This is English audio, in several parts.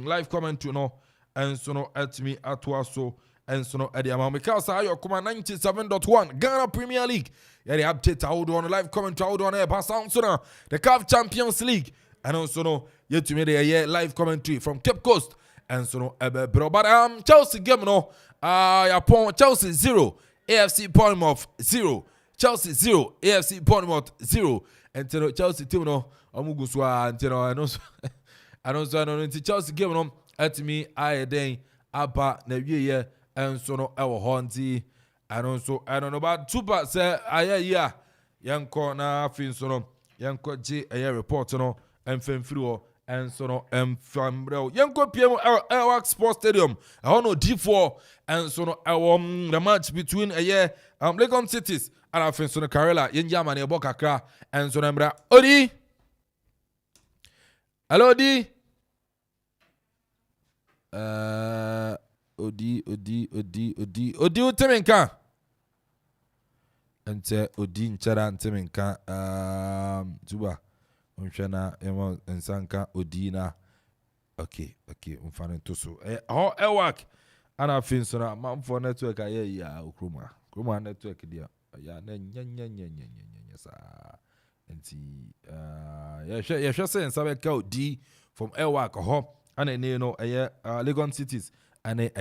live commentary no and so no at me at so and so no Medeama because I your 97.1 Ghana Premier League. Yeah, the update hold on live commentary hold on air pass on so now the CAF Champions League and also no yet to me the live commentary from Cape Coast and so no bro but Chelsea game no Chelsea 0 AFC Bournemouth 0 Chelsea 0 AFC Bournemouth 0 and Chelsea team no omuguswa and I don't know Chelsea game no at me I then aba na wie and so no our honti and so I don't know about super say yeah yanko na fin so no yanko G a report no and femfrio and so no fambrel yanko PM Airwax Sports Stadium I don't know D4 and so no the match between Lagos Cities and I fin so no Karela yenjama ne bokakra and so no Odi hello Odi Odi utemenka ente Odi nchara ntemenka tuba unshana emo nsanka Odi na okay mfano toso work ana finso na Amanfo network ya Ukruma network dia ya nya sa enti ya hwese nsabe ka Odi from work ho ana ne no Lagos Cities ane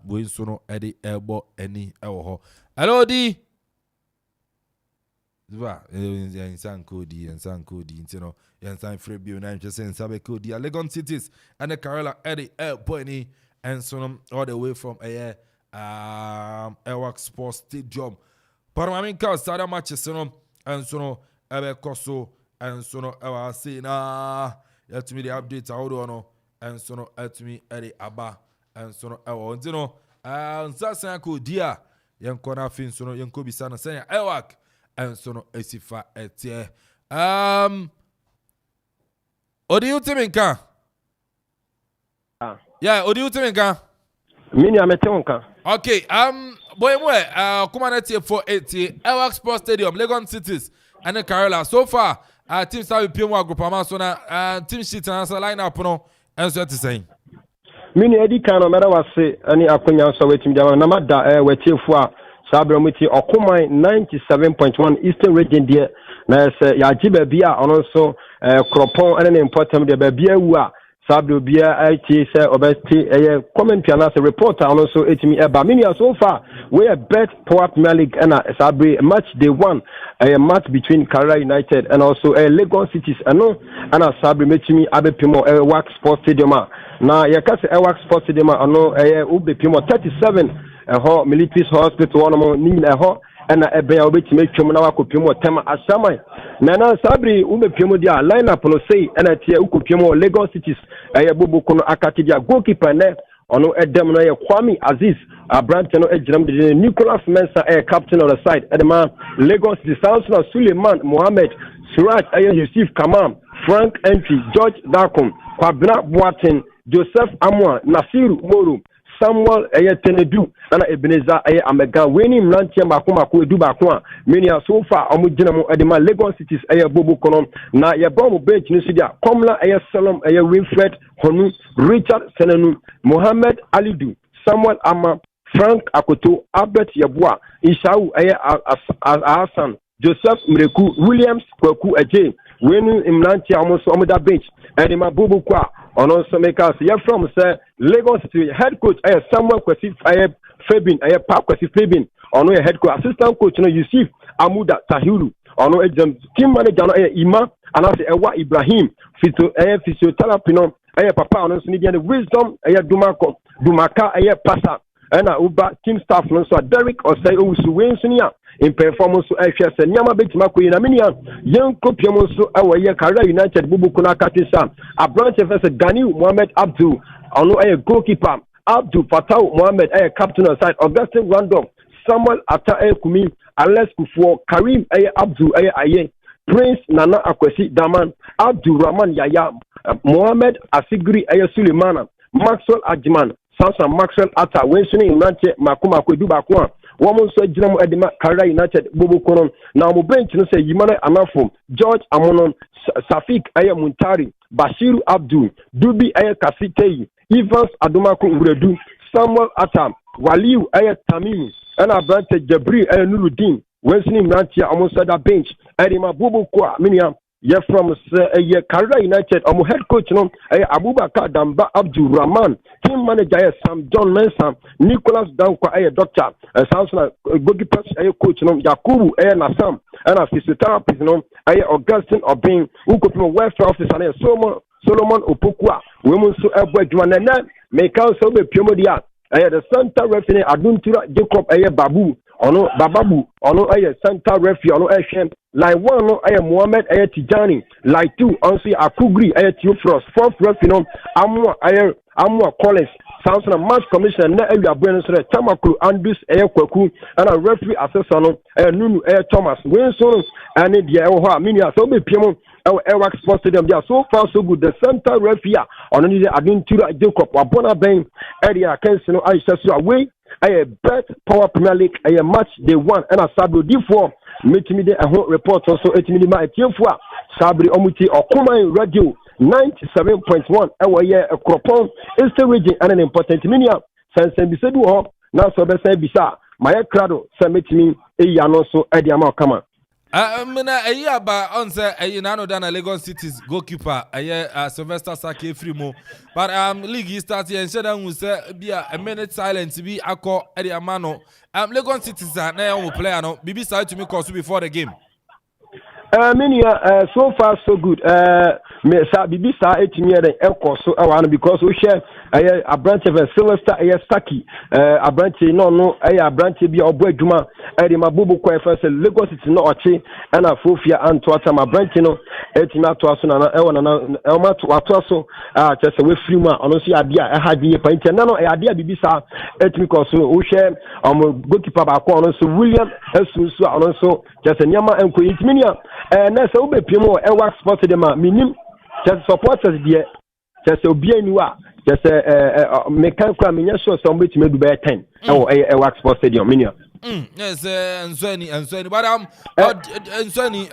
we so no edi ebo eni ewo ho hello di zwa yansan kodi ntino yansan frebio na nchese sabe kodi Lagos Cities ane Karela edi ebo eni and so no all the way from Airwax Sports Stadium Barima start matches no and so no ebe koso and so no ewa say na yet me the update how do no and so no at me eri aba and so no ewo ntino nsasan ko dia yanko na fin so no yanko bisa na senya ewak and so no esifa etie odi utemenka yeah odi utemenka mini ametonka okay boy mwe kuma na tie 480 Airwax Sports Stadium Lagos Cities and Karela so far team sabi PM Akropong so na team sheet na line up no enso te say mini edi kan no mera wase ani akonya so wetim jama na mada wetiefu a sabra muti okoman 97.1 Eastern Region there na se ya jiba bia ono so Akropong ene important de ba bia wu a sabra bia IT say obesti comment piana se reporter ono so etimi eba mini so far we a bet power Premier League and sabra match day 1 a match between Karela United and also Lagos Cities and sabra metimi abepimo Airwax Sports Stadium na yakase Airwax Sports Stadium ano ubepimo 37 military hospital ono ni and ebe ya obetime twem na wakopimo tema asaman na sabri ubepimo dia line up no say and tie ukopimo Lagos Cities bobo kono akati dia goalkeeper ne ono edem no Kwame Aziz Brandt no ejiram de Nicholas Mensah captain on the side edema Lagos Cities Samson Suleiman Mohammed Suraj Yusuf Kamam Frank Entry George Dakum Kwabena Boatin Joseph Amwa Nasiru Moru Samuel Tenedu ana Ebeneza Amega weni mlantie makoma edu bakwa menia so far omugina mo edema Lagos Cities bobo kono na ye bomb bench ni sidia komla Salom Winfred Honu Richard Senenu Mohammed Alidu Samuel Ama Frank Akoto Albert Yabua Ishau Hassan Joseph Mreku Williams Kwaku Eje weni mlantie amoso omuda bench edema bobo kwa ono so make us from say Lagos City head coach Samuel Kwesi Fabin Pap Kwesi Fabin ono head coach assistant coach no Yusuf Amuda Tahiru ono team manager no Ima anase Ewa Ibrahim physiotherapy no papa ono so ni the wisdom Dumaka pasa na uba team staff no so Derek Osei Owusu wensunia in performance so ehwese nyama betima koyi na menia yenko piemo so awoye Karela United bubu kuna katisa Abrante vs Gani Mohammed Abdul ono goalkeeper Abdul Fatau Mohammed captain on side Augustine Random Samuel Ata Kumi Alex Kufuor Karim Abdul Prince Nana Akwesi Daman Abdul Rahman Yaya Mohammed Asigri Sulemana Maxwell Ajman Samson Maxwell Ata Wensuni Imranche Makuma Kwedu Bakwa woman so Jim Edima Kara United Bobo Konon now mo bench no say Yimane Amanfo George Amonon Safik Aya Muntari Bashiru Abdul Dubi Aya Kasitei Evans Adomako Uredu Samuel Atam Waliu Aya Tamimi and Abrante Jabri Aya Nurudin Wesley Nantia almost at that bench Edima Bobo Kwa Miniam yeah, from Kara United, head coach, Abubakar Damba Abdul Rahman, team manager Sam John Mensah, Nicholas Dankwa, doctor, Samson goalkeeper, coach, Yakubu, Nasam, and a physiotherapist, Augustine Obin, who could be welfare officer, Solomon Opokwa, women so Juanana, make out so the Pumodia, the center referee Aduntura Jacob Babu. Ono Bababu, ono Santa Refi, ono Eshem, like one no Mohammed Tijani, like two, also Akugri Theophilus, fourth refi no Amwa Collins, Samson Match Commissioner, na area Buenos Aires, Tamakuru, Andus Kweku, and a referee assessor, Nunu Thomas, Winston, and the Oha, Minia, so be Piemon, our Sports Stadium, they are so far so good. The center referee, on the Aduntura Jacob, Wabona Bang, area, Kensino, Aisha, away. I bet Power Premier League a match they won and a Sabri D4 meet me a whole report also 8 minutes my team for Sabri Omuti or Kuma Radio 97.1 our year a Akropong is the region and an important minia since Bisedu now so best bisa my crowd submit me a yanoso Medeama kama. Mina a year by answer a Yanano than a Lagos City's goalkeeper a year Sylvester Sake Frimo. But league started and said will say be a minute silence to be a call Medeama. Lagos City's now player no BB side to me cause before the game. So far so good. Me sa bibi sa etimi den ekoso awan because we share a branch of Sylvester Staki a branch no a branch bi obo adwuma e de mabubu kwa first Lagos City no ochi and a fofia anto atama branch no etimi ato aso na e wona na e ma to ato aso chese we free ma ono so ade a ha die pa ntia na no e ade a bibi sa etimi koso we share goalkeeper ba ko ono so William Esusu ono so chese nyama enko itimi na so be pimo e work sport dem a minim just supporters there just obi aniwa just mekan kwa menya sure so mbeti medu be 10 e work sport stadium minia yes nsani but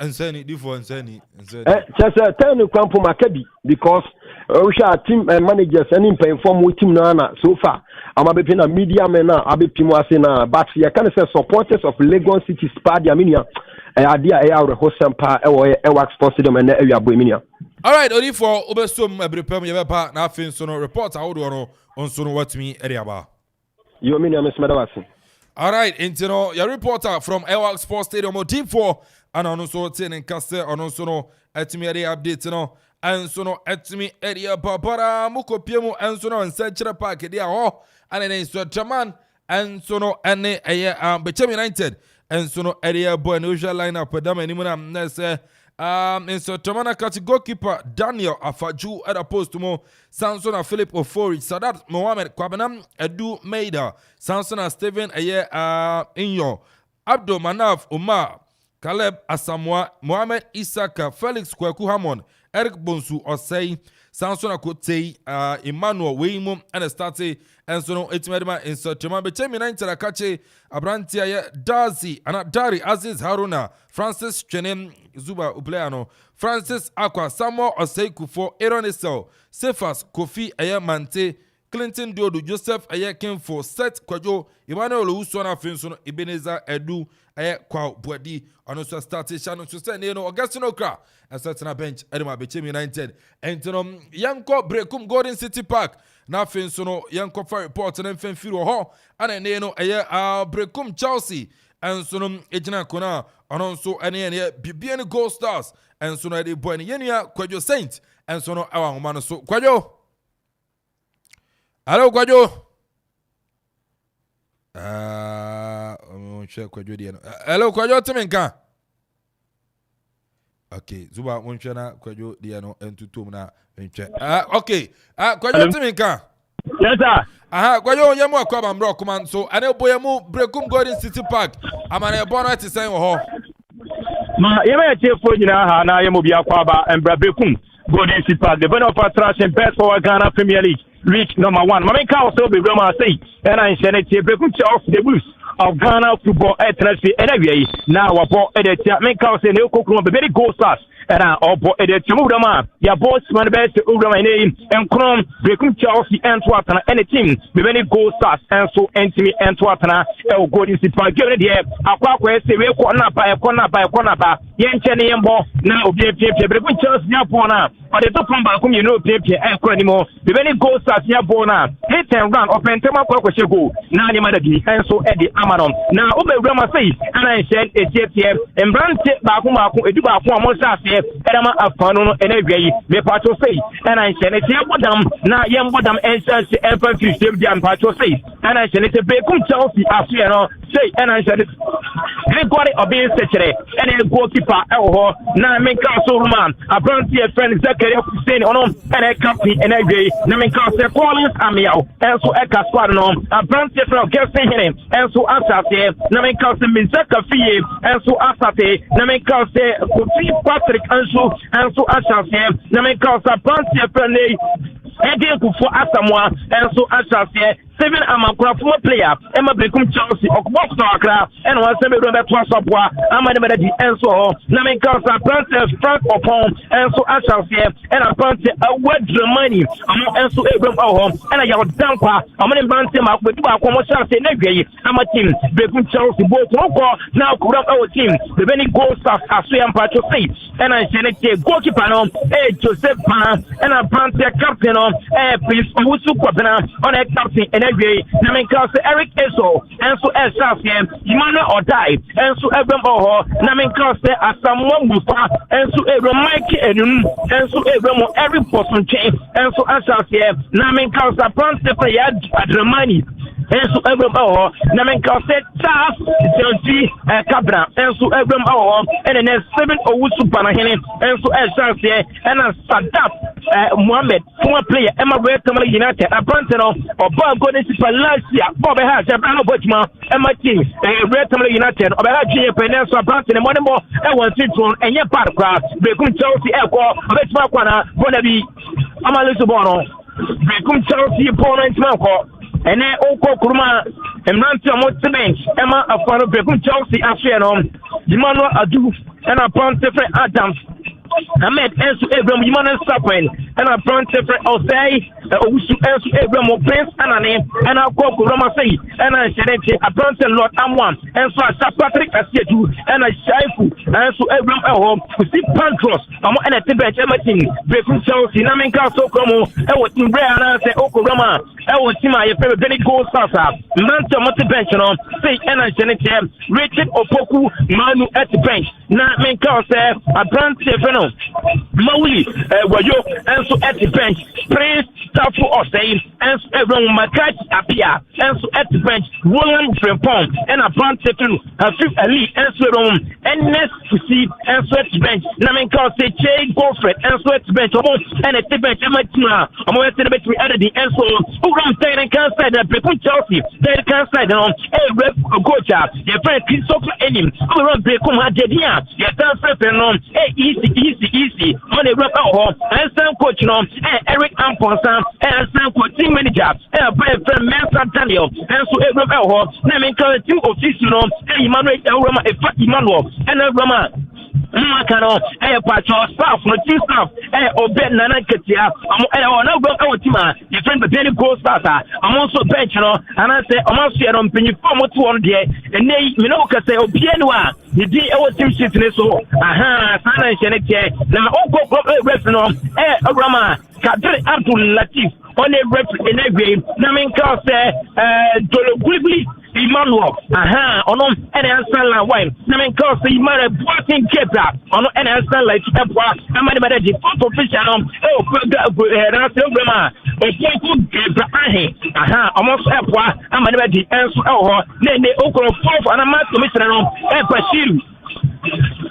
nsani different nsani just 10 kwampo makabi because we share team managers and inform with team na so far am be na media men na abepimo ase na but you can say supporters of Lagos City Spa minia idea our hosempa work sports stadium and area boy minia. All right, only for Obesom Ebrepem Yeba na fin so no report how do on so what me area ba. You minia Miss Madawasi. All right, intino your reporter from Ewak Sports Stadium Team 4 and on so tin and Caster on so no etimi area update no and so no etimi area babara muko piemu and so no and Central Park dia ho and then so German and so no ene Bechem United and so no area boy usual lineup pedam animuna na say in so Tomana Kati goalkeeper Daniel Afaju at opposed to mo Samson Philip Ofori Sadat Mohamed Kwabenam Edu Maida Samson Steven Inyo Abdul Manaf Umar Caleb Asamoah Mohamed Isaka Felix Kweku Hamon Eric Bonsu Osei Samson Akotei Emmanuel Weimum and Estate and so no Medeama in so Tomana Bechem United Akache Abrantia Dazi and Dari Aziz Haruna Francis Chenem Zuba Upleano Francis Aqua Samuel Osei Akuffo Aaron Esau Cephas Kofi Mante Clinton Diodu Joseph Kenfo Set Kwajo Emmanuel Usona Finson Ebenezer Edu Kwa Buadi and also started Shannon to send Augustine Okra and certain bench Edema Bechem United and Yanko Brekum Golden City Park na Finsono Yanko for report and Fenfiro Ho and then Brekum Chelsea and Sonum Ejina Kona and also any Bibian Gold Stars and Sono de Bueniania Kwajo Saint and Sono our man so Kwajo. Hello Kwajo. Hello Kwajo Timinka. Okay, Zuba Munchana Kwajo Diano and Tutumna. Okay. Kwajo Timinka. Yes, sir. Kwajo Yamu Kwabam Rockman. So I know Boyamu Brekum Golden City Park. I'm an bonnet to say, oh, Ma Yama Chefo na Yamubia Kwaba and Brekum Golden City Park. The winner of attraction best for Ghana Premier League. Week number 1. Mamika also be Roma say, and I send it to Brekum off the Blues. of Ghana football at Tennessee and every now about Edetia make us in the Okokuma very goal stars. And Obo Edetia Udama, your boss man best Udama name and Crom, Brekum Chelsea and Twatana and a team, the many goal stars and so Anthony and Twatana, El Godin Sipa, give it here, Aqua, say we're corner by a corner by a corner by Yanchani and Bo, now Brekum Chelsea Yapona, or the top number, you know, anymore, the many goal stars Yapona, hit and run up and Tema Kwashago, Nani Madagi, and so Eddie Amanon. Now, Obe Rama says, and I said, it's here, and Brante Bakumaku, Eduba, Mosas. Edama afano energy me pato say and I said it's yam na yam bodam entrance every system jam pato say and I said it's bekum Chelsea asu no say and I said Gregory obin sechere and a goalkeeper eho na me ka so man abranti friend Zakaria Hussein ono and a captain energy na me ka say Collins Amiao and so e ka squad no abranti friend Twumhene and so asate na me ka say Mizaka Fie and so asate na me ka say Patrick and so Ashanti, Namika Panty Penny, Akuffo Asamoah, and so Ashanti. 7 Amanfo player Emma Bekum Chelsea Akropong Accra and one semi Robert Twasopwa Amanfo and so na me cause a Francis Frank upon and so Ashanti and a Francis a word money and so Abraham and a young damper among Bantam with Promotional say Negay I'm a team Bekum Chelsea both now could have our team the many goals of Australian Patrol State and I said goalkeeper Joseph Pan and a Francis captain Prince Owusu Kwabena on a captain and na me cause Eric Eso and so Esafiem Emmanuel Odai and so Abraham na me cause Asamoah Mufa and so Abraham Mike and so Abraham every person chain and so Asafiem na me cause Prince player Adramani and so Abraham na me cause Charles Chelsea Cabra and so Abraham and then 7 Owusu Panahene and so Esafiem and Saddam Mohammed former player Emma Tamale United Abantano or Bob last year, Bob has a brand of Butchman and my team, Red Tamale United, or I had Junior Penance or Branson and one more, and one Citron and your part of class, Becum Chelsea Airport, Betchmakwana, Bonaby, Amalisobono, Becum Chelsea opponent Malco, and then Oko Kuruma, and Ransom Bench, Emma of Becum Chelsea Afiano, Emmanuel Adu, and upon different Adams. Ahmed Ensu Abraham Yimana Sapwen and a front different Osei Owusu Ensu Abraham Prince Anane and a Koko Ramasei and a Shenete a Bronson Lord Amwan and so Patrick Asietu and a Shaifu and so Abraham Elhom who see Pantros and a Tibet Ematin Becum Chelsea Naminka Sokomo and what in Brea and I say Okorama and what Tima your favorite Benny Gold Sasa Manta Motivational say and a Shenete Richard Opoku Manu at the bench na Minka say a brand different Maui, Wayo, and so at the bench, Prince Tafu Osei, and so everyone Makat Apia, and so at the bench, William Frempong, and a brand second, a fifth elite, and so and next to see, and so at the bench, Naminka say Jay Goldfred, and so at the bench, and at the bench, Amatina, I'm going to be added the and so who runs there and can't say that Becum Chelsea, they can't say on a rep coach, your friend Christopher Enim, who run Becum Hadia, your transfer on easy on the rep and some coach Eric Amponsan and some coach team manager and by a friend Mensa Daniel and so a rep naming team official and Emmanuel Roma Emmanuel and Roma Makano, patrol staff, no team staff, Obed Nana Katia, I'm our team, your friend the daily goal starter. I'm also bench, and I say, I'm also on Penny Form 200, and they, Minoka say, Obienwa, the day our team shit in so, Sana Sheneke, now Oko Restaurant, Rama, Kadri Abdul Latif, on a rep in every, Naminka say, Dolo Quickly. Emmanuel, on any line wine. Namin cause the man a boating kepler on any like Epwa, and my the photo fish on almost Epwa, and my the answer, then they open 4 and a month commissioner on Epashiru.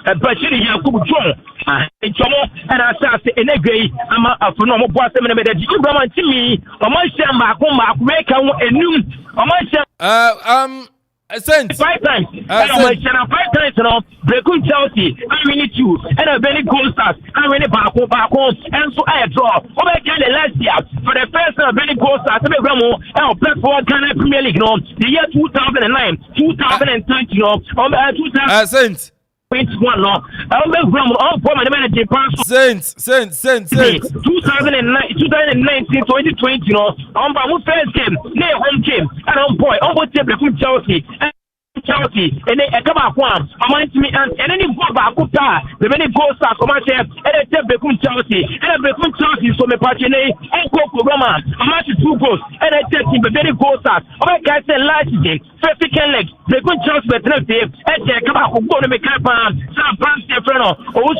Bashiri Yakubu John, and I say in a gay, I'm a phenomenal boss. I'm going to me, or my shamba, make a new, or my Saint 5 times. And I'm 5 times, you know, Brecum Chelsea, I win it 2, and a very goal stars, I win it back, and so I draw. Over again the last year, for the first very goal stars, I will play for Ghana Premier League, no, the year 2009, 2020, no, 2000. Saint. 21 no. Saint. 2009, 2019, 2020 no. First game, home game, and boy, Chelsea. Chelsea, and then come back one. Me and any ball back up the many goals are commercial, and they take Chelsea, and Becum Chelsea, so me Pachine, and Roma, match 2 goals, and I take him the very goals are. Oh my God, say last game, first leg, Becum Chelsea, but not there, and they come back, go to make up, some branch different, or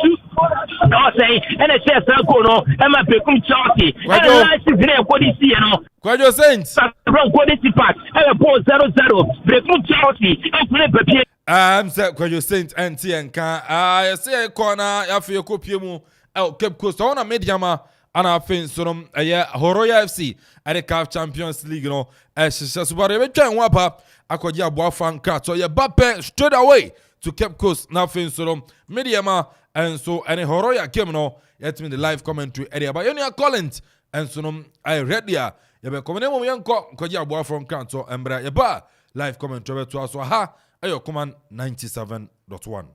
say, and I say, no, and my Becum Chelsea, and last season, what is here, no. Quadro Saints. Wrong quality pass. I will 0-0. Becum Chelsea. I'm set Quadro Saints and Tianka. I say corner. I feel copium. Cape Coast on a Medeama and I think so. Horoya FC at the CAF Champions League. You know, as she says, but every time Wapa, I could ya boy fan cat. So ya Bappe straight away to Cape Coast. Nothing so Medeama and so any Horoya came no. Yet me the live commentary area. But you Collins and so I read there. Yebe komene mo yanko kwaji aboa from Kanto embra yeba live commentary to aso ha ayo command 97.1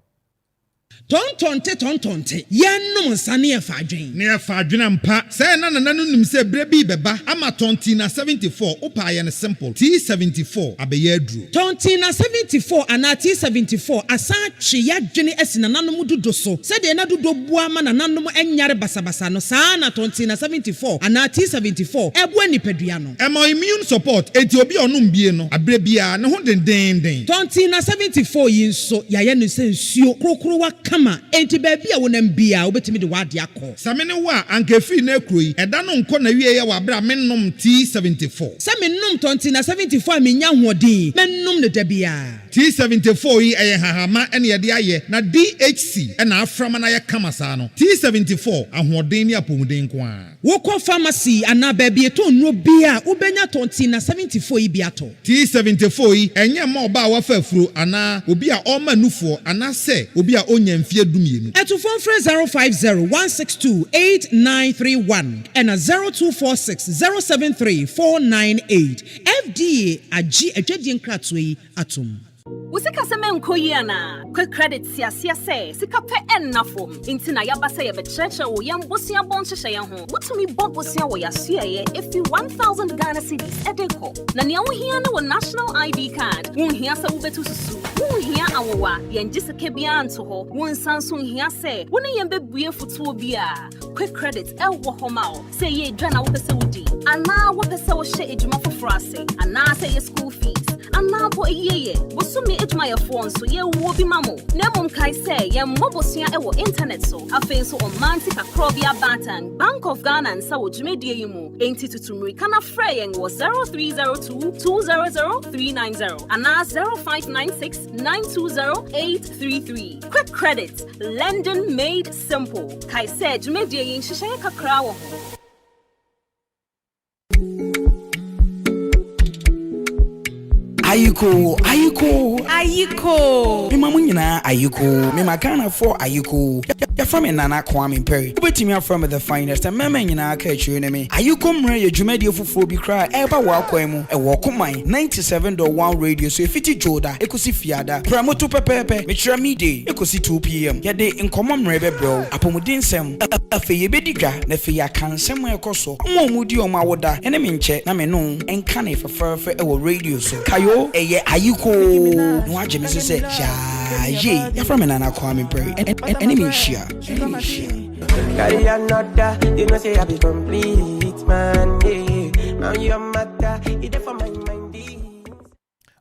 Tontonte yenum nsane efadwen ne efadwen ampa say na nim se bre bi beba ama tonti na 74 opa ye ne simple T74 abeye aduru tonti na 74 ana T74 asa twe yadwene asina nanom dodo so se de na dodo bua ma na nanom enyare basabasa no saa na tonti na 74 ana T74 ebu anipadua no emo immune support enti obi onum bie no abre bia ne ho den tonti na 74 yinso yaye no se nsuo krokro kama enti baby a wonam bia obetimi de wade akọ samene wa ankefi na ekroyi eda no nko na wie ye wa bra mennom T74 samennom tonti na 74 amenya hoɔden mennom ne da bia T74 yi eye hahama ene ye de aye na DHC ena aframa na ye kama saa no T74 ahoɔden ne apomuden ko a wokɔ pharmacy ana baby to nro bia ubenya tonti na 74 yi bia to T74 yi enye ma oba wa fa afuro ana obi a ɔma nufoɔ ana se obi a onya mfie dumienu eto phone 050-162-8931 and a 0246-073-498 FDA agi adwadie nkratoi atom Usika seme nkoyiana quick credit siasia se sika pe ennafom intina yabasa ye betreche wo yambosia bonhye ye ho wutumi bobosia wo yasia ye if you 1000 Ghana cedis edeko na ne wohia na wo national ID card wohia sa wobetu susu wohia awowa yenjise ke bia anto ho wonsanso hia se woni yembebue futuo bia quick credit ewo homao se ye dwa na wopese wodi ana wopese wo hye ejuma fofrase ana se ye school fees ana bo eyeye sumi ejuma ya phone so ye wo bi mamo na mom kai say ye mobosua e wo internet so afen so omanti Akrobia Bantan Bank of Ghana and sa wo dwumedie yimu enti tutumri kana frey yen wo 0302200390 ana 0596920833 quick credit lending made simple kai say dwumedie yin hihye kakra wo Ayiko. Me mamu nyina ayiko. Me makana for ayiko. Ya from nana Kwame Perry. Ubetimi afrom the finest and mama nyina ka chire me. Ayiko mre ye dwumadi fufuo bi kra eba wa kwemu e wo koman 97.1 radio so efiti joda ekosi fiada. Pramoto pepepe me chira mide ekosi 2 pm. Ya de nkomo mre bebro. Apomudensem afe ye bediga na fe ya kansem ekoso. Omomudi omawoda ene me nche na me no enka na feferfe e wo radio so. Kayo eye ayiko no agye me se ye ya from nana Kwame Perry enemy share carry another you know say I be complete man now you matter it for my mind.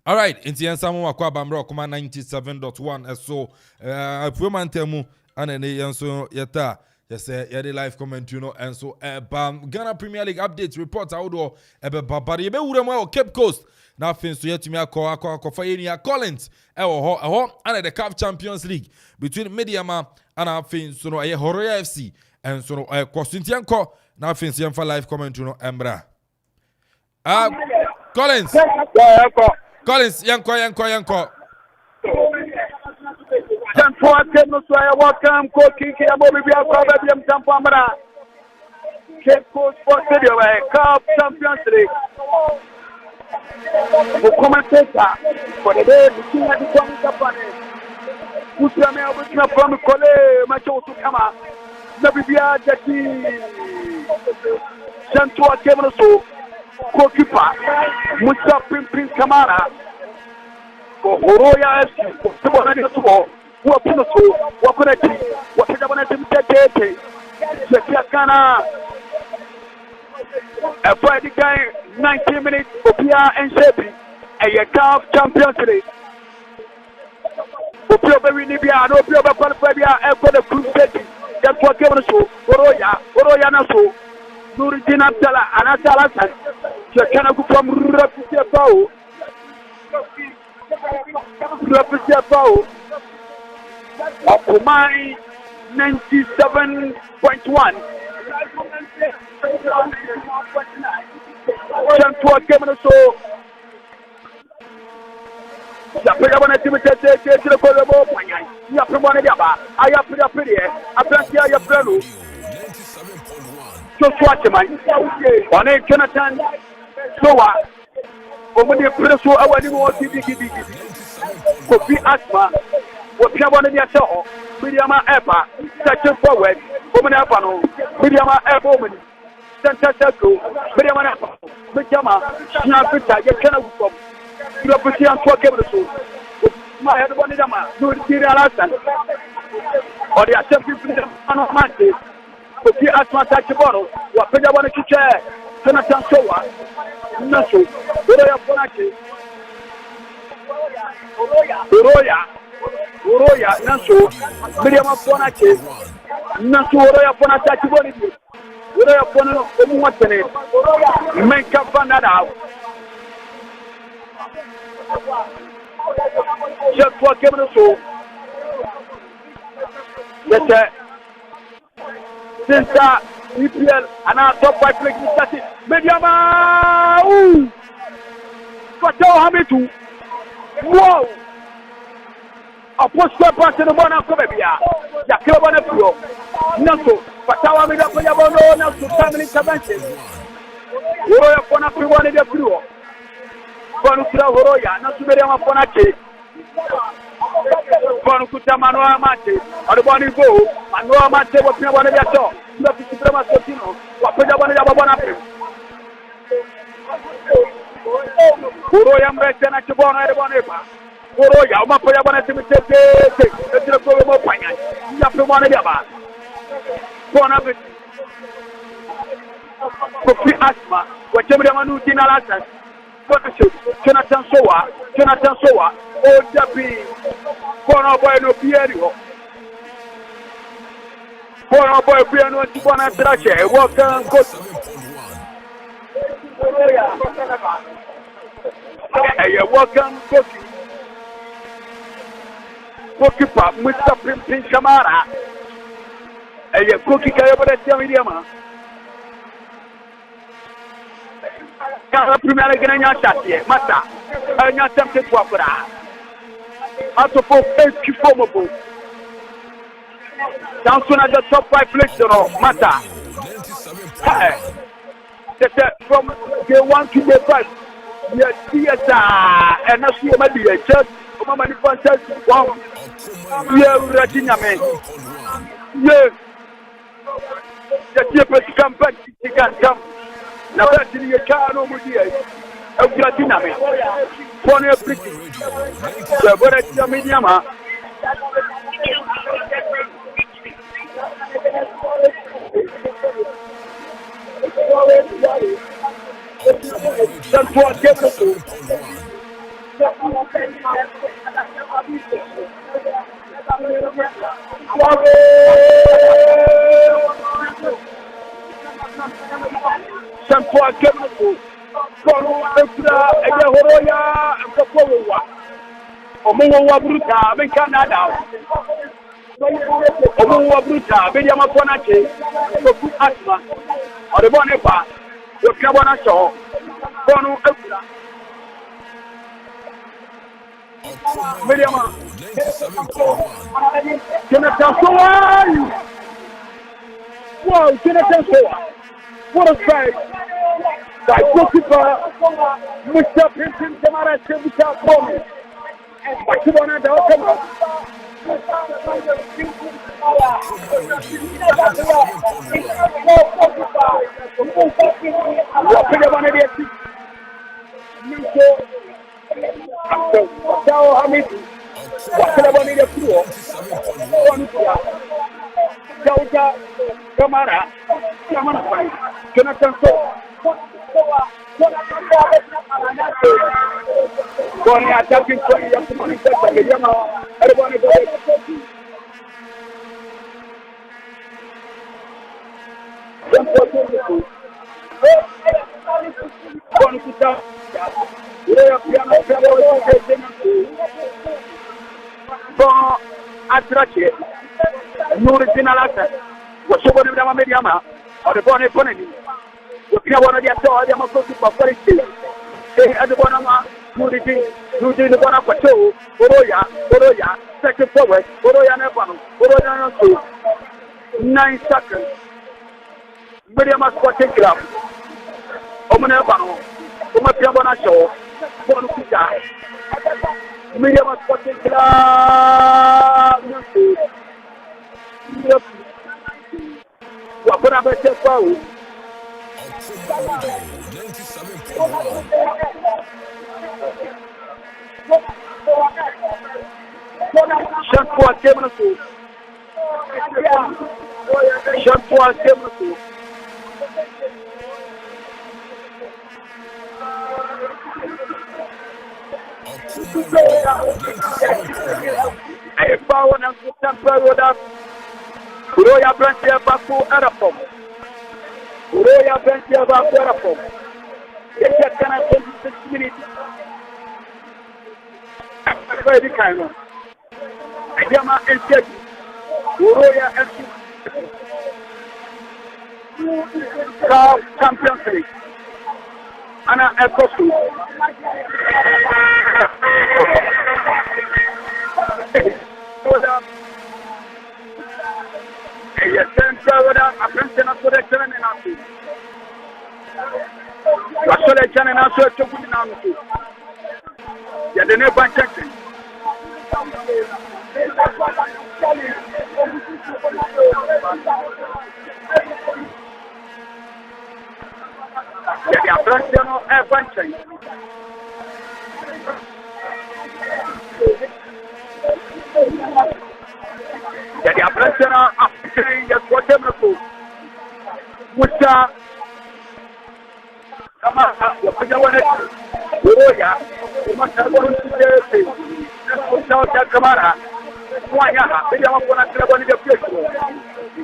All right inti ensamu akwa bambro kuma 97.1 so apomantemu anene yenso yeta yes the live comment you know and so Ghana Premier League updates report outdoor ebe babari ebe wuremo Cape Coast now things to yet to me akwa yenia Collins ho and the CAF Champions League between Medeama and our things so no Horoya FC and so no Kwastintianko now things for live comment you know embra Collins Collins, yanko. Welcome, Coach Cape Coast Sports Stadium, CAF Champions League. The commentator for the day, the king of the company. Usame abukina from Kole, Macho Sukama, Nabibia Jackie, Santua Kemoso, Kokipa, Musa Pimpin Kamara, Horoya, who are Pinoso, Wakonati, Wakanatim, Jakiakana, a Friday guy, 90 minutes, Opia and Shepi, a CAF Champions League. Opia very Libya, no Opia Palpabia, and for the Crusade, that's what came to Horoya Naso, Nuridina Tala, Anatala, Jakana from Rapisia Pau, Okumai 97.1. Chantua Kemoso. Ya pega bona timete te ko lebo panya. Ya promone diaba. Aya pretty. Aplantia ya plano. So swatch man. One Jonathan Soa. Omudi preso awani mo digi. Kofi asma. Wopia bona dia so. Medeama Epa, touching forward, woman Apano, Medeama Epa woman, Santa Saco, Medeama Epa, Medeama, Snapita, you cannot come. You are pretty and talk about my head one Dama, no Alasan, or the assembly on Monday, but he asked my touch bottle, what Peda wanted to chair, Jonathan Soa, Nasu, Horoya Ponaki, Horoya, Nasu, Medeama Ponaki, Nasu, Horoya Ponaki, Horoya Pono, what's the name? Make up on that out. Just for giving us all. Yes, sir. Since EPL and our top 5 players started, Medeama! Ooh! Fatao Hamitu! Wow! A post-up pass in the one of Cobebia. Yakabana Pro. Naso, Fatao Hamitu, Naso, family intervention. Horoya Ponaki wanted a Pro. Bonukura Horoya, Nasu Medeama Ponaki. Bonukuta Manoa Mate, or the Bonnie Go, Manoa Mate was one of your show. You have to Suprema Sotino, what put up on the Ababana. Horoya Mretan at the Bonnepa. Horoya, Mapoya Timothy, the Promo Panya, you have to one of the Abba. Bonapit. Kofi Asma, whatever the Manu Dinalasan. Jonathan Soa, oh Japi, Bono Boy no Piero, Bono Boy Piano, Tibona Trache, welcome, coach. Welcome, coach. Goalkeeper, Mr. Pimpin Kamara, a cookie Kayabata Medeama. Kala primera ganha chate, mata. Ganha sempre tua pra. Akropong Akuapem. Down to the top 5 places, mata. From day 1 to day 5. Yes, and that's your media. Just Mama Nifantas. Wow. Yeah, Regina man. Yes. The cheapest company can come. Now that's in your car over here. I'm getting a man. For your pretty. The Barima Medeama. That's what gets us to. Santua Kemoso, Horoya, and Akropong. Omuwa Bruta, Ben Canada. Omuwa Bruta, Medeama Ponaki, Kofi Asma, or the Bonepa, the Cabana Show, Bono Ekura. Medeama. Jonathan Sowan. Wow, Jonathan Sowan. What a strike. By goalkeeper, Mr. Vincent Kamara Sebuka Bomi. But you want to come out. Jonathan Going attacking 20 years to manifest the Yama. Everyone is going to go. Medeama or the born economy. You can one of the other democratic quality. They had the one of nudity, the one of Pato, Horoya, second forward, Horoya Nepal, Horoya 9 seconds. Medeama Sporting Club. Omanabano, Omapiabana Show, Bonukuta. Medeama Sporting Club. What could I be said for? Shampoo came to Shampoo came to I found a temporary that Horoya Branchia Baku Akropong. Horoya Branchia Baku Akropong. Yes, 26 minutes. Very kind of. Medeama and Horoya and CAF Champions League. Anna Akuffo. Yes, central a prince na so de chene na so. Wa so de chene na so to kudi na so. Ya de ne ban check. Ya de prince no e ban check. Ya de prince na ya Twumhene Musa kama ya kuja wana Horoya umatagwa nje Musa kamara mwanya bila wakona kila bwana ya kesho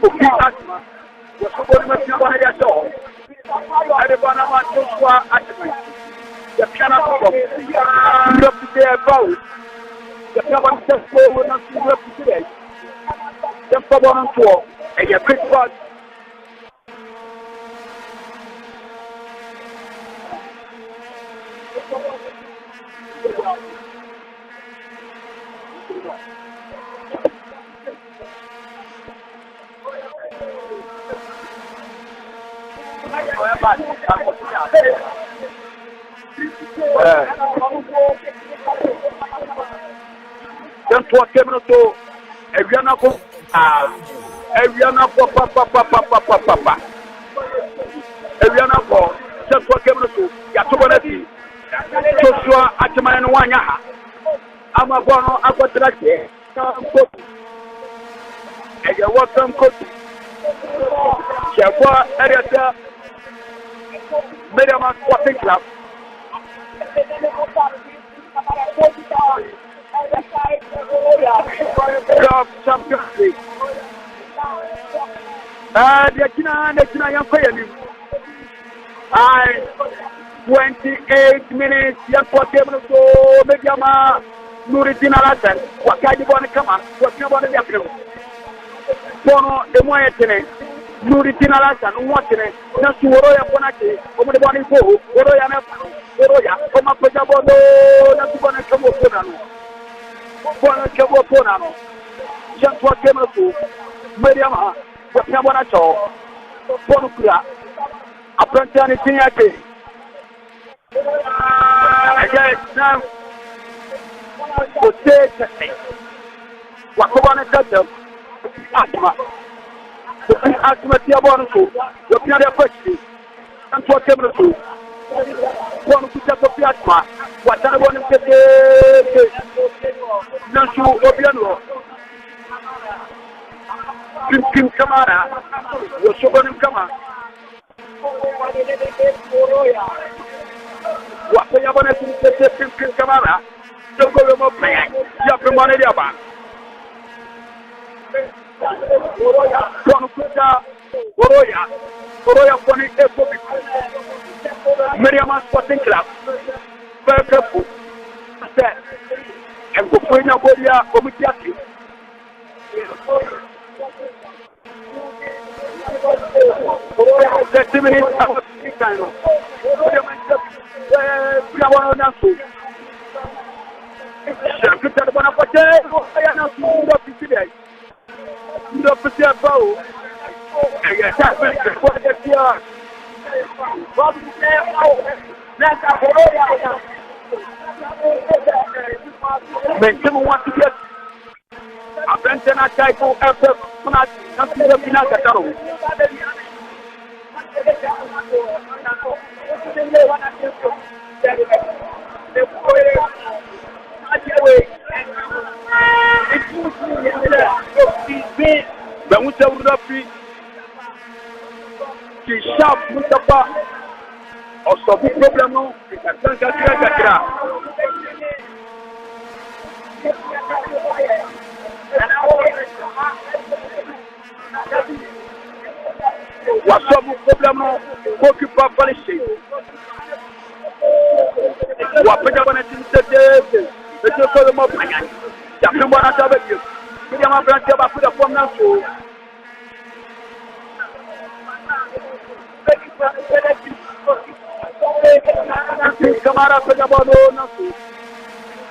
ukisema wasubiri msia bwana ya show ale bwana watu kwa atma ya kana kwa ndio pia bao ya kama mtako na ndio pia tempo bwana tu ya quick pass Tempo kemno to eviana ko eviana ko papa eviana ko tempo kemno to ya to bona ti Joshua atman no wanya ha ama bono akotra ke ko eya welcome coach Chakwa area Medeama Sporting Club. Club Champions League. The young player. 28 minutes. Young player. So Medeama Nuridina Lassen. What kind of one come on? What you want to be? Bono the Moyetene. Nuridina Lassen. What's it? Na Horoya Bonaki. Omo de boni ko. Horoya na Horoya. Oma peja bono na tubona kamo kodano. Bona kebo pona no. Janto akema so. Medeama. Wapia bona cho. Bona kura. Apprentice ni tin yake. Again now. Ote wakobana kadam. Asma. Asma tia bona so. Wapia de kwachi. Janto akema so. Bona kuja to piasma. Watana bona kete. Nansu obiano. Kim Kamara, was so going to come out. What the Yabana Kim Kamara? Don't go to my plan. You have to money about. Horoya, funny effort. Medeama Sporting Club. Very careful. And go for your body, Omitiaki. 30 minutes after the time.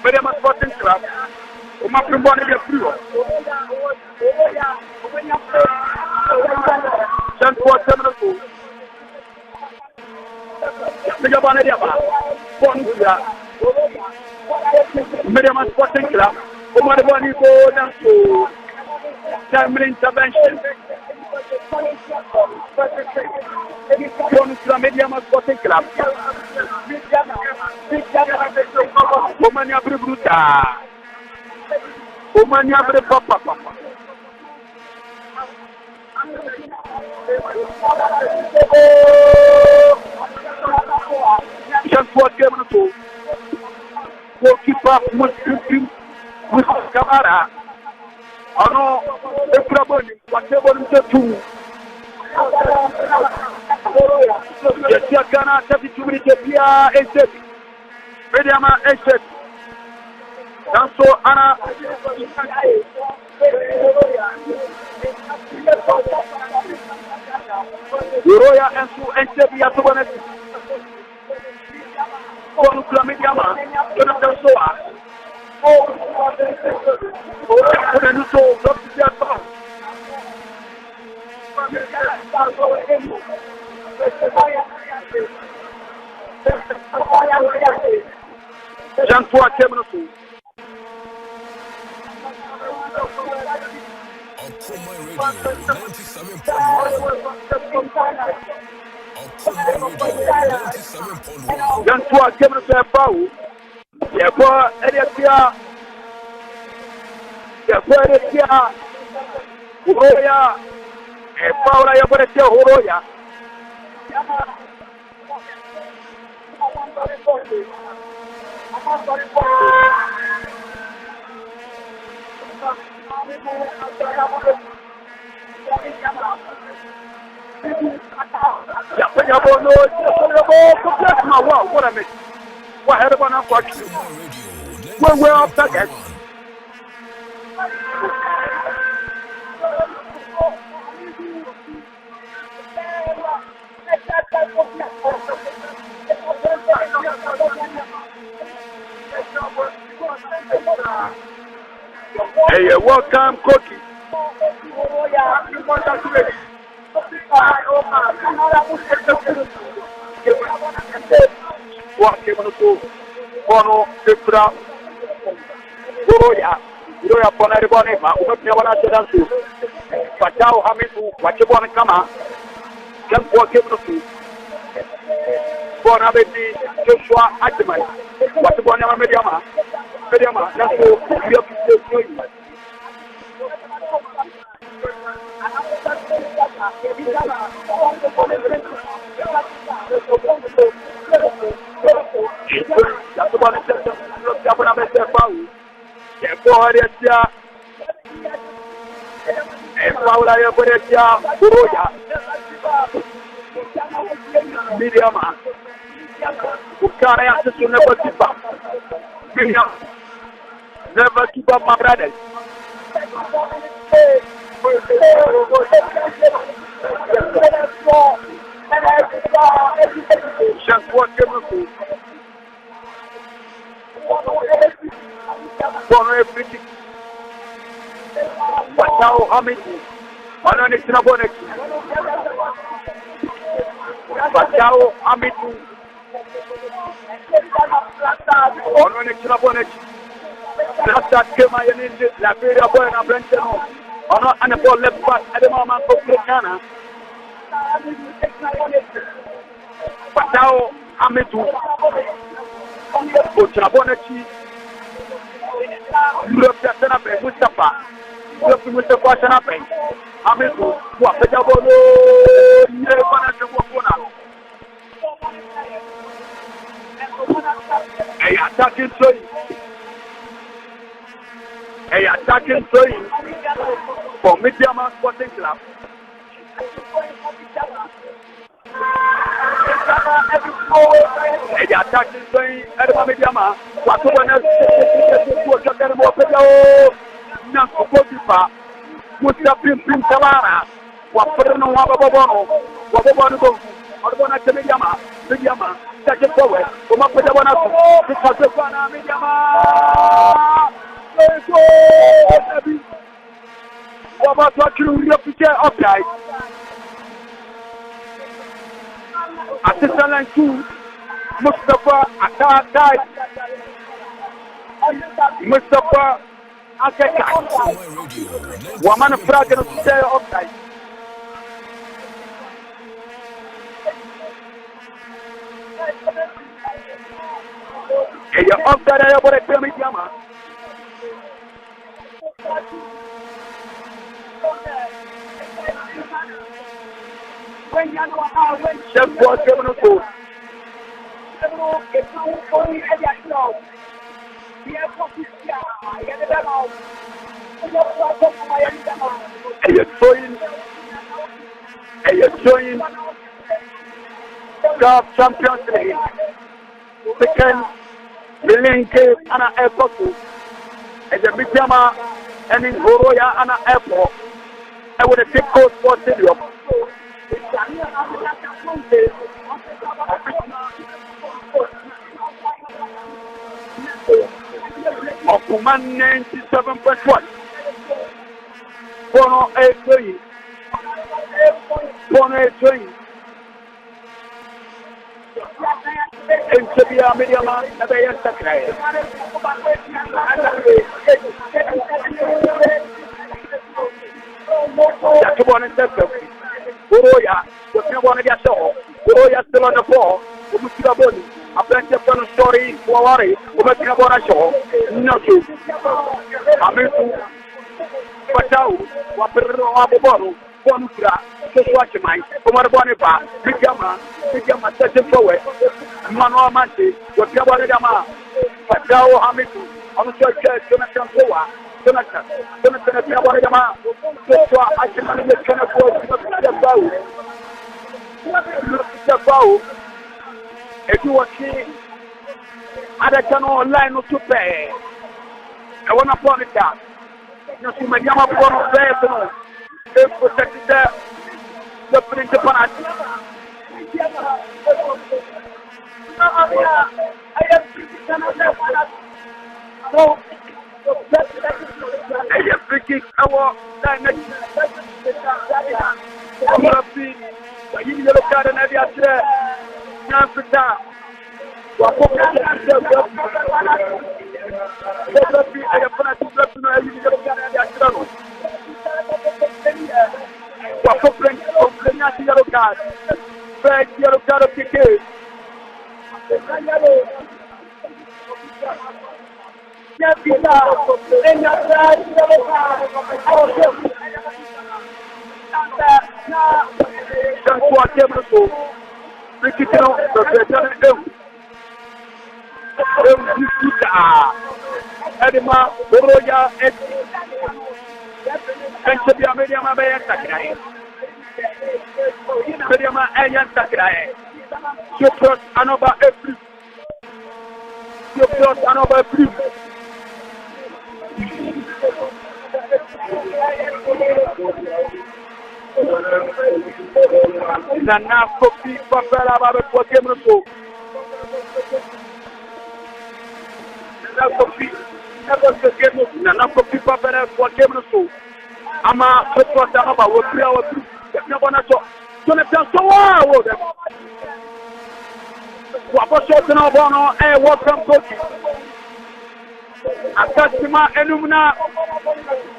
Medeama Sporting Club. Uma primbona de frio. Janto akema so. Medeama Medeama. Bonja. Medeama Sporting Club. Uma de boni go danso. Timely intervention. Bonus la Medeama Sporting Club. Omania bruta. Omania bre papa. Just what came to goalkeeper Muslim with Kamara. I know the problem whatever is to yes, Ghana 72 minutes here is Medeama Eshet. And so Anna Horoya and so Eshet ya tubone. Kwa nukula Medeama Jonathan Soa. Kuna nuso Dr. Jatba. Janto akema so. Janto akema so ebawo. Yebo eretia. Horoya. Ebawo la yebo eretia Horoya. When we're up that Hey, welcome, Cookie. What came on the Bono, Fifra, Horoya, Horoya, Bonabonema, what you want to dance. But now, Hamidu, what you want to come out? Just walk him to Bonabeti, Joshua, Atman, what you want to Medeama, Medeama, that's what you have to do. That's the one that Medeama. Never keep up my brothers. Just what you for everything. But now, how many? I don't need to know what it is. But now, how many? I don't need to know what it is. Last that came my name, La Feria Boy and Brentano. I'm not an apple left back at the moment for Christiana. But now, how many? Bonachi, Europe Sanape, Mustafa, Europe Mustafa Sanape, Amanfo, Wapajabolo, attacking Soy for Medeama Sporting Club. E attacchi soi erba Medeama quattro buone tuo giocare mo pedo non si fa musta pim tavara wa perno wa bobono go orbono te Medeama take forward come pedo buona tu fa bana Medeama go nabi wa ba to kiru repite okay Assistant two, Mustafa Akai, Mustafa Akai, Woman Praga to stay outside. You're up there, I want to tell me, Yama. Chef was given a food. You're showing CAF Champions League. Second, the link is Anna Airport. And the Medeama and in Horoya Anna Airport. I would take court for Stadium. Okuman 97.1 Bono A3 Encebia Medeama Abaya Sakray Horoya, what's going on against all? Horoya still on the floor. Umutiraboni, a plenty of fun story, Wawari, Umutirabona show. No, Amanfo, Patau, Wapero Aboboro, Bonura, Swatchmai, Omarboniba, Medeama, setting forward. Mano Manti, what's going on? Patau, Amanfo, on the church, Jonathan Soa. Jonathan, Barima, Joshua, I can only get kind of work. If you want to see other channel online, not to pay. I want to point it out. You see, my young one there, if protected the principal. I am ɛyɛ free kick ɛwɔ dan n'akyi ɔmɔfi wayi yellow card na ɛde akyerɛ nyanfita wakɔ ɔmɔfi ɛyɛ penalty referee no ayi yellow card na ɛde akyerɛ no wakɔ ɔmɔfi yellow card first yellow card of keke Edema Horoya and Medeama Medeama and Sakrae. You cross another every. You cross another every. Nana Kopi Papela Baba Quatemro. Nana Kopi Papela Quatemro. Ama Petra Baba will 3 hours. Jonathan Sowa. Waposhotna Bono, welcome coach. Akasima Enumna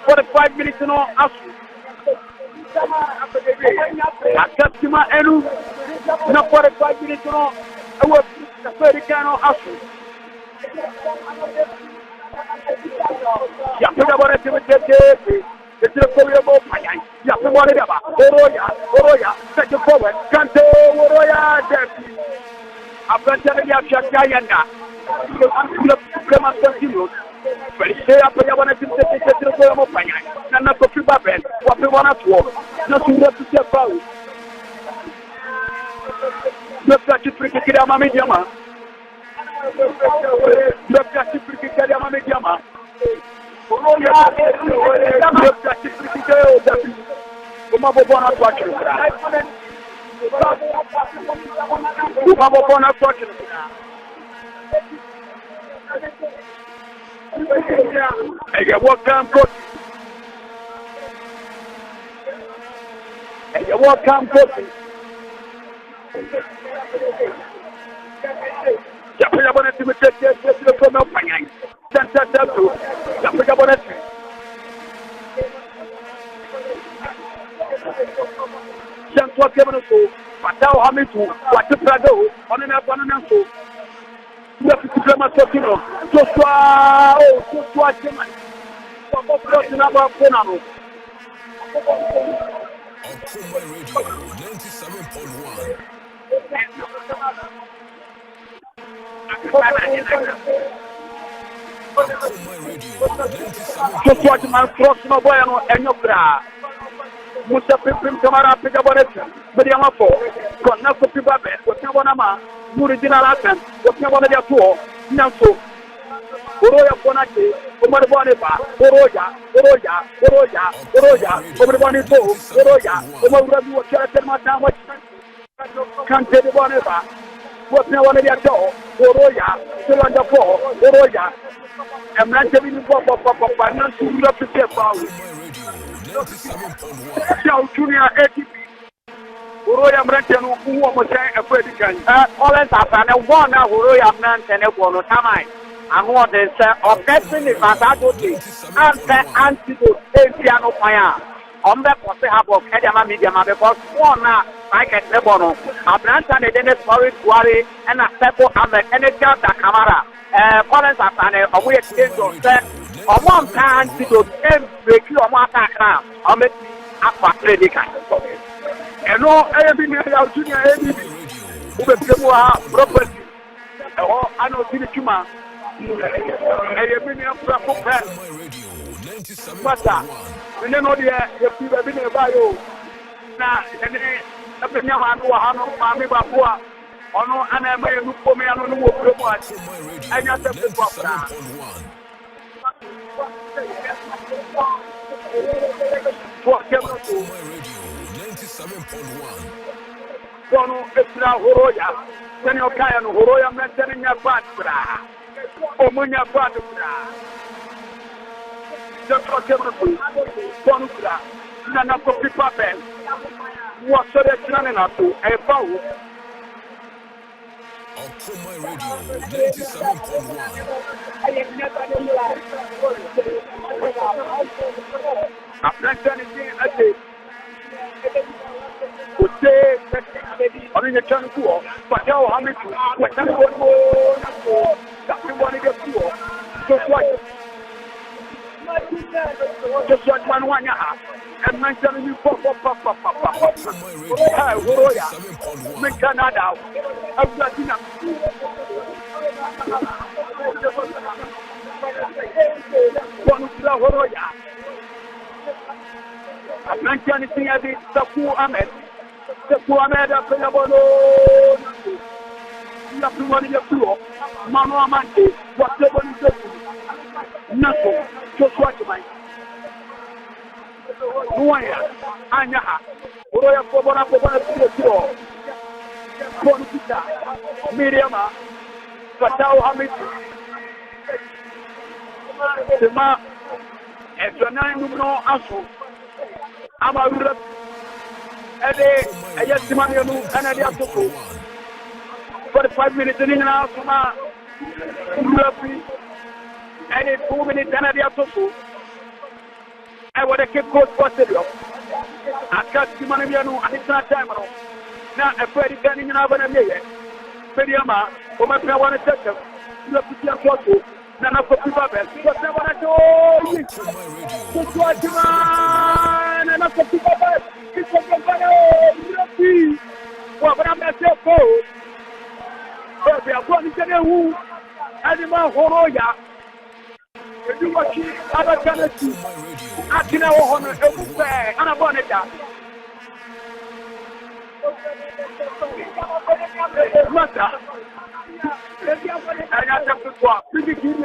45 minutes no asu. Akasima Enu na 45 minutes no awo Africano asu. Ya pega bora time tete. It's Horoya, take it forward. Kante Horoya, Abandon the Abshakayanda. Come on, continue. But stay up when I want to take the Horoya, and not to keep up what we want to walk. Nothing left to say about it. Look at you, Medeama. Look at you, Medeama. Welcome, coach. Welcome, coach. Patao Hamitu, what the Prado, on an Abanaso. You have to come at Tokino. Joshua, Joshua German. Akropong-Akuapem. Radio 97.1. Joshua German cross no boy and your bra. Musa Pim Kamara Pigabonet, Medeama 4, Konaku Pibabe, Wakanama, Muridina Lakan, Wakana de Atuo, Nanso, Horoya Bonaki, Omaraboneba, Horoya, Omarabonito, Horoya, Omarabu, Karatemata, Kante de Boneba, Wakana de Atuo, Horoya, Silanda 4, Horoya, and Rantabin Papa, Nansu, Rapid. Junior ATP. Horoya Brentano, who was a prediction. Collins Afan, one Horoya Brentano, one time. And what they say, obsessing is and the antidote, piano fire. On the possible of Medeama because one I can Lebono. A Branton, a Dennis Morris Wari, and a Peppo and the energy of the camera. Collins Afan, a weird stage of set. On one time, antidote, break you on one attack now. I'll make Aqua prediction. And no, every junior ABB who became property. Oh, I know Tinima. And you bring up for Mata. And then, oh, dear, you have been a bio. Now, and then, up in your hand, Mammy Babua. Oh, no, and I may look for me. I don't know what much. I got the Kono Esra Horoya, Senor Kayan Horoya, maintaining your bad bra. Omunya bad bra. Just for Cameroon, Bonukra, Nana Akuffo, what so that's running up to a power. Akropong Radio 97.1. I'm not done again. I say, would say, I'm in the channel, but now how many what I'm going to want to get to just what one yaha and my telling you pop. Horoya, make Canada. I'm not enough. Horoya. I'm not anything I did. Saku Ahmed, up in the bolo. Nothing on your floor. Mama Manti, whatever you do. Nothing. Just watch my. Horoya, Anyaha. Horoya for one up over the floor. Medeama, Fatao Hamid, the ma, and the 9 no answer. I'm a rep. And I just demand you and I have to go. 45 minutes in and out from my and 2 minutes and I have to go. I want to keep coach for the I can't demand you and it's not time. Now, a pretty canning in our name. Medeama, who might want to take them. You have to see a photo. None of the people, but never at all. Just watch him, and enough of people. It's a good what I'm at your phone. But we are going to the who animal Horoya. When you watch other Tennessee, I can now honor everywhere, and I'm on it. Master, I got to swap. Pretty good.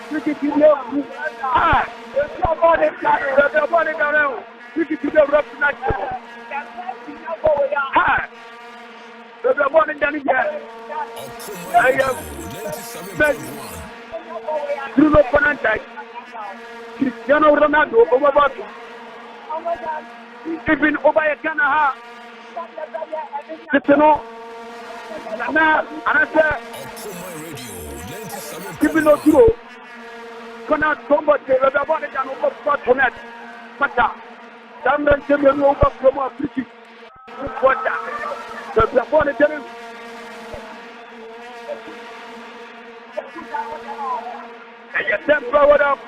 Pretty good. Ah, there's nobody down. Pretty good. Ah, there's nobody down again. I am Bruno Fernandes, Cristiano Ronaldo, over even Obaya Kanaha, Kitano, Nana, and I said, even no true, cannot combat the other one and over Fortunet, Mata, Samuel Timber over from our pretty water. The one is and you step forward up.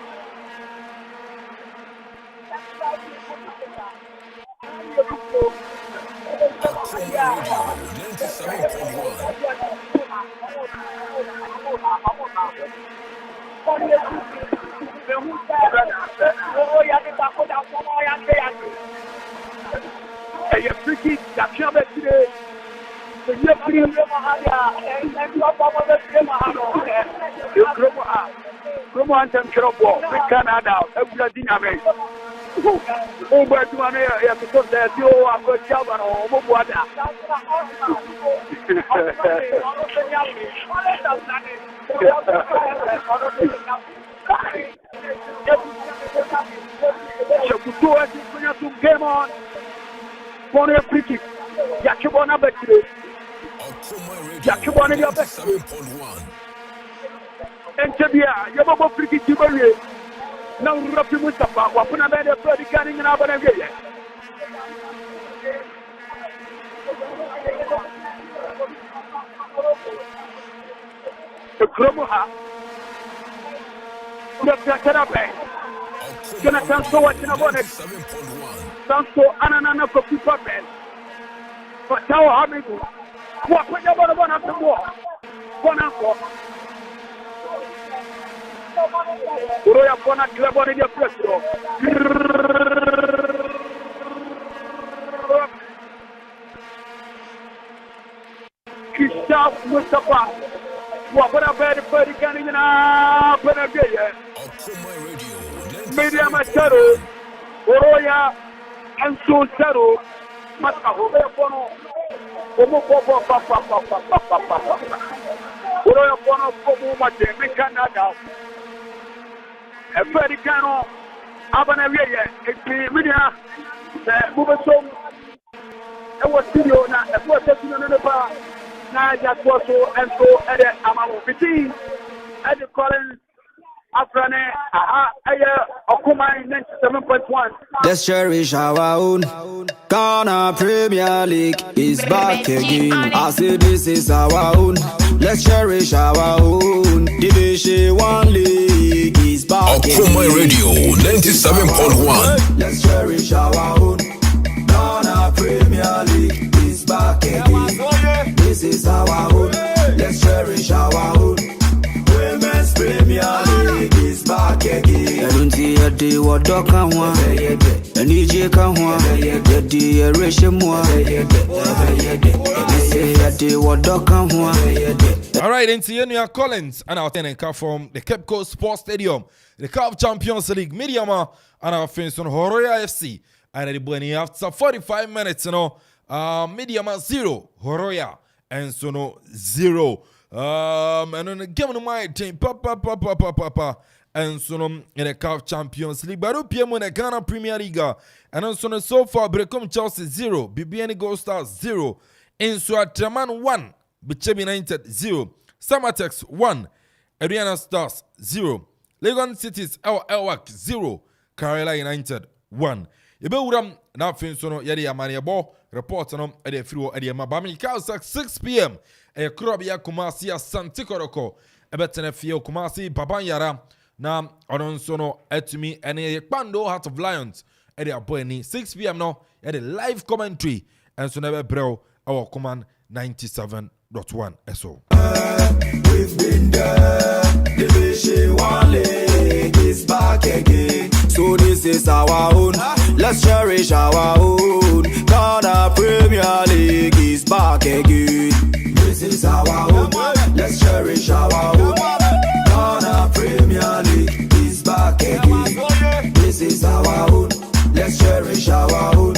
Canada, everything I mean. Oh, but you are here because there's you are going to have a water. Game on. For your cricket, Yakubana Betty. Yakubana your best. And Tabia, your mobile cricket, you bury. Now, Rafi Mustafa, what when I made a bloody canning in Abanaga. The Kromoha, Dr. Terape, Jonathan Sowat in a bonnet, Santo Anana for people, but now Hamidu, what when you want to run up the wall? One uncle. Horoya Pona Club in your presto. Kisha Mustafa. What would have been a pretty canning in a Penagaya? Medeama Taro, Horoya, and so Taro, Mata Horoya Pono, Horoya Pono, Canada. 1 Freddy Cano, Abanavia, Media, Mubasom, and what studio now, a person in the bar, now just was so and so at the Amanfo 15 at the Collins. Afrane, Okuma 97.1. Let's cherish our own. Ghana Premier League is back again. I say this is our own. Let's cherish our own. Division 1 League is back again. Akropong Radio 97.1. Let's cherish our own. Ghana Premier League is back again. This is our own. Let's cherish our own. Women's Premier League is back again. I don't see a day what dog can want. And EJ can want. The day ration more. I say a day what dog can want. All right, into Yenia Collins and our tenant from the Cape Coast Sports Stadium, the CAF Champions League, Medeama, and our friends on Horoya FC. And the Bueni after 45 minutes, Medeama 0, Horoya, and so 0. And on the game of my team, papa, and so in the CAF Champions League, but PM in the Ghana Premier League, and also so far, Brekum Chelsea 0, BBN Gold Stars 0, in Traman 1, Bichemi United 0, Samatex 1, Adriana Stars 0, Legon Cities Elwak 0, Carolina United 1. Ibewuram na finsono yede amane bo report no e de firi e de mabami ka 6 p.m. e krobia Kumasi Asante Koroko e betene fie Kumasi Babanyara na ononso no etumi ene Kpando Heart of Lions e de aboani 6 p.m. no e de live commentary enso na be brel our command 97.1 eso. We've been there. Division 1 League is back again. So this is our own. Let's cherish our own. Ghana Premier League is back again. This is our own. Let's cherish our own. Ghana Premier League is back again. This is our own. Let's cherish our own.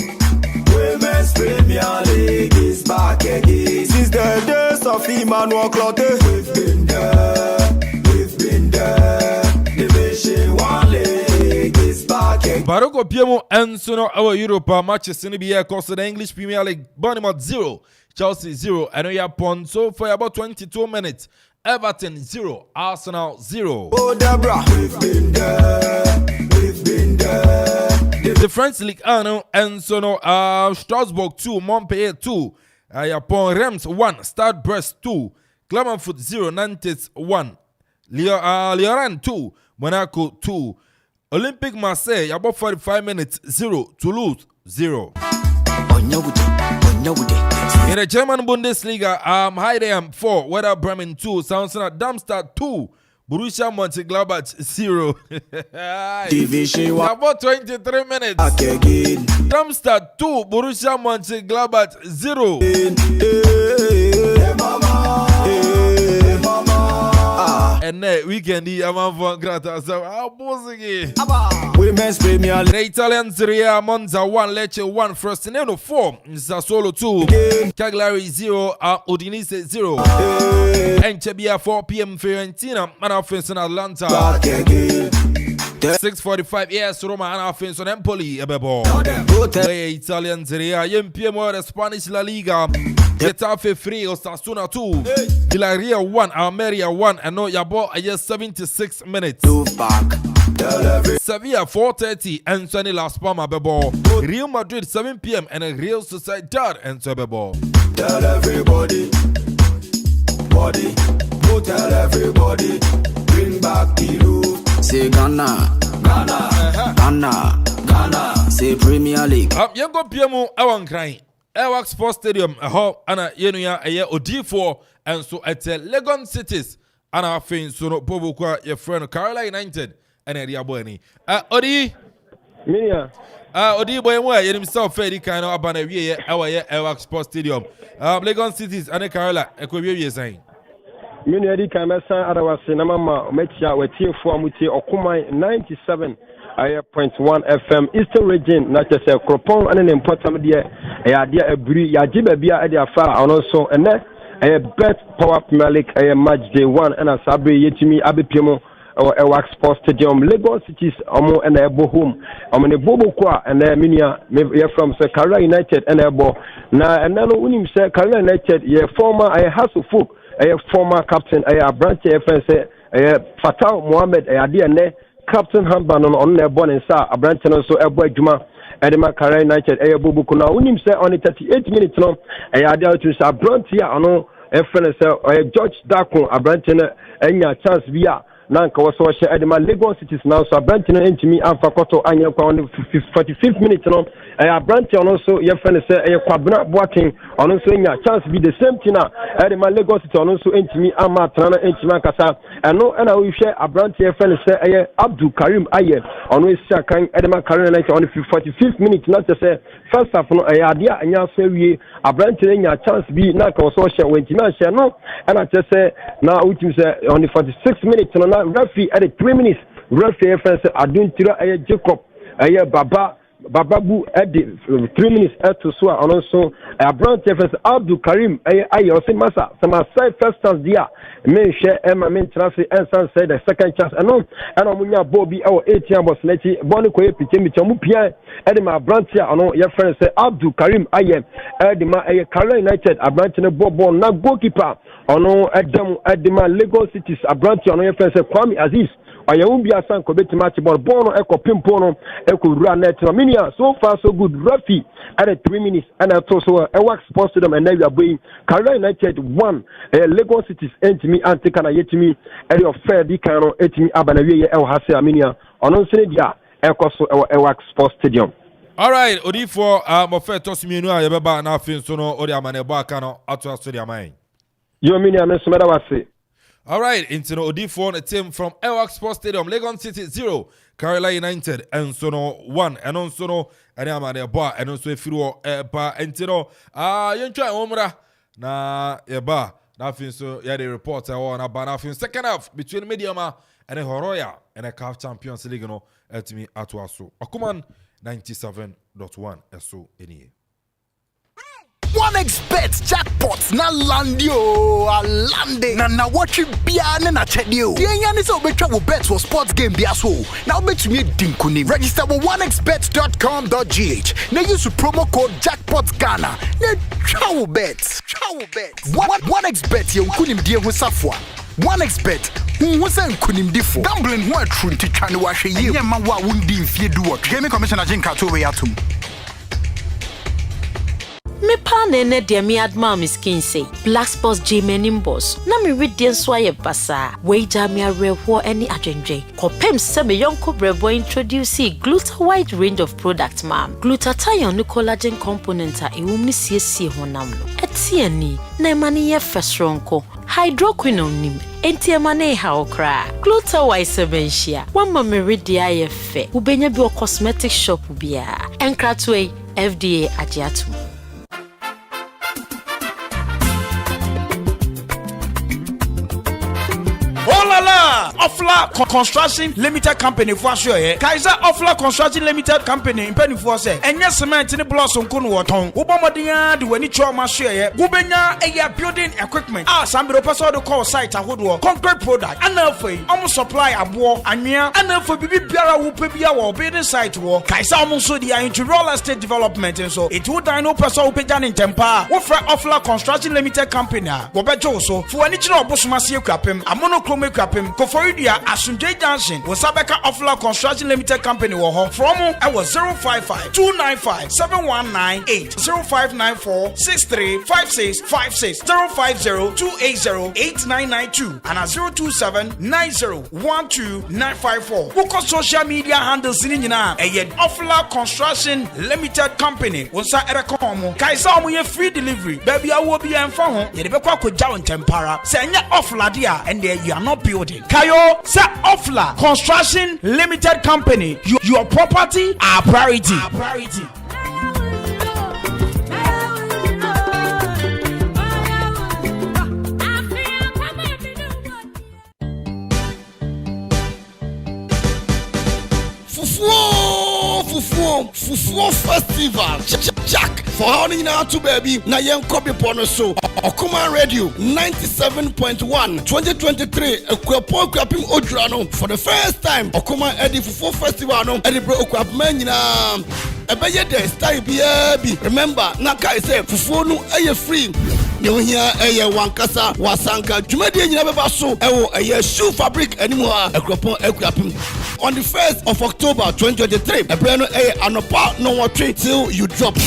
Women's Premier League is back again. Since the days of Emmanuel Clotte, we've been there. We've been there. Division 1 League is back again. Baroko Piemo and Sono our Europa matches in the BA course the English Premier League. Barima 0, Chelsea 0, and we are pon so for about 22 minutes. Everton 0, Arsenal 0. Oh, Deborah, we've been there. We've been there. The French League 1 and Sono Strasbourg 2, Montpellier 2, Yapon Reims 1, Stade Brest 2, Clermont 0, Nantes 1, Lyon 2, Monaco 2, Olympique Marseille about 45 minutes 0, Toulouse 0. In the German Bundesliga, Heidenheim 4, Werder Bremen 2, Southampton Darmstadt 2, Borussia Mönchengladbach 0. Division 1 about 23 minutes. Darmstadt 2, Borussia Mönchengladbach 0. And next weekend, the Amanfo Grata. So, how bossy? Women's Premier League. The Italian Serie A, Monza 1, Lecce 1, Frosinone 4, Sassuolo 2, Cagliari 0, Udinese 0, and Chebia 4 p.m. Fiorentina, and offense in Atlanta. 6:45 yes, Roma and offense on Empoli, Ebebo. The Italian Serie A, PMO, the Spanish La Liga, Getafe 3, Osasuna 2, Villarreal 1, Almeria 1, and no Yabo, 76 minutes. Sevilla 4:30 and Sunny Las Palmas Bebo. Real Madrid 7 p.m. and a Real Sociedad and Bebo. Tell everybody, body, go tell everybody, bring back the roof. Say Ghana, Ghana, Ghana, Ghana. Say Premier League. Yango PMO Ewan Crying. Ewak Sports Stadium, Anna Yenuya, OD4, and so at Legon Cities, and our friends, so Pobukwa, your friend Carolina United, and Eddie Aboni. Odi, Minia. Odi boy, where you himself, Freddy kind of about a year, our Ewak Sports Stadium. Legon Cities, and Carolina, Equivia saying. Minia di Kamasa, Arawasi, Namama, Metia, with Team Formuti, Okumai 97.1 FM, Eastern Region, not just a Akropong and an important dear, a dear Abri, Yajibia, a dear far, and also, and then a bet power Malik, a match day 1, and a Sabri Yetimi, Abipimo, Wax Sports Stadium, Lagos Cities, and Ebo home. The Bobo Kwa and Minia, from Carolina United and Ebo. Now, and then when you say Carolina United, former Hasselhoff, former captain, branch FNC, Fatal Mohammed, Adiane, Captain Hamban on their born and Sa, a branch and also Ebo Juma. Edema Carolina United, Ebo Kuna, when you say only 38 minutes long, I had to say, branch here, I know. George Dako Abranten enya chance via nanka was so share Edema Lagos Cities now so Abranten into me and Fakoto anya kwa 45th minute no Abranten also your friend say Kwabna Boating on also enya chance be the same thing now Edema Lagos Cities also into me and Matrana into Kasa and no and we share Abranten your friend say Abdul Karim Aye on we share kan Edema Carolina United on the 45th minute not to say first half no idea anya say we Abranten enya chance be nanka was so share when no, and I just say now we say on the 46 minutes and now referee at the 3 minutes referee FNC Adun Tira Jacob Bababu at the 3 minutes at to so and also Brown FNC Abdul Karim I also Massa some side first chance there men share Emma men transfer and some say the second chance and no and Munya Bobby our 18 was leti Boniko Pichemi Chamupia Edema Brantia and your friend say Abdul Karim Aye Edema Carolina United a branch in the Bobo na goalkeeper ono Edema Lagos Cities a branch on your friend say Kwame Aziz Ayumbi Asan Kobeti match ball Bono Eko Pimpono Eko Ranet Minia so far so good Rafi at 3 minutes and also a wax sports to them and now we are going Carolina United 1 Lagos Cities entimi antikana yetimi area of fair dikano etimi abanawie El Hase Aminia ono sedia Ekoso a wax sports stadium. All right, Odifo Mofe Tosimienu Ayebeba na afin so no odi amanebo aka no ato aso amai. Yo Minia mesomeda wase. All right, into the Odifo a team from Elwak Sports Stadium, Lagos City 0, Carolina United, and so no 1, and also no, and I'm at the bar, and also if you are, and you know, you try Omra, na, bar, nothing so, yeah, the reporter on a banner second half between Medeama and a Horoya and a CAF Champions League, no, at me at Waso. Akuman 97.1, so any. 1xBet jackpot na landio alande na watch bia na chedio yenya ni so betwa wo bet for sports game bia so na obetumi dinkuni register with 1xbet.com.gh na use promo code jackpot Ghana na twa bet 1xBet ye nkunim die ho safo 1xBet who say nkunimdifo gambling ho atru ntitwa ne wa hwe ye nyema wa wundi mfie duo Gaming Commissioner Jinka to we atum me pane ne de me adma miskin say Black Sports J Menimbos na me reading so aye basa we ja me areho any adwendwe kopem se me yonko brebo introduce Gluta wide range of products mam glutathione ne collagen component a ewum ne siesie honam no etiani na mane ye fesronko hydroquinone nim enti emane ha okra Gluta wide sebenhia wamma me ready aye fe ubenya bi o cosmetic shop bia enkratwe FDA agiatu. Offla Construction Limited Company for sure. Kaiser Offla Construction Limited Company in penny for say. Enya cement ni blossom kunu woton. Ubomodia de wani choma share. Gubenya eya building equipment. Sambiro person do call site ahodo. Concrete product. Anafei. Omo supply abo anwea. Anafei bibi biara wo pe bia wo building site wo. Kaiser omo so dia into real estate development and so. It would dino person wo peja ni tempa. Wo fra Offla Construction Limited Company. Go bejo so. Fu ani chiro obosoma sie kwapem. Amonochrome kwapem. Koforidia Asunjay Junction was Sabeka Offla Construction Limited Company wo ho from I was 055-295-7198 0594-635656 050-280-8992 and 027-90-12954. Woko social media handles in nyina Offla Construction Limited Company wonsa erekomo kaisa omo ye free delivery baby awo bi emfa ho ye de bekwa koja on tempara se nya Offla dia and there you are not building Kayo sa Offla Construction Limited Company. Your property, our priority. Fufuo Festival. Jack for how ni na to baby na yen copy pono so Okuma Radio 97.1 2023 Akropong-Akuapem Odrano for the first time Okuma Edi Fufu Festival no Edi bro Akuapem nyina ebeye dey style bi remember na kai say fufu no eye free ne ohia eye wankasa wasanka dwumadi nyina beba so ewo eye shoe fabric animu a Akropong-Akuapem on the 1st of October 2023 ebrano eye anopa no watwe till you drop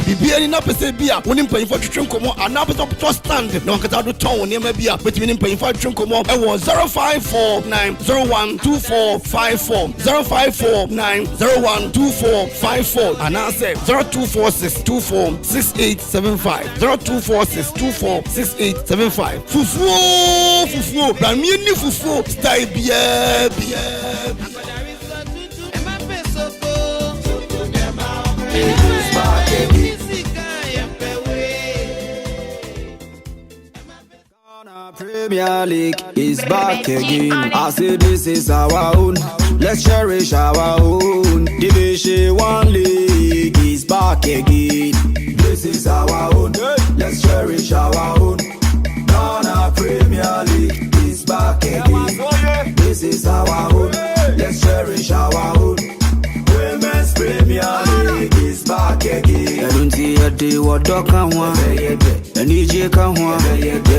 Bibiani na pese bia woni mpanyifo twetwe nkomo ana pese to stand na wankata do ton woni ma bia betimi ni mpanyifo twetwe nkomo e wo 0549012454 0549012454 ana say 0246246875 0246246875 fufu bramini fufu style bia Premier League is back again. I say this is our own. Let's cherish our own. Division 1 League is back again. This is our own. Let's cherish our own. Ghana Premier League is back again. This is our own. Let's cherish our own. Women's Premier League is back again. I don't see a day what dog can want. And EJ can want.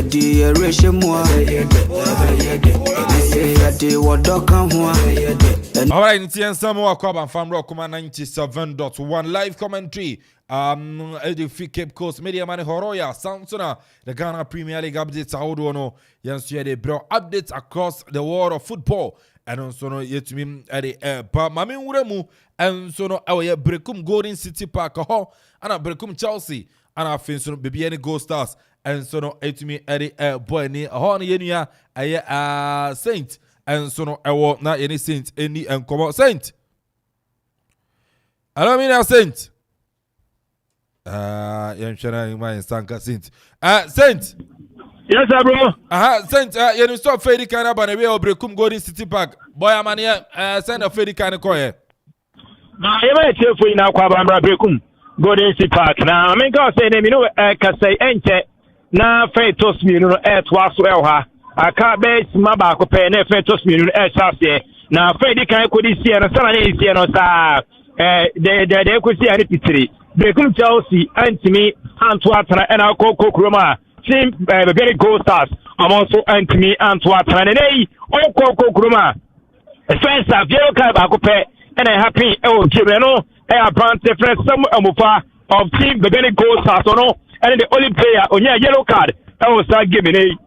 The ratio more. All right, it's Samuel Kwaba from Rockuma 97.1 live commentary. The Cape Coast Medeama Horoya Samsona, the Ghana Premier League updates. How do you know? Yes, they brought updates across the world of football. And also no yet me at the airport. Mami Uremu and so no our Brekum Golden City Park ho and a Brekum Chelsea and I think so baby any Gold Stars and so no it me at the boy ni horn yenia a Saint and so no I want not any Saint any and come out Saint. I don't mean a Saint. I'm sure my Sanka Saint. Saint. Yes, bro. Saint, you stop Freddy Kana Banaway or Brekum Golden City Park. Boy, I'm here. Send a Freddy Kana Koye. Now, you might tell for you now, Kwabambra Brekum Golden City Park. Now, I mean, God say, you know, can say, enter. Now, Fred toss me, you know, twas well, ha. I can't base my back up and Fred toss me, you know, Sassy. Now, Freddy Kana could see and a son is here, no, sir. They could see a repeat. Brekum Chelsea, and to me, Antwerp, and our Coco Roma. Team very Gold Stars. I'm also Anthony Antwerp and all Coco Gruma. A friend of Yellow Cab Akuffo and a happy Jimeno, a brand different some of Team very Gold Stars and the only player on your yellow card. I will start giving a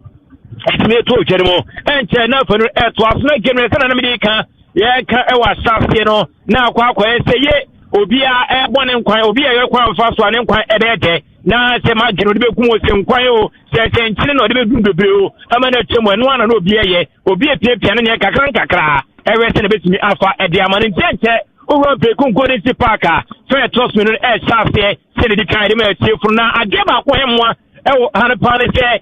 to General and China for it was not getting America. Yeah, I was Sassino. Now, Quaco say, yeah, Obia, one and quite Obia, fast one and quite a day. Na se ma gino de ku se nkwan o se nchine no de be bebe o amana twem anu ana no obi eye obi epiepia ne kakra ewe se ne betumi afa e de amane ntenche o be ku Golden City Park a fe trust me no e chance se de kan de ma tie furu na ade ba ko hemwa e wo han pa ne se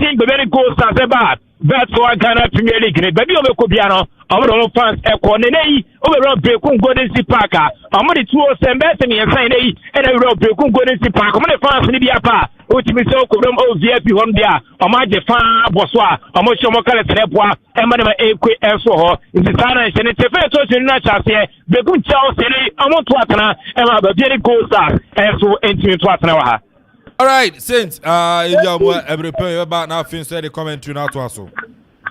team be very Gold Stars e ba that's why Ghana Premier League ne baby o be ko bia no omo fans e ko ne nei o be be ku Golden City Park a omo de tuo se mbese ne yesan nei e na be ku Golden City Park omo de fans ni bia pa o ti mi se o ko o VIP hon bia omo age fan boso a omo hye omo kale tere boa e ma de ma ekwe enso ho nti sana hye ne tefe to se na chase be ku Chelsea ne omo to atana e ma ba bi Gold Stars enso entimi to atana wa ha. All right, Saint, every play about now finish the commentary now to us.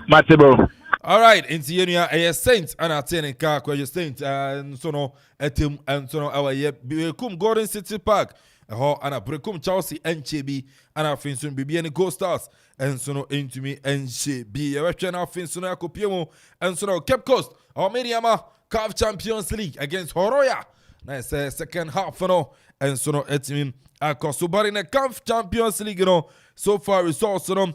Matebo. All right, into a Saint and a ten car where Saint and so no etim and so no our Brekum Golden City Park. And a Brekum Chelsea and Chibi and our Finson be any Gold Stars and so no into me and she be a Russian of Finson Akropong and so no Cape Coast or Medeama CAF Champions League against Horoya. Nice second half for no and so no etim. Akufo but in the CAF Champions League, you know, so far results, you know,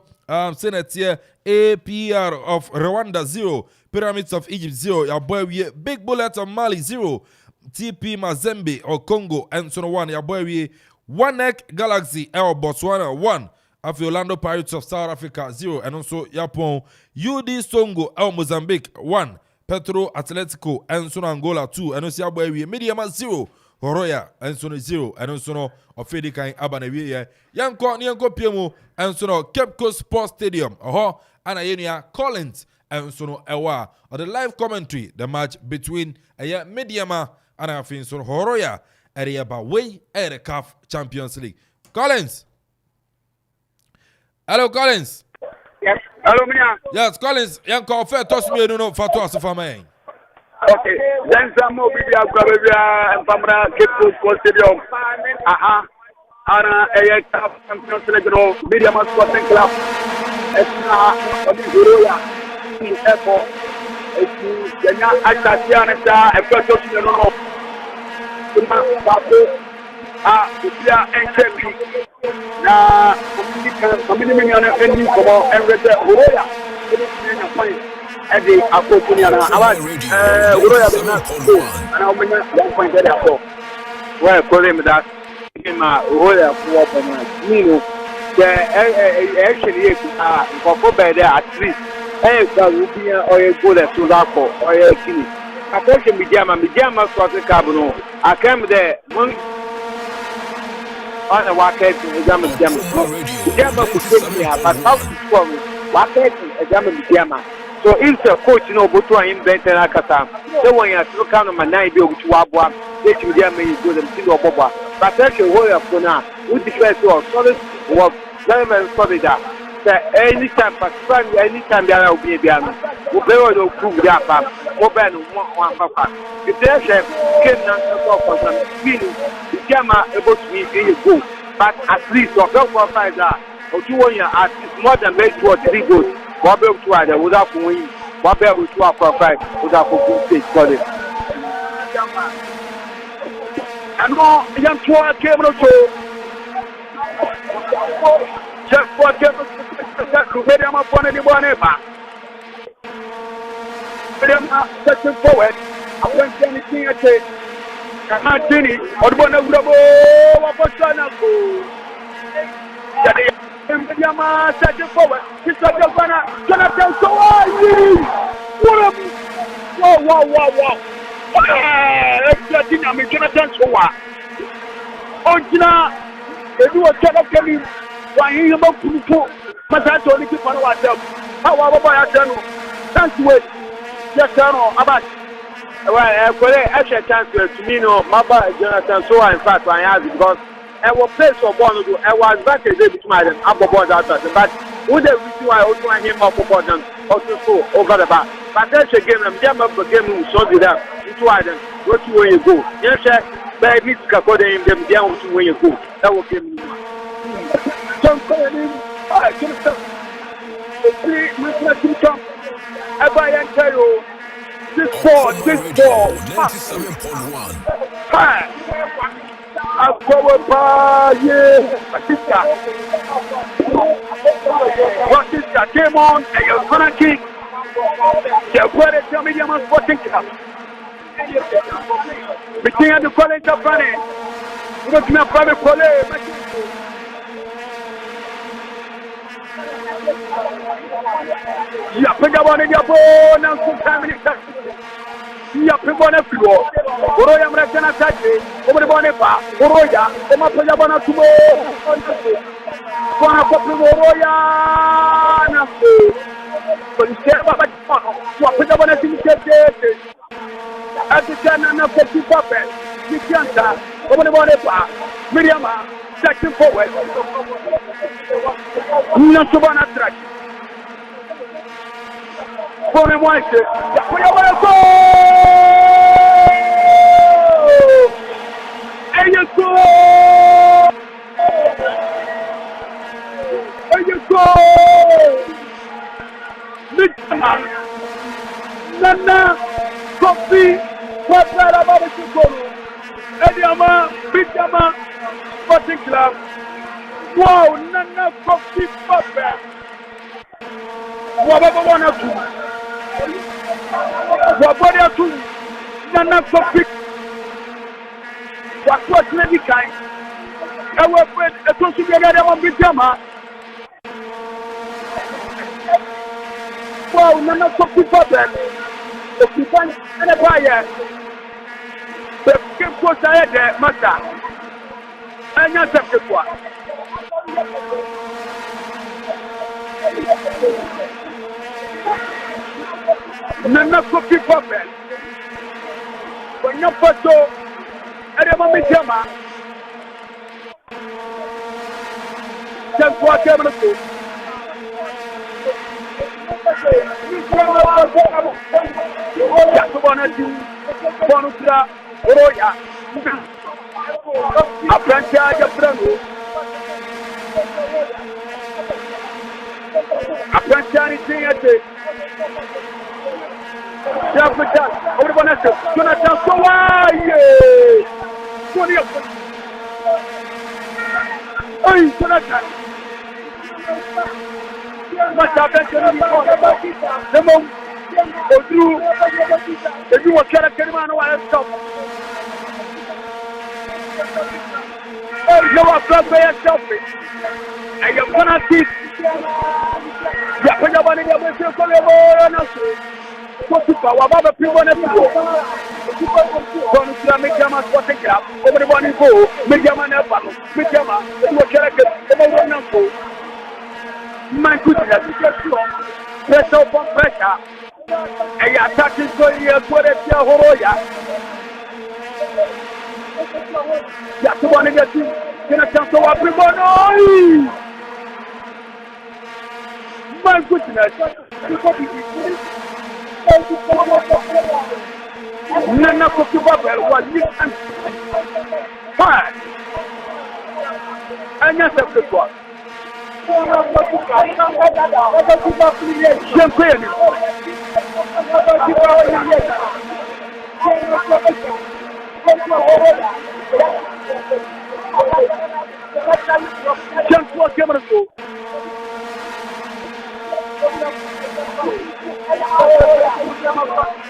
Senate here, APR of Rwanda 0, Pyramids of Egypt 0, your boy we Big Bullet of Mali 0, TP Mazembe or Congo and so on 1, your boy we One Neck Galaxy El Botswana 1, of Orlando Pirates of South Africa 0, and also Yapon UD Songo El Mozambique 1, Petro Atletico and so Angola 2, and also your boy we Medeama 0. Horoya enso no 0 enso no ofedi kan aba na wie yanko piemu enso no Cape Coast Sports Stadium oho ana yenua Collins enso no ewa or the live commentary the match between Medeama and afin so Horoya area ba way the CAF Champions League. Collins. Hello Collins. Yes. Hello Mia. Yes Collins yanko fair toss me no fato asofama. Okay, then some more video and Pamra Cape Coast Stadium. Ana a Champions League Medeama Sporting Club. It's Horoya in airport. It's Kenya Akasiana a photo no. Upia NKP na community ending come and read Horoya. Eddie Akropong-Akuapem Horoya and I'll bring 1.34. Well, call him that. Horoya actually for better at least. Will be a good at Sudako or a kidney. I thought Medeama was a carbon. I came there on a market in Medeama could take me out, but how to come market in Medeama. So if the coach but to him better Akata, the one you have to count on my 9 bill which Wabwa, let you get me good and single Boba. But actually, Horoya for now, who declares to us solid was very solid. Anytime, anytime there will be a piano, who will prove that Open one papa. If there's a came down to some meaning, the camera able to be go, but at least or go for 5 or 2 years at more than 2 or 3 goals. What able to either without winning, what able to for 5 without good stage for it. And more young tour came also. Just for Medeama upon anyone ever. Medeama setting forward. I went to anything at it. Martini, or one of the Medeama setting forward. He's like a banner. Jonathan, so are you? Wow. Let's get in. I'm Jonathan, so what? Ojina, if you were telling me. Why you about to put my hands on it for ourselves? How about I tell you? Thanks wait. Just tell about. Well, I actually chance to me no Maba Jonathan so in fact I have because I was place for one to I was back a day between them about that but who the reason why I also want him up about them also so over the back. But that's a game I'm jam up the game who saw that into them what you when you go. Yes sir, but it's according them down to when you go. That will give me John Collins, I can stop. The 3 Muslim come. Ever enter you. This ball. 97.1. Hi. Batista came on and you're gonna kick. You're going to tell me the Medeama Sporting Club. Between the college of running. We're going to private college. Yapigabone diabona kutamini. Yapigabone flo. Horoya mrekana taje. Obone ba. Horoya, omapigabona tumo. Kona kwa Horoya na. Konserva batano. Yapigabone timikete. Atikana na Akuffo. Nikianta. Obone ba. Medeama taking forward. Not to one attract. For him, why say, we are going to go! And you go! And you go! Medeama, Nana, Coffee, what's that about the football? Medeama, Sporting Club. Wow, Nana Coffee Papa. Wababa tu. Wababa tu. Nana Coffee. What's the kind? Our friend, a person together on Medeama. Wow, Nana Coffee Papa. The people and a buyer. Quem fosse a ideia, mata. É não sei que foi. Não copie papel. Quando eu passou, era uma Medeama. Já foi a quebra tudo. Já estou na Promotional, Horoya. A plancha de frango. A plancha de tinha-te. Já foi já. Obrigado, Jonathan Soaie. Ai, Jonathan. Mas a plancha de frango. Odru. Ebi wo kera kerima no wa stop. No wa stop ya stop. Ayo kona tit. Ya penya bani ya bese ko le bo na so. Ko tupa wa baba piwo na piwo. Kono tia Medeama sport club. Obi bani go. Medeama na ba. Medeama. Ebi wo kera ke. Ebi wo na ko. Man goodness. Pressure upon pressure. And you're attacking so you're going to Horoya. You have to want to get you. You're not going to walk with one. My goodness. Nana Akuffo was you. Fine. And yes, of course. Champagne.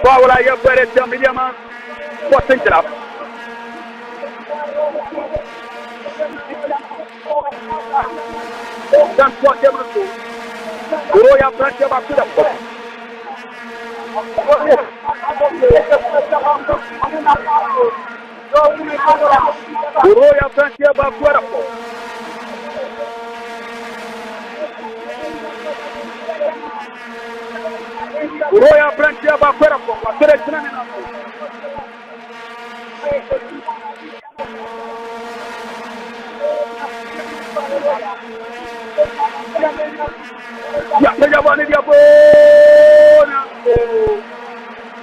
Paola, io per te Medeama può sentire. Dan può chiamare. Horoya Francia va da fuori. Horoya Francia va fuori. Horoya Francia va fuori. Ya pega bani dia bona.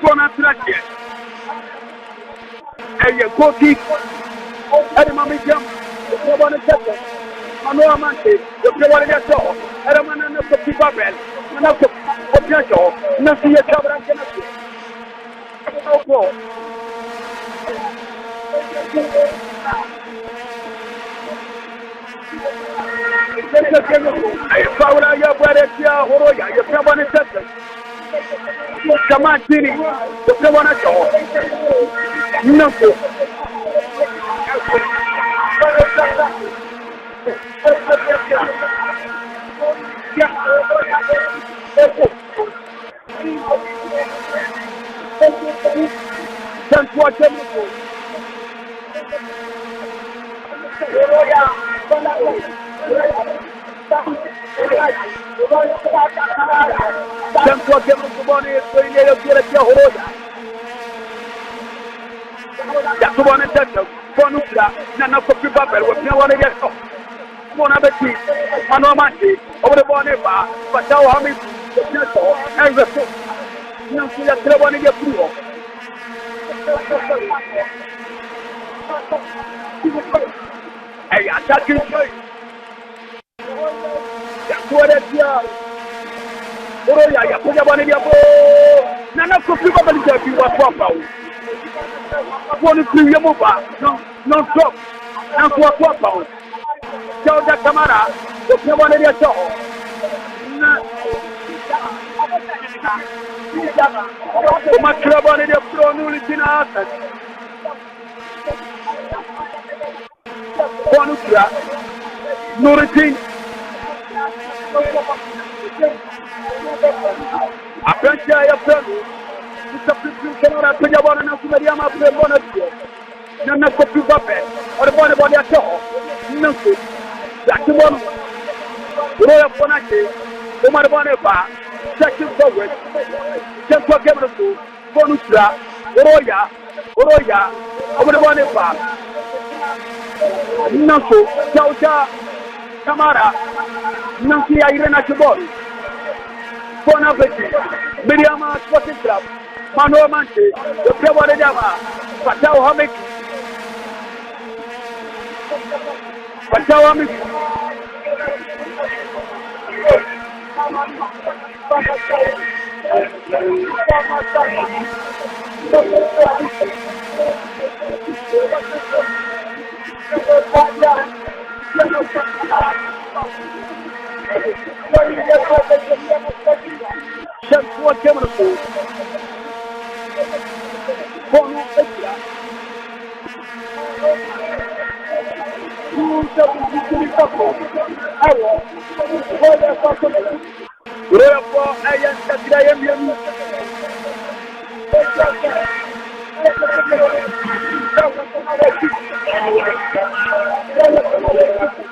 Bona traje. Eye koki. Eri mami jam. Ya bani tete. Mano amante. Ya pega bani dia so. Era mana na koki babel. Mana ko objeto. Na siya kabra kana. Opo. Paula ya Barima Horoya ya Prabana Tete. Kamantini, the Prabana Show. Nako. Tempo que muito bom e foi ele eu quero que Horoya. Já tu bom então, bom pra na copy papel, o que não é só. Bom na beti, mano mati, o bom é ba, passar o homem, é isso. Não se já trabalha de frio. Ei, ataque foi. Já fora dia. Horoya ya kuja bani dia bo. Nana Akuffo babali dia bi wa papa o. Woni ku yemo ba. Non stop. Na ku papa o. Jao da kamera. O ke bani dia so. Na. O makra bani dia pro nuli tina asa. Bonu kra. Nuritin. A Francia ya pego. Esta presión que no la pega bola na Medeama pre bona dia. Nana Kopi Babe, or the body at all. Nancy, that's the one. Royal Ponake, the Maraboneba, second forward, just for Gabriel, Bonusra, Horoya, over the Boneba. Nancy, Jauja, Tamara, Nancy Irena Chibon, Bonaveti, Medeama Sporting Club, Mano Manche, the Medeama, Patao Hamik, Patao Hamik.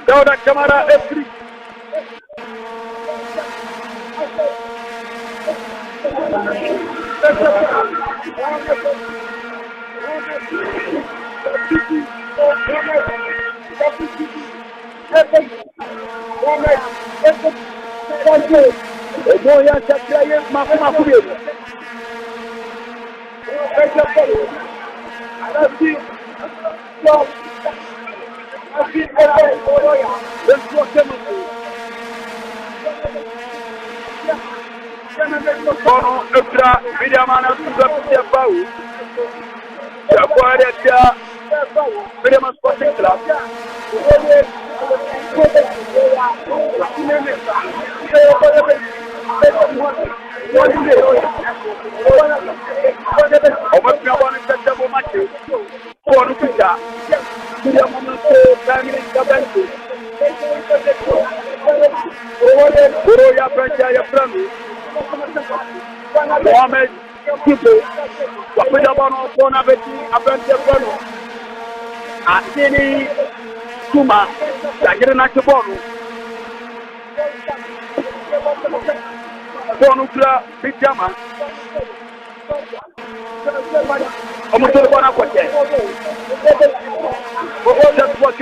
Dauda Camara F3. Medeama Sporting Club. Mohamed Kipo, Wapidabano, Bonaveti, Abente Bono, Asini Kuma, Jagirina Chibono, Bonukla, Medeama, Omoto Bonacote, just what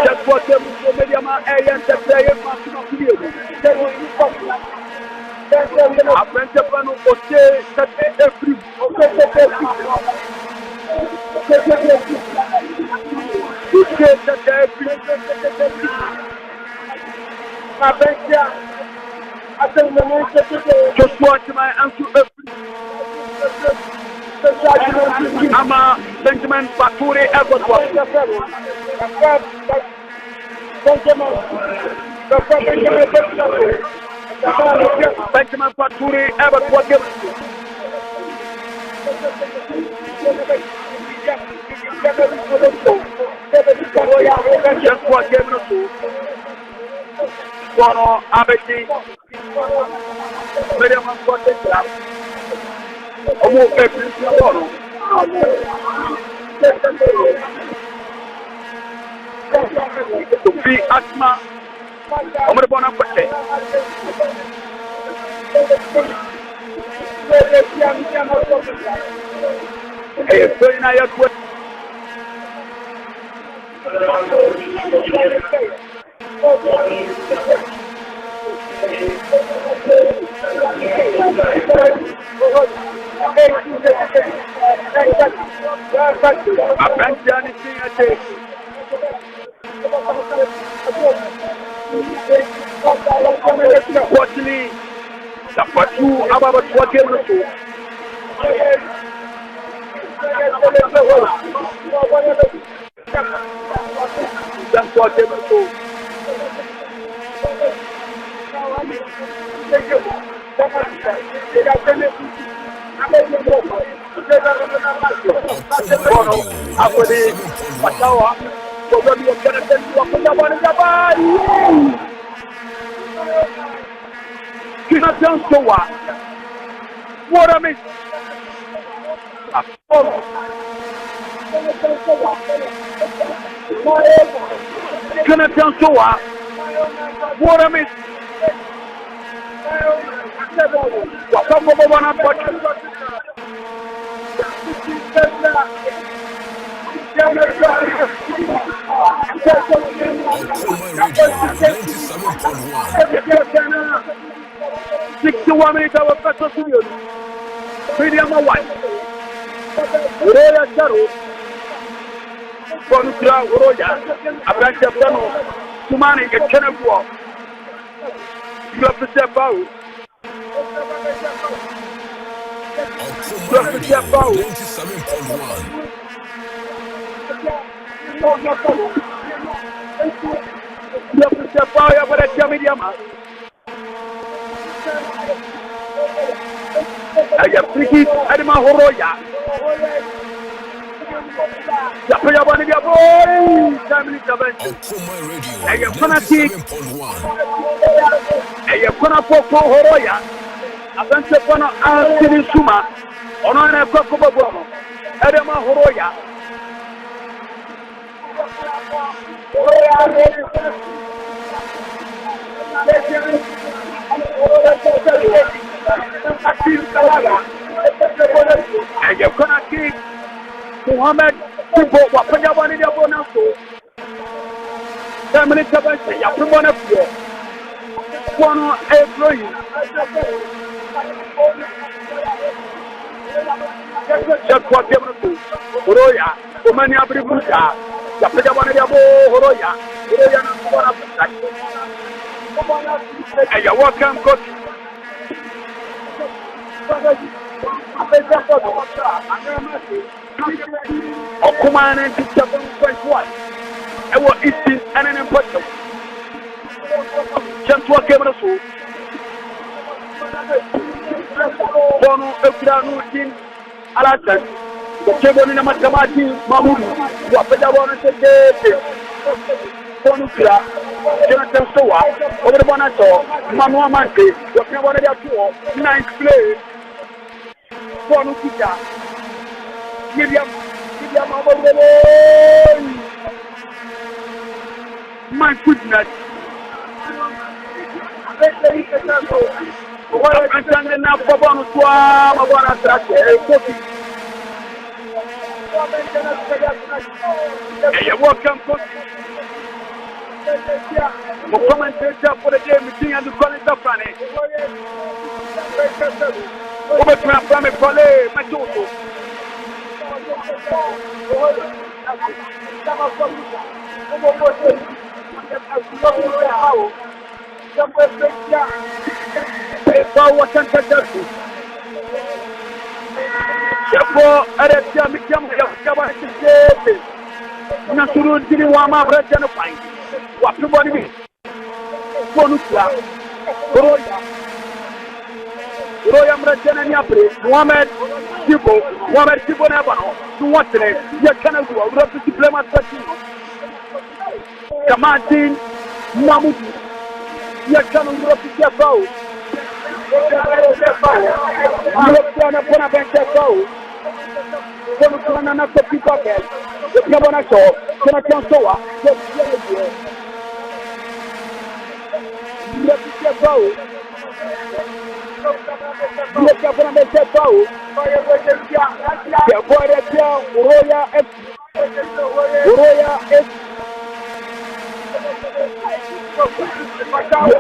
just what Medeama and the player must not be. Apprentice Pano, okay, that every just watch my answer. Ama Benjamin Paturi Airport. Benjamin Paturi Airport. Just what game Bono Abeti Medeama Sporting Club. Omo Pepsi Bono. To be Asma Omo Bona Pate. Hey, so na ya kwa What I mean? Can I tell so what I mean? Medeama white. Horoya Charo. Kontra Horoya. Abranche Plano. Twumhene Ekenebuo. You have to step out. You have to step out. 97.1. You have to step out. You have to Medeama. I am pretty Barima Horoya. Yapaya bani dia boy. Family intervention. I am fanatic. I am gonna poko Horoya. Abense kono Antini Suma. Ono na kwako bobo. Barima Horoya. And you're gonna keep Muhammad people what put your money in your bonus. 10 minutes of it, you have to run up here. One employee. Just what you're going to do. Horoya, the money of the Buddha. You put your money in your Horoya. And you're welcome, coach. Okuma 97.1. I was eating and an important. Just what came to school. Bono Ekranu in Alasan. The table in a Matamati, Mamudu. What the one is Bonukra, Jonathan Soa, over the Bonato, Mamma Mante, what you wanted to do, 9th place. Bonukita, Miriam, my goodness. I'm standing up for Bonuswa, Hey, you're welcome, coach. The commentator for the game meeting and the college of Franny. Over to our family, my daughter. Horoya mrejana ni apre Muhammad Sibo na bano tuwatene ya kana kuwa urapi diploma tati Kamatin Mamudu ya kana urapi ya bao urapi na pona bencha bao kono kana na kopi kwake ya bana so kana chansoa urapi ya bao Look up on the table. Horoya is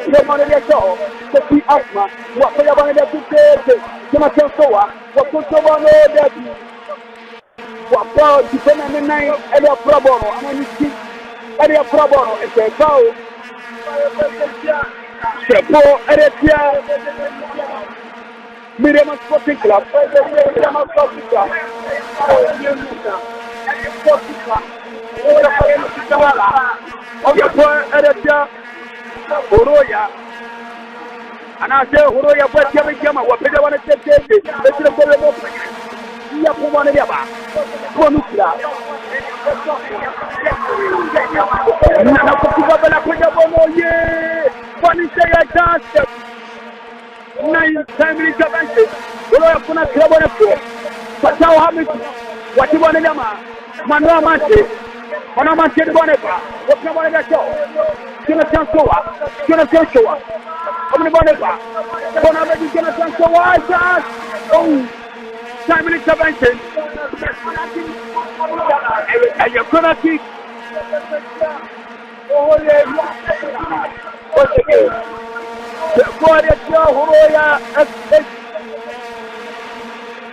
the money they saw. The key asthma. What they are going to do? Jonathan Soa. What could someone know that? What about the 9 and your problem? And your problem is a bow. Medeama Sporting Club. Medeama Sporting Club. Horoya. And I say Horoya, but Yama, what they want to take it. Let's go to the kuna club on the floor. But now how many? What you want to do, man? Mano Mante, Mano Mante the Bonnepa. What you want to show? Jonathan Soa, Jonathan Soa. How many Bonnepa? Jonathan Soa. Oh, 5 minutes intervention. And you're gonna keep. Oh, yeah. What's the game? The boy that's your Horoya.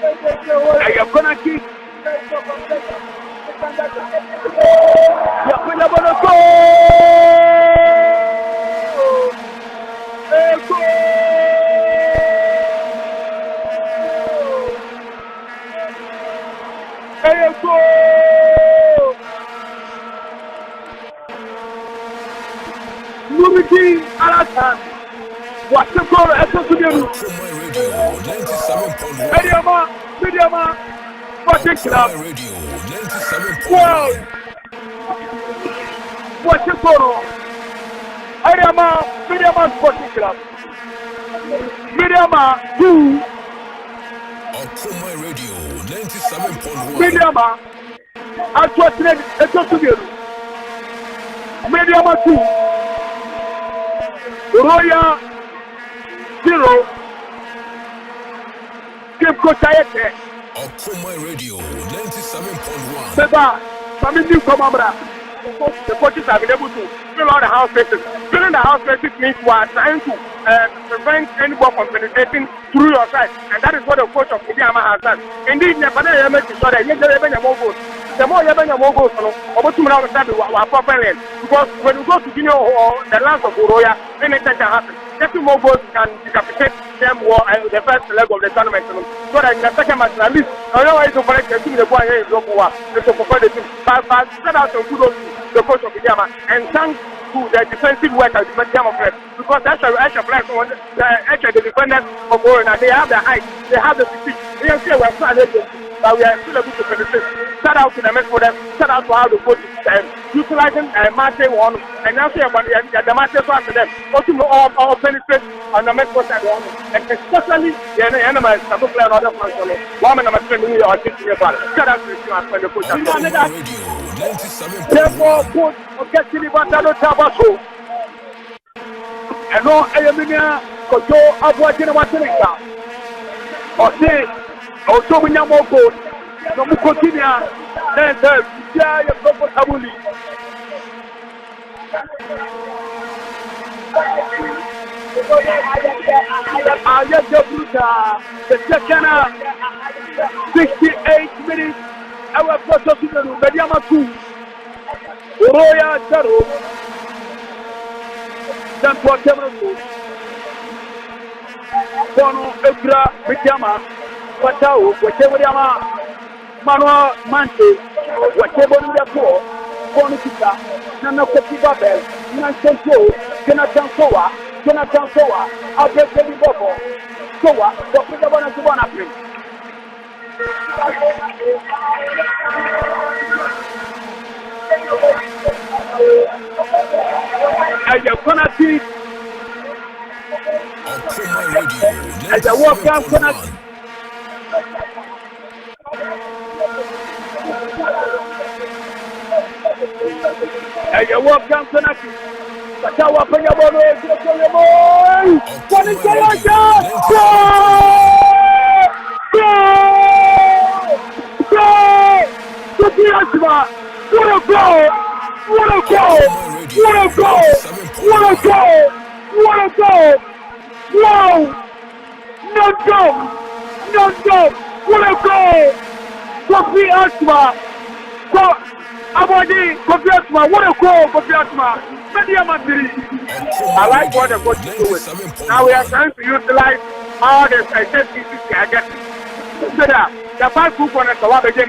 And you're gonna keep. You're gonna go. Numiti Alata. What's the call? Medeama. What's the club? Wow. What's the call? Medeama Sporting Club. Medeama 2. Medeama. Medeama 2. Horoya 0. Cape Coast Radio 97.1. Beba, family come abra. The coaches have been able to fill all the house spaces. Filling the house spaces means we are trying to prevent any ball from penetrating through your side, and that is what the coach of Medeama has done. Indeed, the Panama makes sure that you get more goals. The more you have more goals, about 2 minutes we are proper lane. Because when you go to Guinea or the lands of Horoya, anything can happen. Getting more goals can decapitate them or the first leg of the tournament. So that in the second match, at least, otherwise, you collect the team, the boy here is local. To prepare the team. But set out some kudos to the coach of Medeama and thanks to the defensive work of the Medeama players. Because that's the players, the defenders of Horoya, they have the height, they have the physique. They are still but we are still able to penetrate. Shout out to the men for them. Shout out to how the coach is utilizing Mate one and now say about the Mate to them. Also, all penetrate on the men for side one. And especially the enemies that will play another function. One of my friends are teaching about it. Shout out to the team and the coach. Therefore, coach, okay, Silibata Tabaso. And no, I am in here. Coach, I'm watching what's in it. Okay. Also, we have more goals. So we continue. Then yeah, you're comfortably. The second 68 minutes. Our first of the Medeama 2. Horoya 0. Then for 7 goals. Bono Ebra Medeama. Watao, Medeama, Mano Mante, whatever the poor, Bonica, Nana Babel, Nansenko, Jonathan Soa, I'll get the Bobo, Soa, what we want to one up. And you're gonna see as I walk down, and you walk down tonight. But I walk on your boy. What is going on? Go! What a goal! What a goal! What a goal! What a goal! What a goal! Wow! No joke! No joke! What a goal! Kofi Asma! Abadi, Kofi Asma! What a goal, Kofi Asma! Medeama 3. I like what the coach is doing. Now we are trying to utilize all the pieces we are getting. So that the past 2 corners of the game,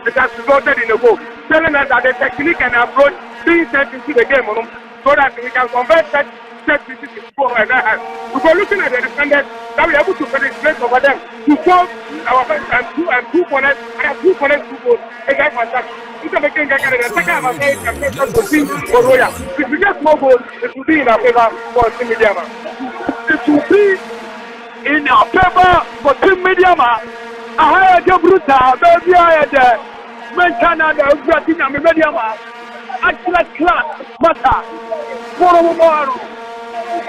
it has resulted in a goal. Telling us that the technique and approach being sent into the game, so that we can convert set pieces to score and that. Because looking at the defenders, that we are able to penetrate over them to solve our first and two corners, and 2 corners, 2 goals. It's like fantastic. If we get more goals, it will be in our favor for Medeama. It will be in our favor for Team Medeama. I hired a brutal, baby, I had a Mentana, Gratina, Medeama. Actually, class, matter. For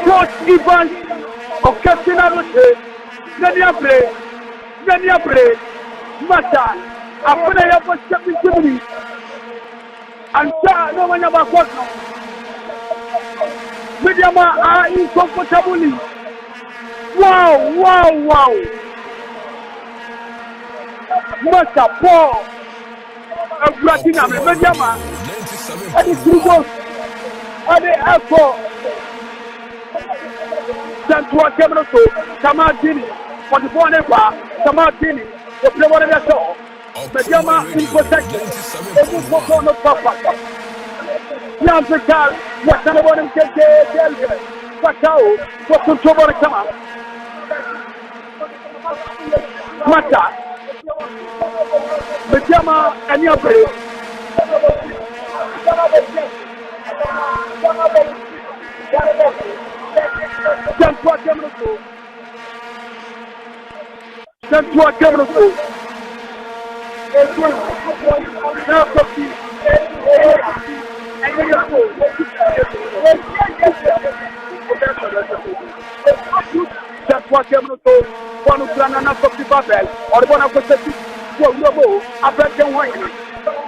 Coach Evans of Captain Aroche, Nania play, matter. After I have a stepping to me, and no one ever got no. Medeama are incomfortably. Wow. Master Paul of Gratina, Medeama. And it's Rugos. And the Echo. Santua Cameroso, Samartini, for the Bonnepa, Samartini, the player of the show. Medeama in protection. They will perform the papa. Young Vital, what's the one in Kelly? Patao, what's the trouble to come out? Mata, Medeama and your place. Santua Cameroso. That's what Cameroso, one who's run enough of the Babel, or one of the Robo, African wine.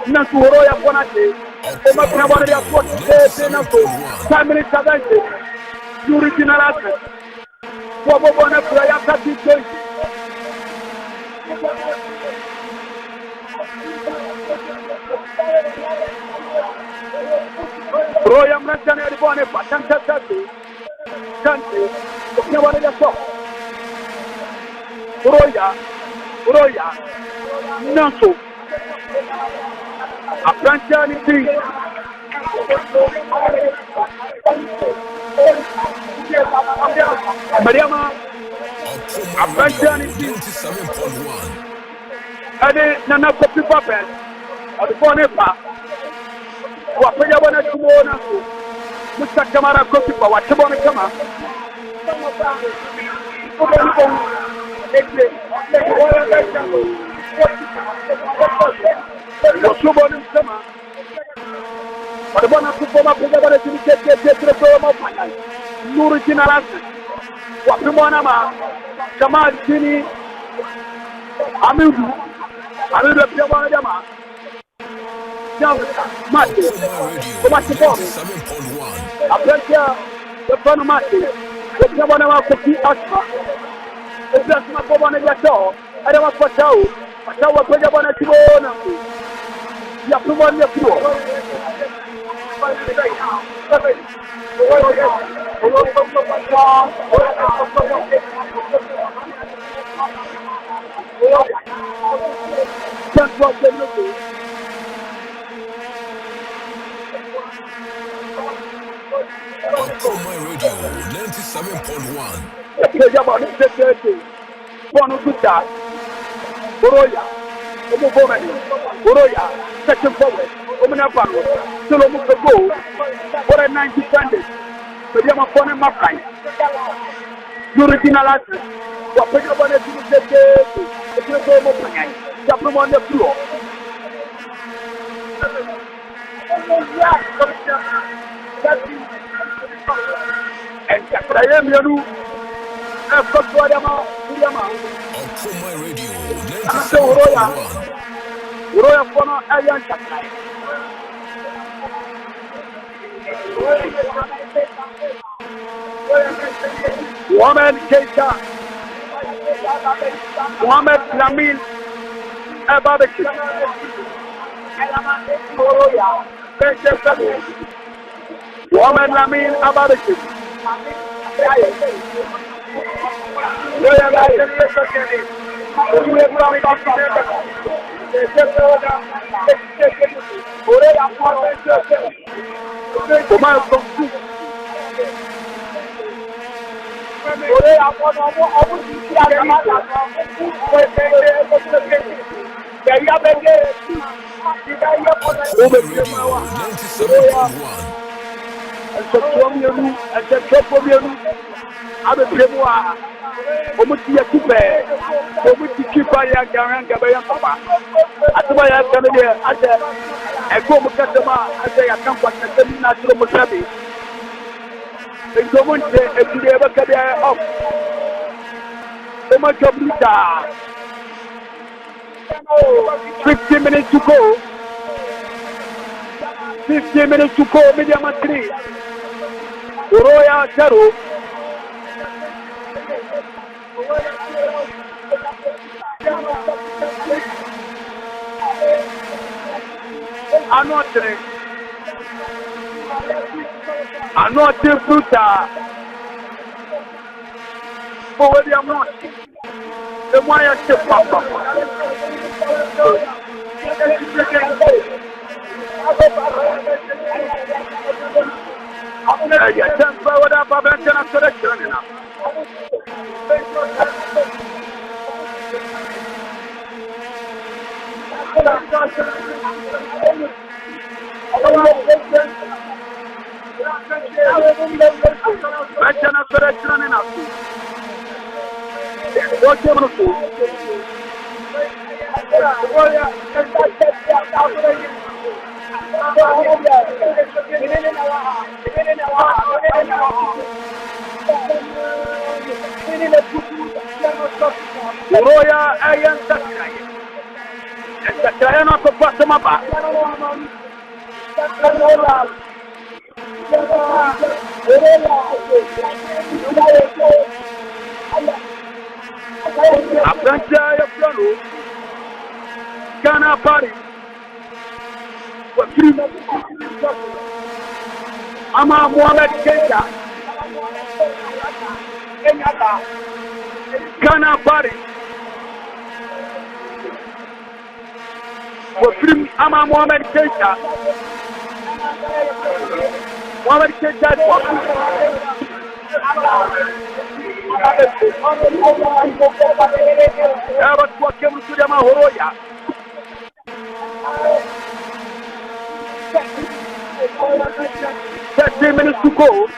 Nancy Horoya Bonate, Omakanabari, 5 minutes advantage. You original asset. What one of the Ayaka Roya Mrantana Ribone, Patanta Tanti, nobody else. Roya, Nanso, a Prantani tree. Barima, a Prantani tree. And then Nana Kopi Papel, or the Bonepa. Wapenya wana kumuona Mr. Kamara Kopi kwa watibona kama Wasuboni msema Wadibona kupoma kuja wana kimikete mapanya Nuru jina lasi Wapimona ma Kama jini Amidu pia wana jama Mate, Tomate Bomb, Aprentia, the Panamati, the Yabana Kopi Asma, the Plasma Bomb and Yato, I don't want Patao, Patawa Pajabana Tibona, Yapuan Yapu. That's what they're looking. Akropong Radio 97.1. Horoya, second forward, Omenapano, Solomuko, what a 90 standard. Medeama phone and Makai. You original answer. What put your bonnet to the Japon on the floor. And I am Yanu. I've got Medeama. Akropong Radio 97.1. Horoya Fono Ayan Chakai. Mohamed Keita. Mohamed Lamin Ababeki. Mohamed Lamin Ababeki. abe premua omuti ya kipe omuti kipa ya garanga ba ya papa atuba ya kanede ate eko mukatama ate ya kampa katami na tro musabi engomonte ekide ba kabia off Omachabrita 15 minutes to go 15 minutes to go Medeama 3 Horoya 0 Anote fruta for Medeama the wire step papa ya tempa wada baba tena selection na Bacana selection na What you want to do? Horoya ayan sakray. Sakray na pagpasa mapa. Abrancha ya plano Ghana party Ama Mohamed Keita Ghana party Ama Mohamed Keita Ela tua quebra tudo é uma Horoya. 13 minutes to go.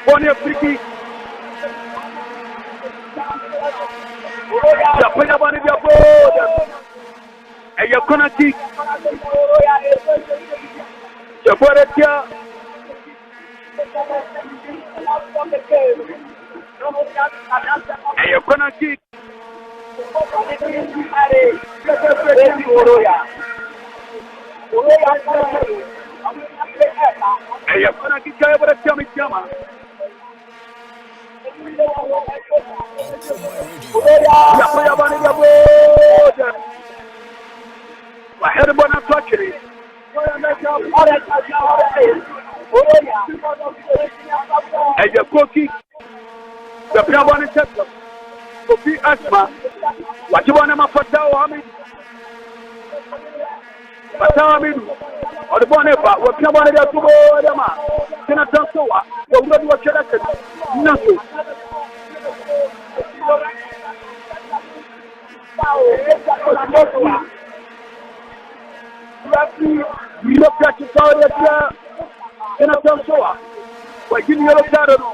One year free kick. Ya pega bani dia boda. Ya kona kick. Ya bora tia. Ya kona kick. Ya kona kick ya bora tia Medeama. Ya pega bani dia boda. Wahid bona touchri. Ya koki. Ya pega bani tata. Kofi asma. Wachibona mafatao Hamid. Fatao Hamid. Odibone ba wapia bwana dia tubo dama. Tena tansoa. Wa uradi wa chedaka. Naso. Yopia chitao dia. Tena tansoa. Wa jini yolo taro no.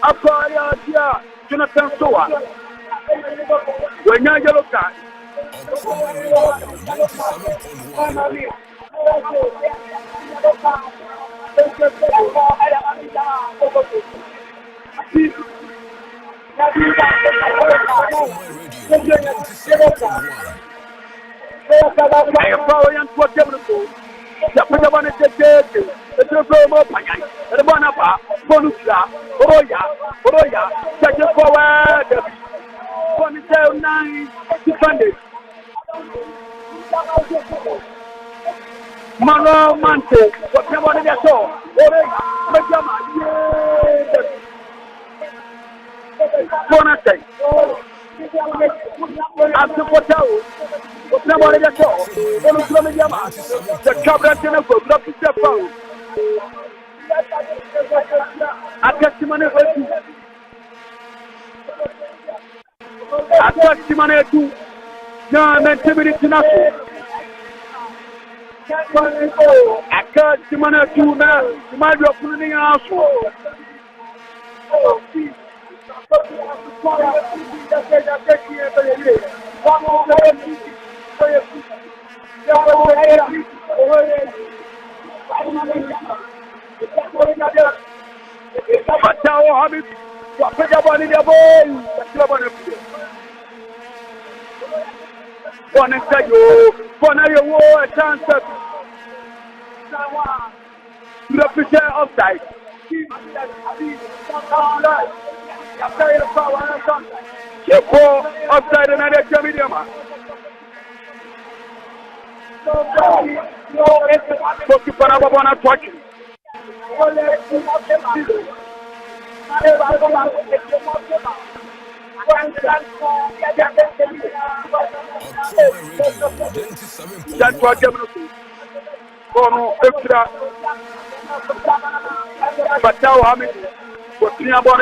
Apa ya dia. Jonathan Soa. When you yellow card. I am following what you do. The Padawan is the Trump Payay, the Banapa, Bonusla, Horoya, take it forward. 9 defenders. Mano Mante, what you want to show? Medeama, Bonate. After Potao, what you want to show? Medeama, the cabinet in a book, not to step out. A testimony Ataki manetu na mentimiri tinaso I can't see my two now. You might be opening house. One and say you, one of your war chance. You prepare outside. Outside another Medeama. Focus on our one watching. That's what I'm extra. But now, how many? What's the number of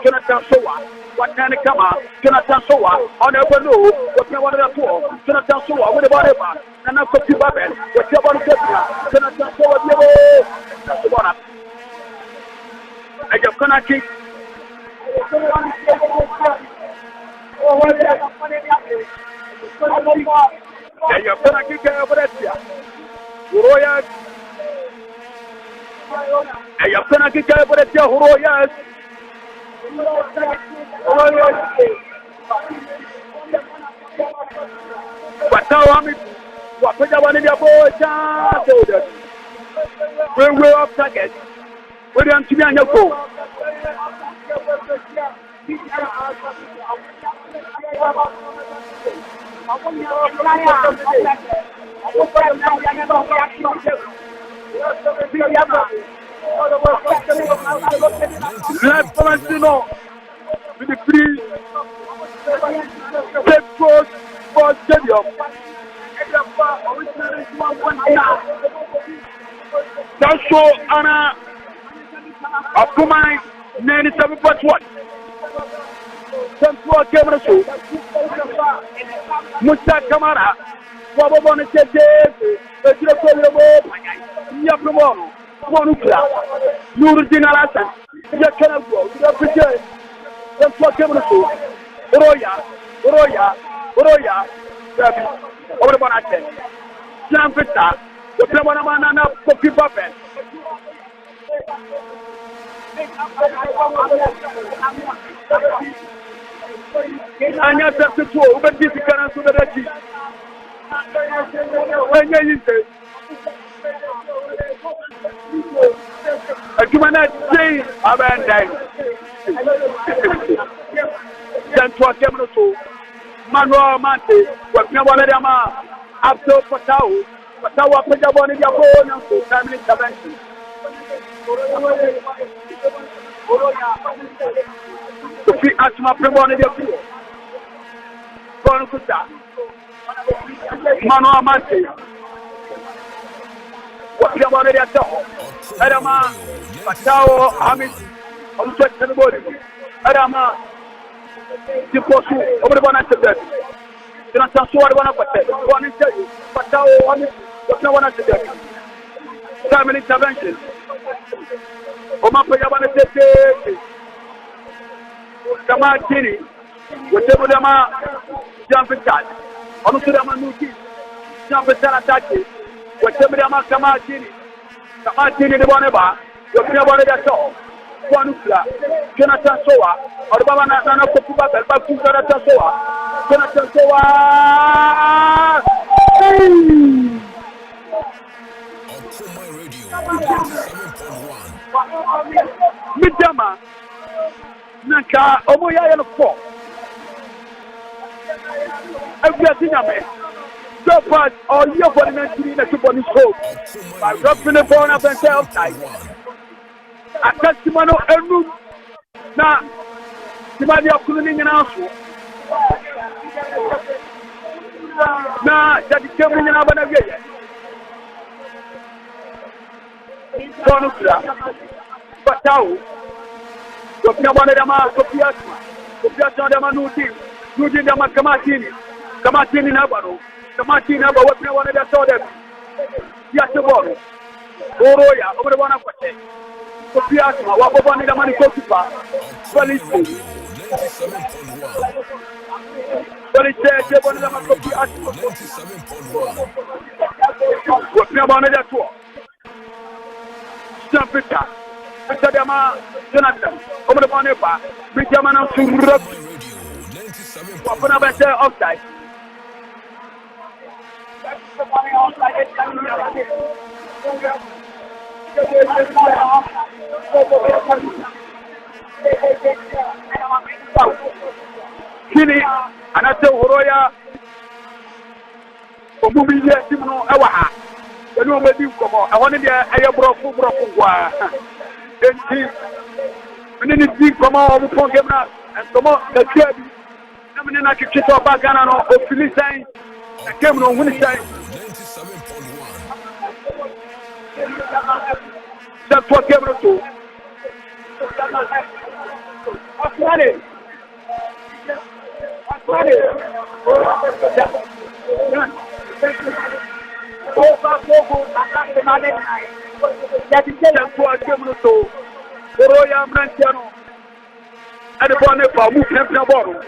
Jonathan Soa? What can it come out? Jonathan Soa, I never know what you want to do. Jonathan Soa, with the body back. And I'm going to Babel. What you want to get now? Jonathan Soa, that's what I just cannot keep. And you're going to keep over that. Horoya. And you're going to get over the Horoya. But now I'm what I wanted your boy. We're off target. We're going to be on your phone. Let's know with the free for stadium. That's so Anna Akropong 97.1. Central camera show. Musa Kamara. Wabona Chete. Ya Promotional. Monukla. Nurdin Alasan. Ya Kanabo. Ya Pije. Central camera show. Horoya. Dabi. Over the Bonate. Slam Vita. The Plamanana Kofi Papen. Anya tatu tu, ubedi sikana sudarati. Anya yinte. Akimana sei abandai. Jantua kemno so. Manuel Mante, wakina Medeama, Abdo Patao apeja boni dia ko na so family intervention. Fi asma prebone dia ko. Kono kuta. Mano amate. Wakina boni dia to. Adama Patao Hamid on set the body. Adama Tiposu over the bonnet. Jonathan Soa wana pate. One is you. Patao Hamid wana today. Family intervention. Oma peja bani tete. Kama chini. Whatever them are jumping chat. Onu tudama nuki. Jumping chat attack. Whatever them are kama chini. Kama chini de boneba. Wakina bani dia so. Kwanukla. Jonathan Soa. Orubaba na kopuba belba ku Jonathan Soa. Jonathan Soa. Medeama Nanka Omoya and 4. Everything I made. So far, all your body in the super hope. By dropping the ball up and say outside. A testimony and room. Now, somebody are cooling in our school. Now, that is coming in our way. Konukla, Patao, Kopia Medeama, Kopia Dama Nudin Dama Kamatini Nabaro, Kamatini Naba, what we wanted to saw them. Yes, the ball. Horoya, over the one of what? Sofiasma, what over the money go to pass. Well, it's well, it's there, one of them are Sofiasma. 97.1. What's your money that for? Stampita, Medeama, Jonathan, over the money bar, Medeama to rub. What about the outside? Kini anase Horoya obubi ye timono ewa ha eni o medi nkomo e woni de eye brofo gwa enti mene ni di nkomo o pon gemna nkomo da twa bi na mene na kikito ba Ghana no o Philistine na kem no huni sai 97.1. That's what came to. What's money? What's money? That is what came to. Horoya Branchiano. And the bonnet for moving the bottle.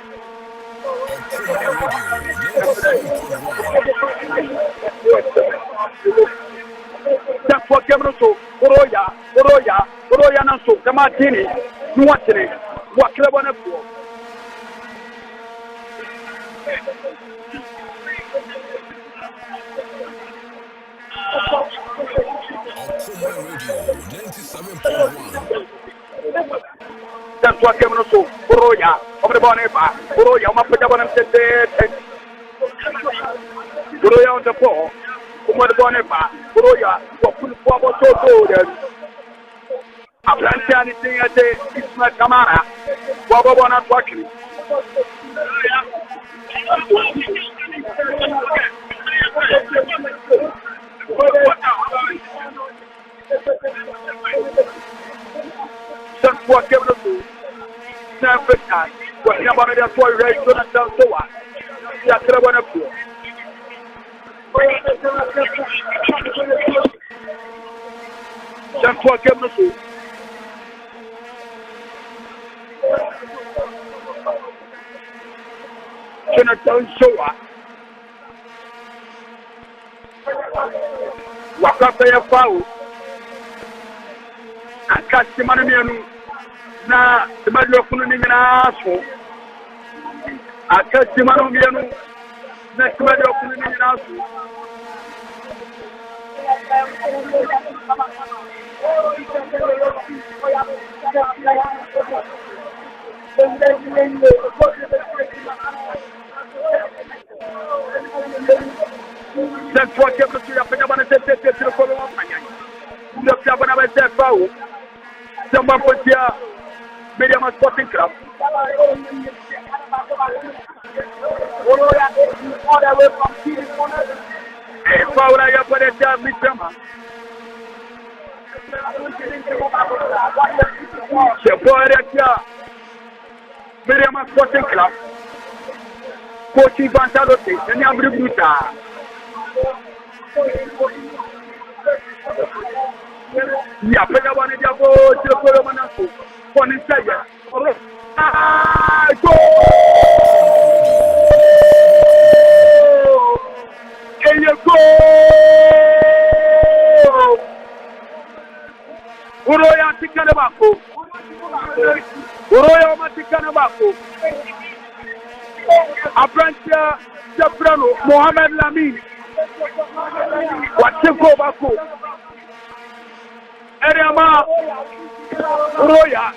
That's what came to. Horoya Nanso, the Martini, Nuatini, what clever on a pool. That's what came to Horoya, of the Bonnepa, Horoya, my Pajabana said, Horoya on the floor, over the Bonnepa, Horoya, what put forward so good. A planter anything at the Isma Kamara, Baba Bona Twaki. That's what came to San Francisco. What about that toy race to the South Soa? That's the one of you. That's what came to Jonathan Soa. Wakapaya Fau. Akasi manemianu na temadio kununi minaso. Akasi manemianu na temadio kununi minaso. That's what you're going to do. To follow up. You're going to say, someone put here, Medeama Sporting Club. Paula, you're going to say, Medeama. Medeama Sporting Club. Coaching Bantalote, and Yabri Buta. Ya pega bani dia go tiro ko mana ko poni saya go eye go Horoya tikana bako Horoya ma tikana bako Abrantia Jabrano Mohamed Lamin Wateko bako Medeama Horoya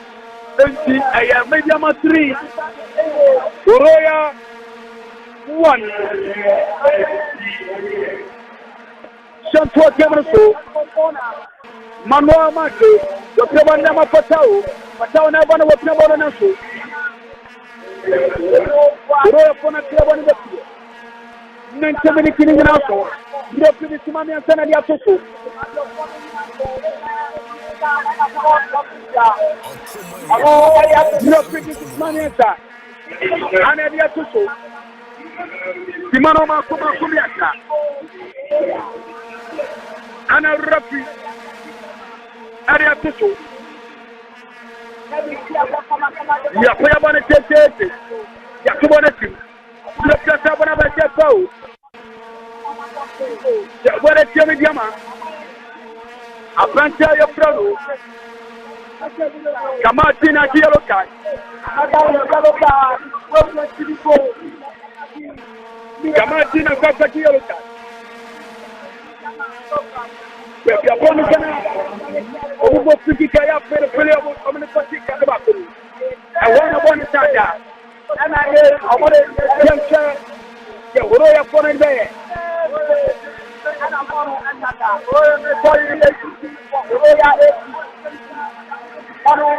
enti aya Medeama 3 Horoya 1 Chantua Kemerso Manoa Maki Dokebanda Mapatao Patao na bana wapina bana naso Horoya pona klaba ni bapio Nentemeni kini naso Ndio kini simami ansana ni atoso Ndio kini simami ansana Ana ni atoso Simano makuma kumiaka Ana Rafi. Area Tutu. Ya paya bana tete. Ya kubona tim. Ya kasa bana ba tefo. Ya bana temi diama. Abranta ya pro. Kama tina ki yellow card. Kama tina kwa ki yellow card. Ya bonu kana. Obo fikika ya pele obo omni patika ba ko. I want to start that. And I want to jump ya Horoya for it there.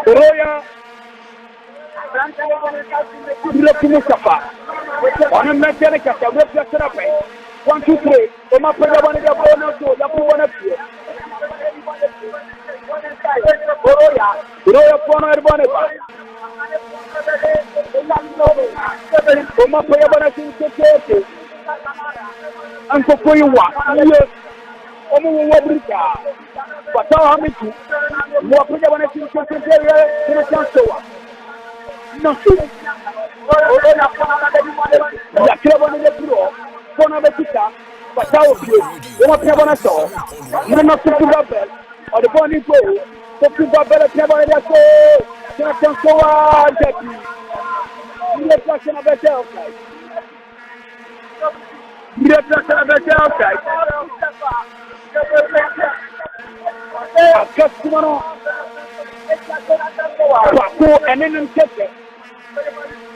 Horoya look to Mustafa. On a mechanic at the reflection. 1, 2, 3. On my prayer, one of the bonus, you have one of you. Horoya for my bonnet. Uma foi a bana sin tete. Anko foi wa. Omo wo brika. Pata ha mitu. Mo foi a bana sin tete re chance wa. No so. Ya kira bana de pro. Kona betika. Pata o bio. Uma foi a bana so. No tutu babel. O de boni go. Tutu babel a bana de so. Kira chance wa jeti. Retraction of the outside. Retraction of the outside. Customer. Wako and then check it.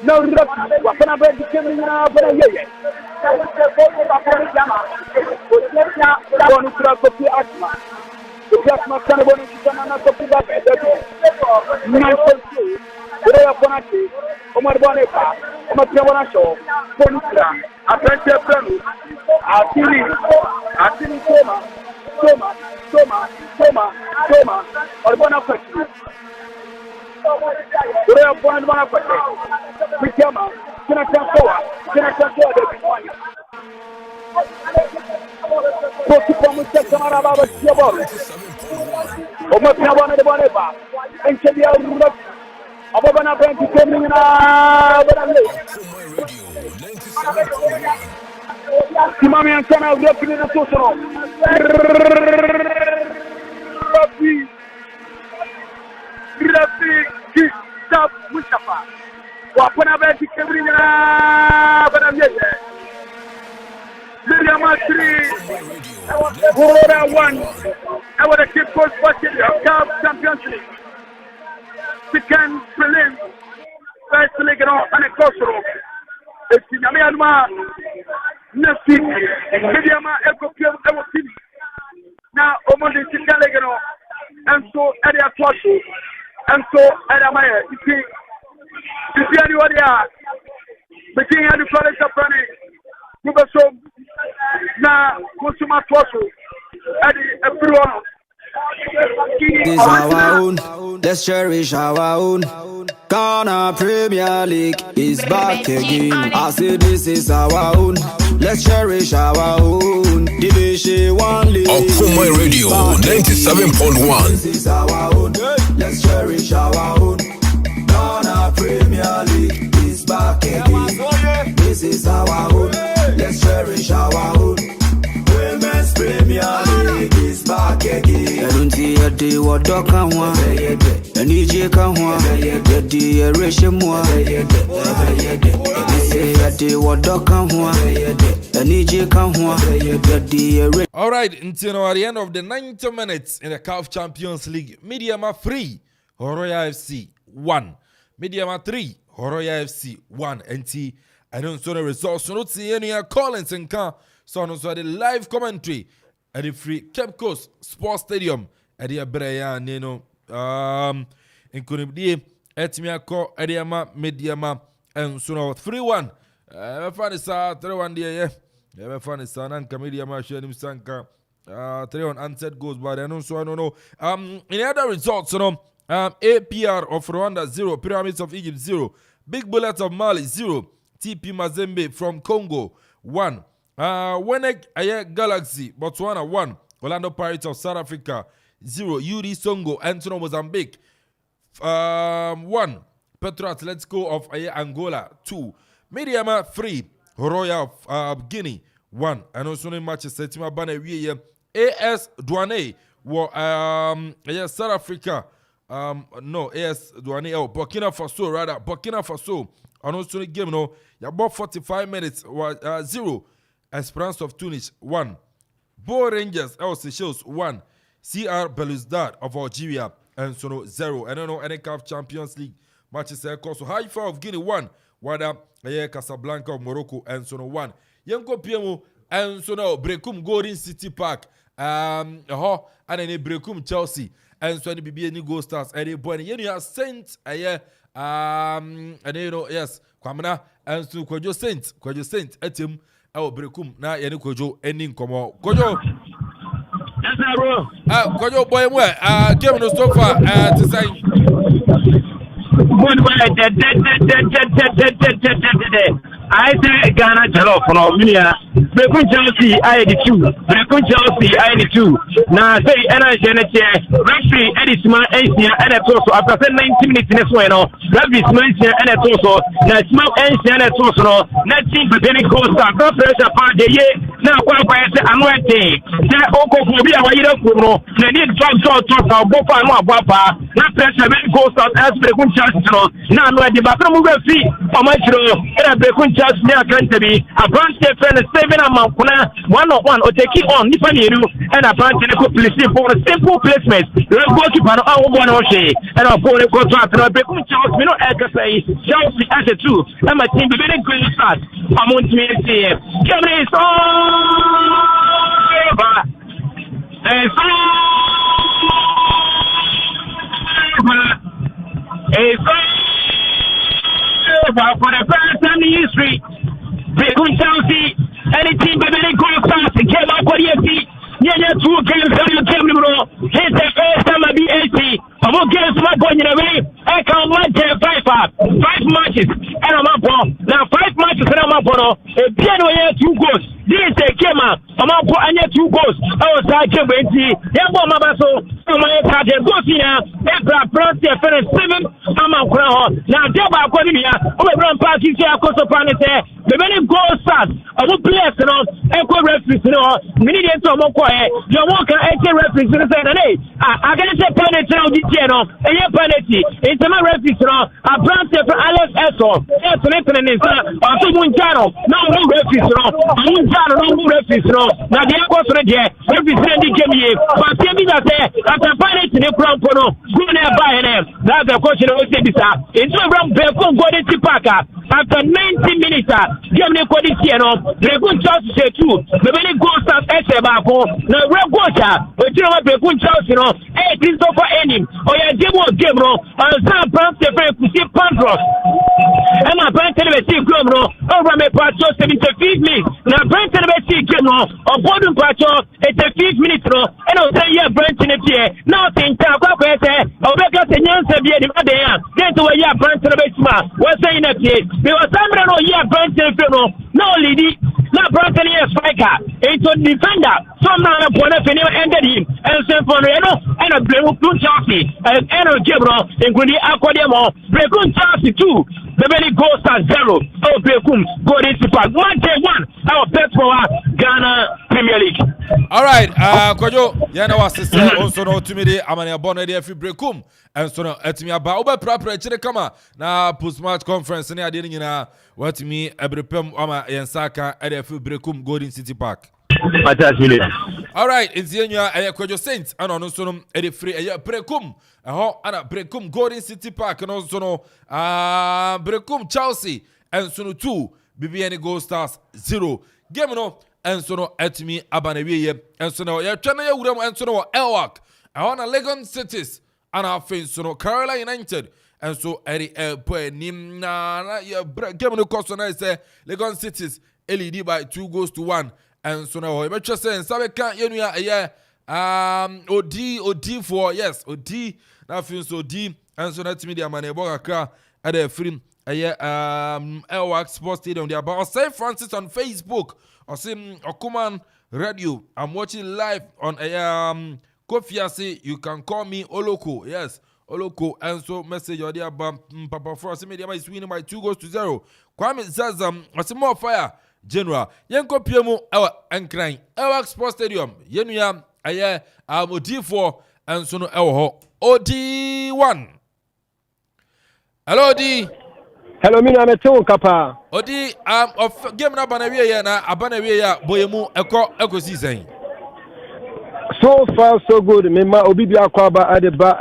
No rap. What can I bet the camera now? But I hear it. One truck of the Atma. The Atma can have one to copy that. Nice. Horoya Bonati, Omar Bonepa, Omar Piawanasho, Bonitra, Apprentice Branu, Atini Toma, or Bonaparte. Horoya Bonaparte, Pichama, Sinatakoa, Potipomus Samaraba, Siabor, Omar Piawana de Bonepa, and Chedia. Abana Banki coming na Simami Antana working in the social. Rafi Stop Mustafa. Wapana Banki coming na Medeama 3. Horoya 1. I want to keep post watching the CAF Champions League. Second prelim, first league and a cultural. It's in Yamiama next week. Medeama Akropong team. Now, almost in second league and so at the Aquaffo and so at Amaya. You see anybody are the king and the college of running. So now, consumer Aquaffo at the everyone. This our own, let's cherish our own. Ghana Premier League is back again. I say this is our own, let's cherish our own. Division 1 League. Akropong Radio 97.1. This is our own, let's cherish our own. Ghana Premier League is back again. This is our own, let's cherish our own. Women's Premier League is back again. I don't see a day what dog can want. And EJ can want. The day a ration more. Say a day what dog can want. And EJ can want. The day a ration. All right, until at the end of the 90 minutes in the CAF Champions League, Medeama 3, Horoya FC 1. Medeama 3, Horoya FC 1. And I don't see the results. So, not see any Collins and car. So, no, so the live commentary at the free Cape Coast Sports Stadium at the Abreya, Nino, in Kunibdi, Etmiako, Medeama, and so now 3-1. I found it's 3-1 there, yeah. I found it's an Medeama, Shenim Sanka, 3-1 answered goals, but I don't know. In the other results, you know, APR of Rwanda 0, Pyramids of Egypt 0, Big Bullets of Mali 0, TP Mazembe from Congo 1. Wenek Aye Galaxy, Botswana 1. Orlando Pirates of South Africa 0. UD Songo Antonio Mozambique 1. Petro Atletico of Angola 2. Medeama 3. Horoya of Guinea 1. And also in matches Setima Bane Wiye AS Douane South Africa no AS Douane Burkina Faso rather Burkina Faso and also the game no about 45 minutes 0. Esperance of Tunis 1. Bo Rangers El Seychelles 1. CR Belouizdad of Algeria and so no 0. And no any CAF Champions League matches also Haifa of Guinea 1. Wada Casablanca of Morocco and so no 1. Yanko Piemo and so no Brekum Golden City Park and any Brekum Chelsea and so any BB any Gold Stars any boy you Saint and you know yes Kwamana and so Kwajo Saint etim our Brekum na yani Kwajo ending komo Kwajo yes bro Kwajo boy game no so far to say I say Ghana Jollof no Minia Brekun Chelsea I the 2 Brekun Chelsea I the 2 na say ena jenete referee Edisman Ensia ena to so after 90 minutes next one no referee Ensia ena to so na small Ensia ena to so no na team beginning goal start no pressure pa de ye na kwa say anointing say Akuffo bi a wayira ku no na need drop ka bofa no abapa na pressure be goal start as Brekun Chelsea no na no de ba pro mu referee o ma chiro ena Brekun Chelsea ne akanta bi a branch friend 7 Amankuna 1-on-1 or take it on Nipa Niru and a branch and a police for a simple placement. Let's go to Pano one Oshe and a phone contract and a Brekun Chelsea me no say Chelsea as a 2 and my team be very good start. I'm on to me here. Germany is over. It's over for the first time in history. Brekun Chelsea, any team by many goal stars and came out for the FD. Yeah, 2 games, here's the first time I be 80. I'm going to get my boy in a way. I can't want 5 matches and I'm up on. Now 5 matches and I'm up on. A piano here 2 goals. This is a game. I'm up on 2 goals. I was like, yeah, my basso. My target goes here. Every branch here finished 7. I'm up on. Now, Deba Quadia, I'm a grand party here. Costa Panete. The many goal starts. I will play us, Echo referees, many days of Mokoe. You're walking 80 referees and say, hey, I can say penalty now this year, and your penalty. It's my referees, a branch here for Alex Esso. Yes, and it's also Munjano. No referees, no referees, now the Echo there, referees in the game here. But Timmy that say, after penalty, the crown pono, go there by him. That's the question of Sebisa. It's a round Brekun Golden City Park. After 90 minutes, Germany for this year, Brekun Chelsea 2. The many goals at Esebako. Now, Red Water, but you know what Brekun Chelsea, hey, Christopher Enim, or your game of game, and some branch to see Pandros. And my branch to see Gomro, over my patcho 75 minutes. Now, branch to see Gomro, or Bodum Patcho, it's a 5 minutes, and I'll say, yeah, branch in the year. Now, think, I'll go back there, I'll back up the Yansa Bia, then to a year branch to the basement. What's saying that here? There was some year branch to the film, no lady. Now, Branson is striker, it's a defender. Some man of one of ended him, and sent for Reno, and a Brekun Chelsea, and a Gabriel, including Aquademo, Brekun Chelsea 2. The many goals are 0. Oh, Brekun, Golden City Park. 1-1, our best for Ghana Premier League. All right, Kojo, Yana was sister, also no to me, I'm a bonnet there for Brekum, and so no, at me about Uber proper, Chirikama, now post match conference, and I didn't know what me, every pem, Oma, and Saka, and a few Brekum, Golden City Park. All right, it's the Kojo Saints, and on also a free Brekum, and a Brekum, Golden City Park, and also no Brekum, Chelsea, and so no 2, BBN Gold Stars 0. Game no. And so no at me Abanewie and so no ya twana ya wura and so no Elwak I want a Legon Cities and our face so no Carolina United and so Eddie nim na ya game no cost na say Legon Cities LED by 2-1 and so no we just say sabe kan yenu ya OD for yes OD na feel so D and so that me the Amanebo kakra at the free Elwak Sports Stadium there but St. Francis on Facebook or sim Okuman Radio. I'm watching live on Kofiasi. You can call me Oloko. Yes, Oloko. And so message your dear Papa Frost. Medeama is winning by 2-0. Kwame says what's more fire. General. Yenko Piemo our Enkran. Our Sports Stadium. Yenuya aye OD4 and so no OD1. Hello D. Hello, mina me tell Kapa. Odi of game na banawie ya na abanawie ya boyemu eko season. So far so good. Me ma obi bia kwaba adeba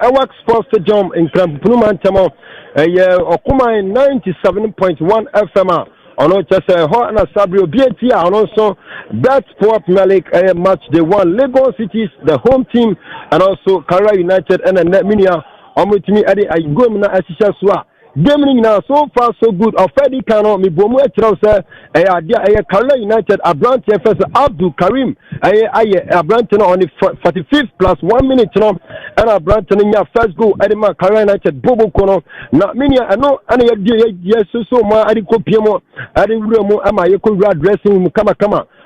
Ewax Sports Stadium in Krampnuma Ntamo Okuma 97.1 FM. Ono chese ho na sabri obi etia ono so that Sport Malik match they won Lagos Cities the home team and also Kara United and Minia omutimi ade ayigom na asisha so game now so far so good. Ofedi Kano mi bomu etro say Kara United Abrante first Abdul Karim Abrante on the 45th plus 1 minute no and Abrante nya first goal Edema Kara United Bobo Kono na minia ano ana ye so ma adi kopiemo adi wuremo ama ye ko dressing mu kama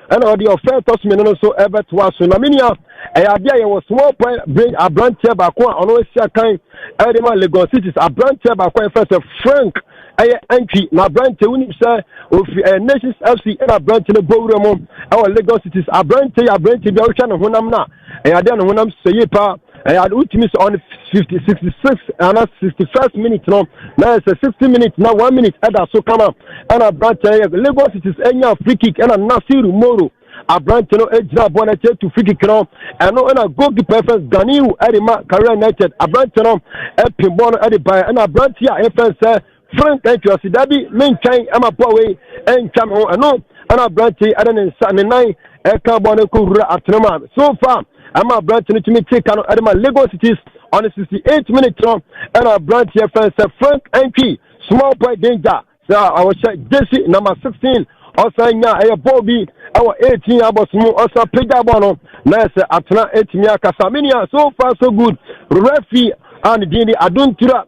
and the offer toss me no so ever to so na minia idea was small point bring Abrante ba ko ono sia kan Edema Lagos Cities Abrante ba ko first Frank entry na Abrante woni say of Nations FC and Abrante no bowremo our Lagos Cities Abrante bi o twa no honam na idea no honam seye pa had ultimates on 66 and 61st minute no now it's a 60 minutes now 1 minute other so come up and Abrante Lagos Cities enya free kick and Nasiru Moro Abrante no ejra bona to free kick no and no and goalkeeper first Ganiu Edema Kara United Abrante no pinball at by and Abrante say Frank entry dabi main chain ama boy and come on no and Abrante and then 9 carbon kura atnoma so far I'm branch to me take on Lagos Cities on the 68th minute and our branch here friends Frank entry small point danger so I was Jesse number 16 also a Bobby our 18 about small also Pega Bono nice atna 8 Kasaminia so far so good referee and Dini Aduntura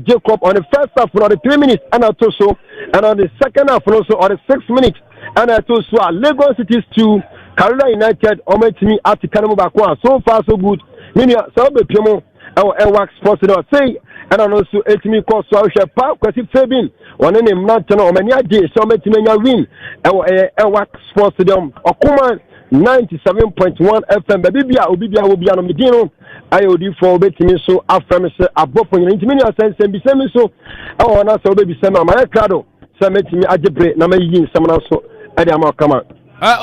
Jacob on the first half for the 3 minutes and so and on the second half also on the 6 minutes and so Lagos Cities 2 Kara United ometimi ati kanamu bakwa so far so good minia so be piemo our Ewax Sports no say and also etimi call so hwe pa kwasi Fabin one ne mnante no omani ade so ometimi nya win our Ewax Sports Stadium Okuma 97.1 FM bibia obibia wo bia no medino ayodi for betimi so aframe se abofo nyina ntimi nya sense bisemi so awo na so be bisema ma krado so metimi agebre na mayi nsem na so ade amakama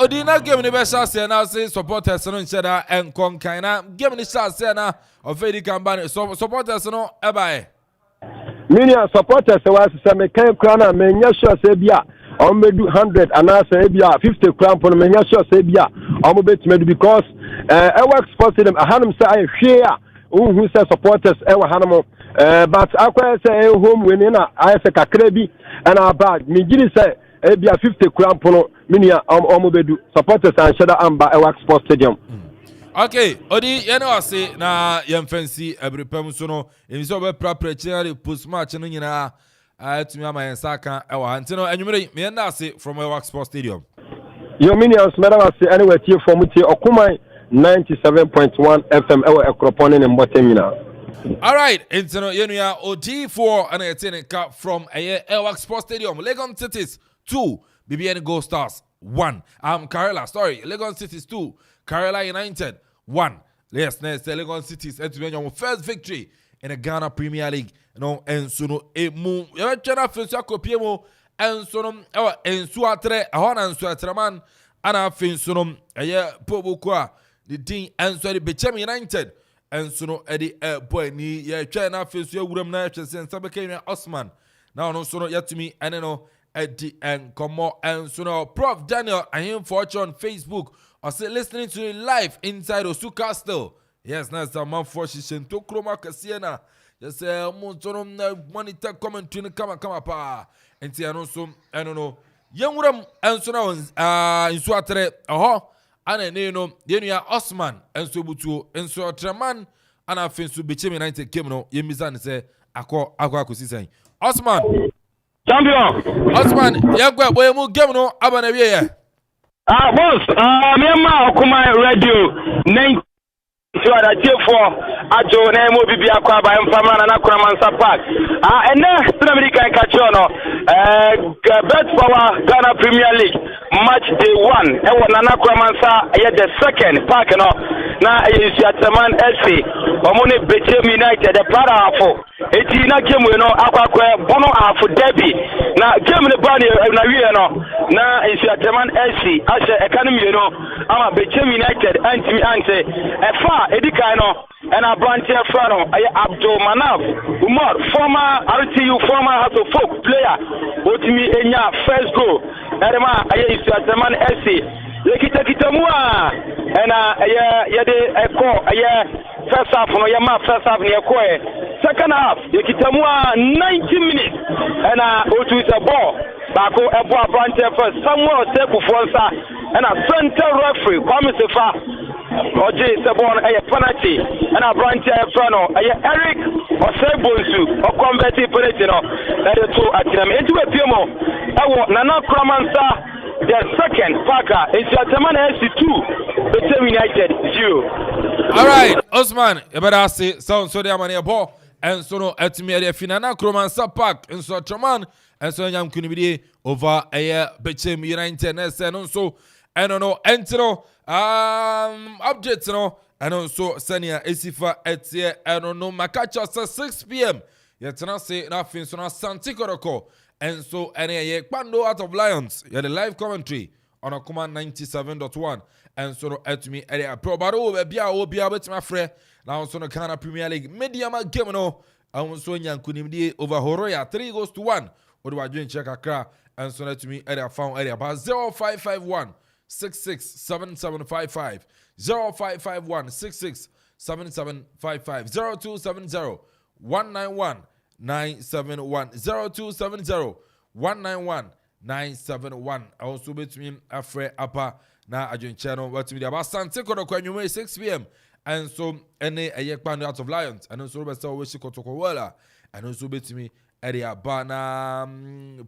Odina game ni best say na say supporters no ncheda enkonkan na game ni say na ofedi kan so supporters no ebae minia supporters was say me kan krana me nya sure say bia on medu 100 and say bia 50 crown for me nya sure say bia on betmedu because Ewax Sports them ahanum say I hwe who say supporters hanum but akwa say home winning na I say kakra bi and abad me giri say ebia 50 crown pono minia omobedu supporters and shada amba Ewax Sports Stadium. Okay, odi yene wase na yemfancy ebrepem so no emso be prepare post match no nyina atumi ama yensaka ewa antino enwumere me na ase from Ewax Sports Stadium. Your minions mera wase anywhere tie from tie Okuma 97.1 FM ewa Akropong-Akuapem in Botemina. All right, intino yenu ya OD4 and etene ka from Ewax Sports Stadium. Lagos Cities 2, BBN Gold Stars 1. Lagos Cities 2, Kara United 1. Yes, next Lagos Cities to your first victory in the Ghana Premier League. No, and so no emu. You chana finso Kopiemo and so no ensu atre ahona ensu atreman ana finso no pobokwa the team and so the Bechem United and so no edi boy ni ye chana finso wuram na chese nsabeke Osman. Now no so no yatumi aneno Eddie and Komo and so now Prof Daniel and him for on Facebook or say listening to it live inside Osu Castle. Yes, now it's a man for Shishin to Kroma Kasiana. Just say Montono monitor comment to the come pa and see also I don't know. Young Ram and so now in Suatre and then you Osman and so Butu and so Traman and I think to be United came no Yemizan say Aqua saying Osman. Champion. Osman, yagwa boy mu game no abana wiye. Boss, Myanmar Okuma Radio 9 so that for ajo na mo bibia kwa ba mfama na Kuramansa Park. And then America catch on Bet Power Ghana Premier League match day 1. E won na Kuramansa the second park no. Na is Ataman FC. Omone Bechem United the powerful. Eti na game we no akwakwa bono afu derby. Na game ne ba na wie no. Na is Ataman FC ashe economy no. Ama Bechem United ante efa Edika no and a branch of Frano, Abdul Manaf, Umar, former RTU, former House of Folk player, what me in your first goal. Edema, I used to Ataman SC. Kitamua, and first half, no Yama, first half near Koe. Second half, Kitamua 90 minutes, and to the ball. Bako Eboa branch first, somewhere step for and a center referee, Kwame Sefa. Oje Sabon a penalty and a branch of Frano, Eric or Sebonsu or Converti Penetino, that is two at them into a Pimo. I want Nana Kramansa, the second Parker, it's Ataman SC2, the Team United 0. All right, Osman, you better say, so they are money ball, and so no at me at Finana Kramansa Park, and so Traman, and so young Kunibidi over a Bechem United, and also, I don't know, Entino. Updates, and also Senia Esifa Etie, I don't know, Makacha says 6 p.m. Yet, I say nothing, so now Santicoroko, and so any Pando out of Lions, you the live commentary on a command 97.1, and so at me, Eddie Probaro, be able to my friend, now so the Ghana Premier League, Medeama Gemino, and so Yankunimdi over Horoya, 3-1, what do I do in check Accra, and so let me, Eddie found Eddie about 0551. 667755 0551 667755 0270 191 971 0270 191 971. Also between Afre Apa na Ajun channel what me about Sante Kono Kwanyume 6 p.m. and so any a yekpan out of Lions and also be so wish kotoko wala and also between area bana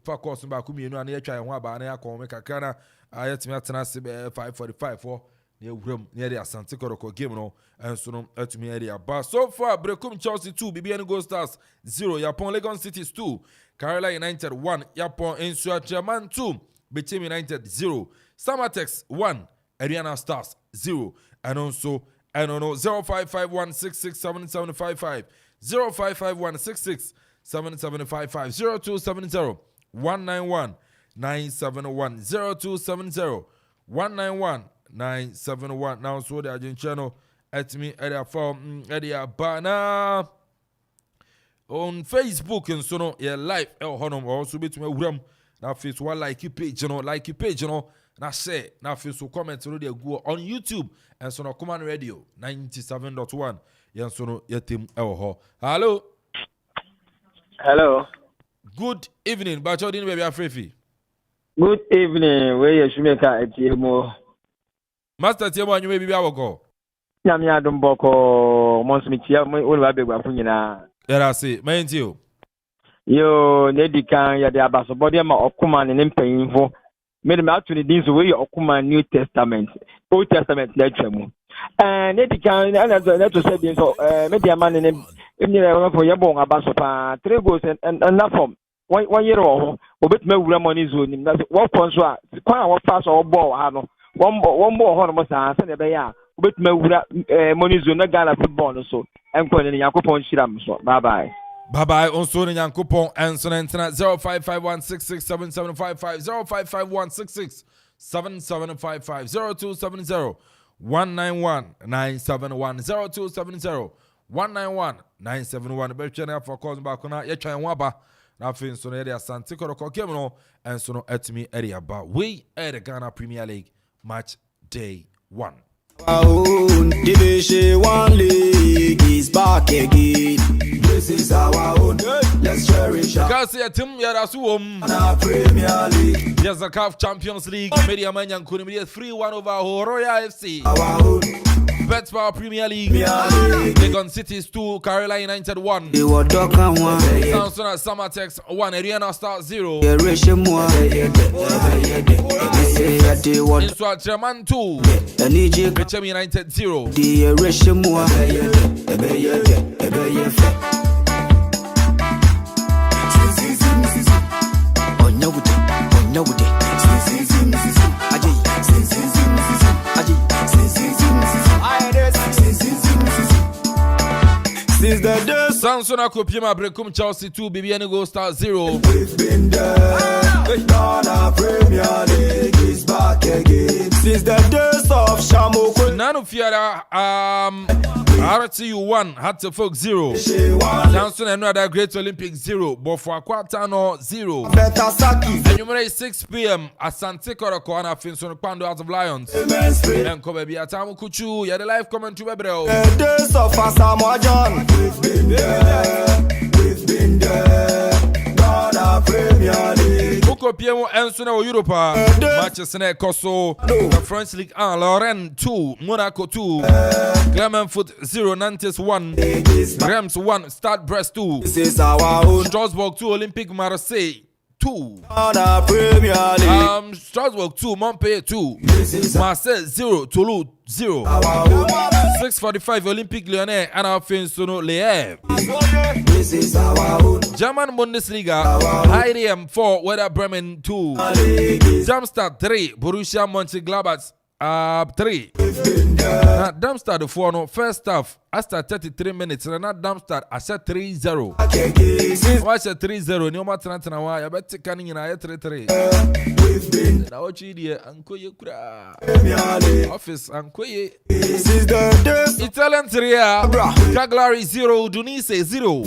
fakos ba ku mienu na yetwa ho aba na yakon me kakana ayetimi atena se 5:45 for near room near the Asante Koroko game no and so no atumi area ba so far Brekum Chelsea 2 BBN Gold Stars 0 Yapon Legon Cities 2 Carolina United 1 Yapon Insua German 2 Bechem United 0 Samatex 1 Ariana Stars 0 and also I don't know 0551667755 0551667755 0270 191 971 0270 191 971. Now so the agent channel at me at a form at the banner on Facebook and so no yeah live honor also bit me room now face one like page now say now face so comment already go on YouTube and so no command radio 97.1 yeah so no yeah team hello good evening but you didn't baby afrefi. Good evening, where you should make a TMO. Master Tiamo, you may be our go. Yamia Dumboko, Monsmitia, all Rabbi Wapunina. There I see, mayn't you? Yo, Nedican, Yadabas, Bodiama, Okuman, and Impaying made me actually this way Okuman New Testament, Old Testament lecture. And Nedican, and to say this, Medeama in for Yabon, Abasopa, 3 goals and enough from. 1 year old, but me money zone. That's what François. Quite what fast or ball. One more honest answer. But me money zone. Ghana football so. I'm going to Akropong-Akuapem. So bye bye. Bye bye. On so in Akropong and so internet 0551667755 0551667755 0270 191 971 0270 191 971. Be channel for calls back on ya try waba. Now, so area Asante Koroko game no, and so no at me area, but we at the Ghana Premier League match day 1. Our own Division 1 League is back again. This is our own. Let's cherish our team. Premier League. Yes, the CAF Champions League. Medeama and Kunimidi 3-1 over Horoya FC. Our own. Bets for Premier League. Legon Cities 2, Carolina United 1. Samson Samatex 1, Ariana Star 0. Into a German 2. Bechem United 0. Since the days Samson Akuffo Brekum Chelsea 2 BBN Go Star 0. we've been there, Ghana Premier League is back again. Since the days of Shamoko, None of Fiara RTU 1 had to folk 0. Samson and another Great Olympic 0. But for Aquatano 0. And you may 6 p.m. at Sante Koroko and Finson Pando out of Lions. And Kobe Atamu Kuchu, you had a live commentary. the days of Asamoah John, we've been there, Ghana Premier League. Boko Piemo Ensuna Europa. Manchester Koso. The French League 1. Lorraine 2. Monaco 2. Clermont 0. Nantes 1. Reims 1. Stade Brest 2. This is our own Strasbourg 2. Olympique Marseille 2. Ghana Premier League. Strasbourg 2. Montpellier 2. Marseille 0. Toulouse 0. 6:45 Olympique Lyonnais and our Finsono Le This is our own German Bundesliga. IDM 4. Werder Bremen 2. Darmstadt 3. Borussia Mönchengladbach 3. Now Darmstadt 4 no first half after 33 minutes and now Darmstadt I said 3-0. Why said 3-0? Nioma Trantana wa ya beti kani na 3-3. Na ochi die ankoye kura. Office ankoye. Italian Serie A. Cagliari 0, Udinese 0.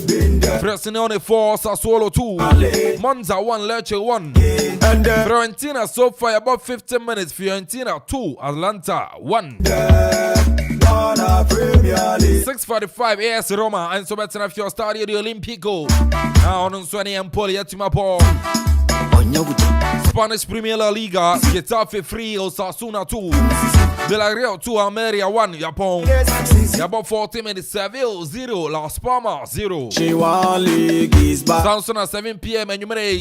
Frosinone 4, Sassuolo 2. Monza 1, Lecce 1. Fiorentina so far about 15 minutes. Fiorentina 2, Atlanta 1. 6:45 AS Roma and so better if your Stadio di Olimpico. Now on Swani and Poli Etimapo. Spanish Premier La Liga, Getafe 3, Osasuna 2. Villarreal 2, Almeria 1, Japón. About 40 minutes, Seville 0, Las Palmas 0. Samson at 7 p.m. and you may